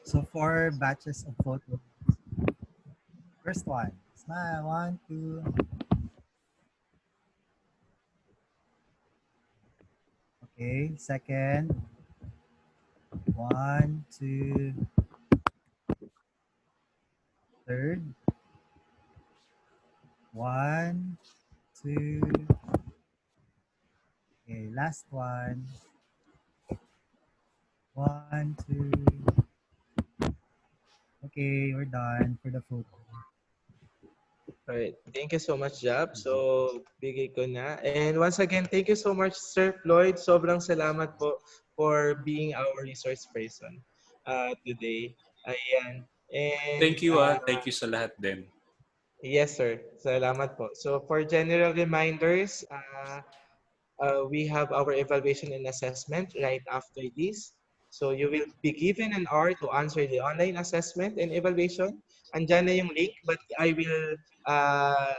So 4 batches of photos. First one. Smile. 1, 2. Okay. Second. 1, 2. third. 1, 2. Okay, last one. 1, 2. Okay, we're done for the photo. Alright. Thank you so much, Jab. So, bigay ko na. And once again, thank you so much, Sir Floyd. Sobrang salamat po for being our resource person today. Ayan. And Thank you, Thank you sa lahat din. yes, sir. Salamat po. So, for general reminders, we have our evaluation and assessment right after this. So you will be given an hour to answer the online assessment and evaluation. Andyan na yung link, but I will uh,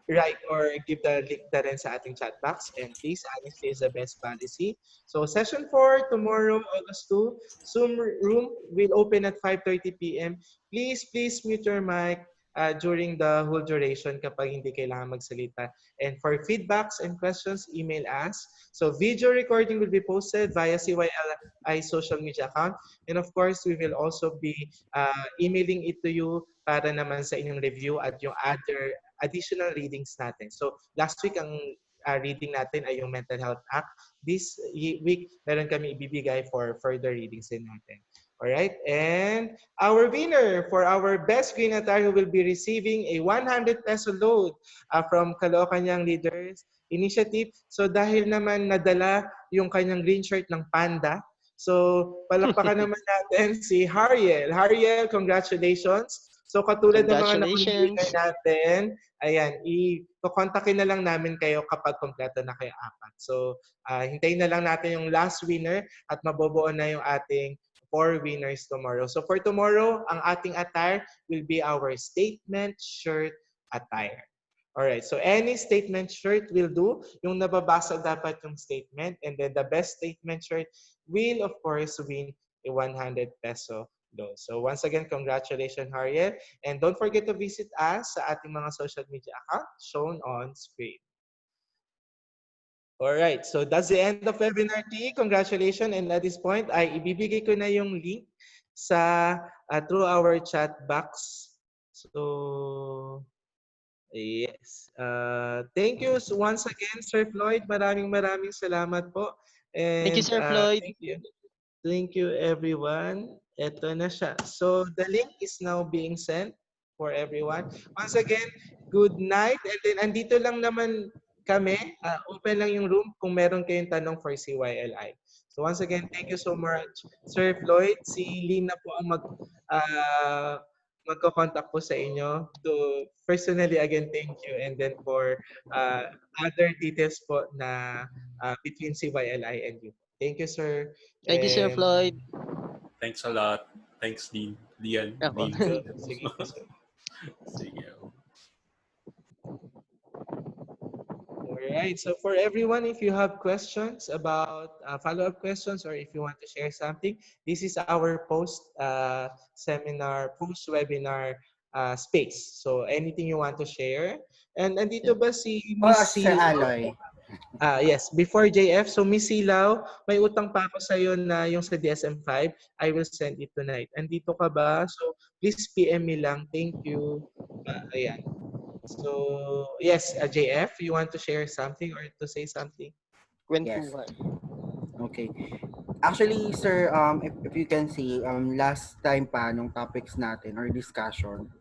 write or give the link na rin sa ating chat box. And please, honesty is the best policy. So session 4, tomorrow, August 2, Zoom room will open at 5:30 p.m. Please mute your mic during the whole duration kapag hindi kailangan magsalita. And for feedbacks and questions, email us. So video recording will be posted via CYLI social media account. And of course, we will also be emailing it to you para naman sa inyong review at yung other additional readings natin. So last week ang reading natin ay yung Mental Health Act. This week, meron kami ibibigay for further readings din natin. Alright, and our winner for our best green attire who will be receiving a 100 peso load from Caloocanang Leaders Initiative. So dahil naman nadala yung kanyang green shirt ng panda, so palakpakan naman natin si Hariel. Hariel, congratulations. So katulad ng mga nakuling winner Congratulations. natin, ayan, i-kontakin na lang namin kayo kapag kompleto na kayo apat. So hintayin na lang natin yung last winner at mabubuo na yung ating 4 winners tomorrow. So for tomorrow, ang ating attire will be our statement shirt attire. Alright, so any statement shirt will do. Yung nababasa dapat yung statement, and then the best statement shirt will of course win a 100 peso loan. So once again, congratulations Harriet. And don't forget to visit us sa ating mga social media account shown on screen. Alright, so that's the end of webinar T. Congratulations. And at this point, ay ibibigay ko na yung link sa through our chat box. So, yes. Thank you once again, Sir Floyd. Maraming salamat po. Thank you, And Sir Floyd. thank you. Thank you, everyone. Ito na siya. So, the link is now being sent for everyone. Once again, good night. And then, andito lang naman kami. Open lang yung room kung meron kayong tanong for CYLI. So, once again, thank you so much, Sir Floyd. Si Lina po ang magko-contact po sa inyo. To personally, again, thank you. And then for other details po na between CYLI and you. Thank you, sir. Thank you, Sir And Floyd. Thanks a lot. Thanks, Lian. Ako. sige po, sir. Sige. Alright, so for everyone, if you have questions about follow-up questions or if you want to share something, this is our post-seminar, post-webinar space. So anything you want to share. And andito ba si Miss Sir Aloy. Yes, before JF, so Miss Silaw, may utang pa ako sa iyo na yung sa DSM-5. I will send it tonight. Andito ka ba? So please PM me lang. Thank you. Ayan. So, yes, JF, you want to share something or to say something? Yes. Okay. Actually, sir, if you can see, last time pa nung topics natin or discussion,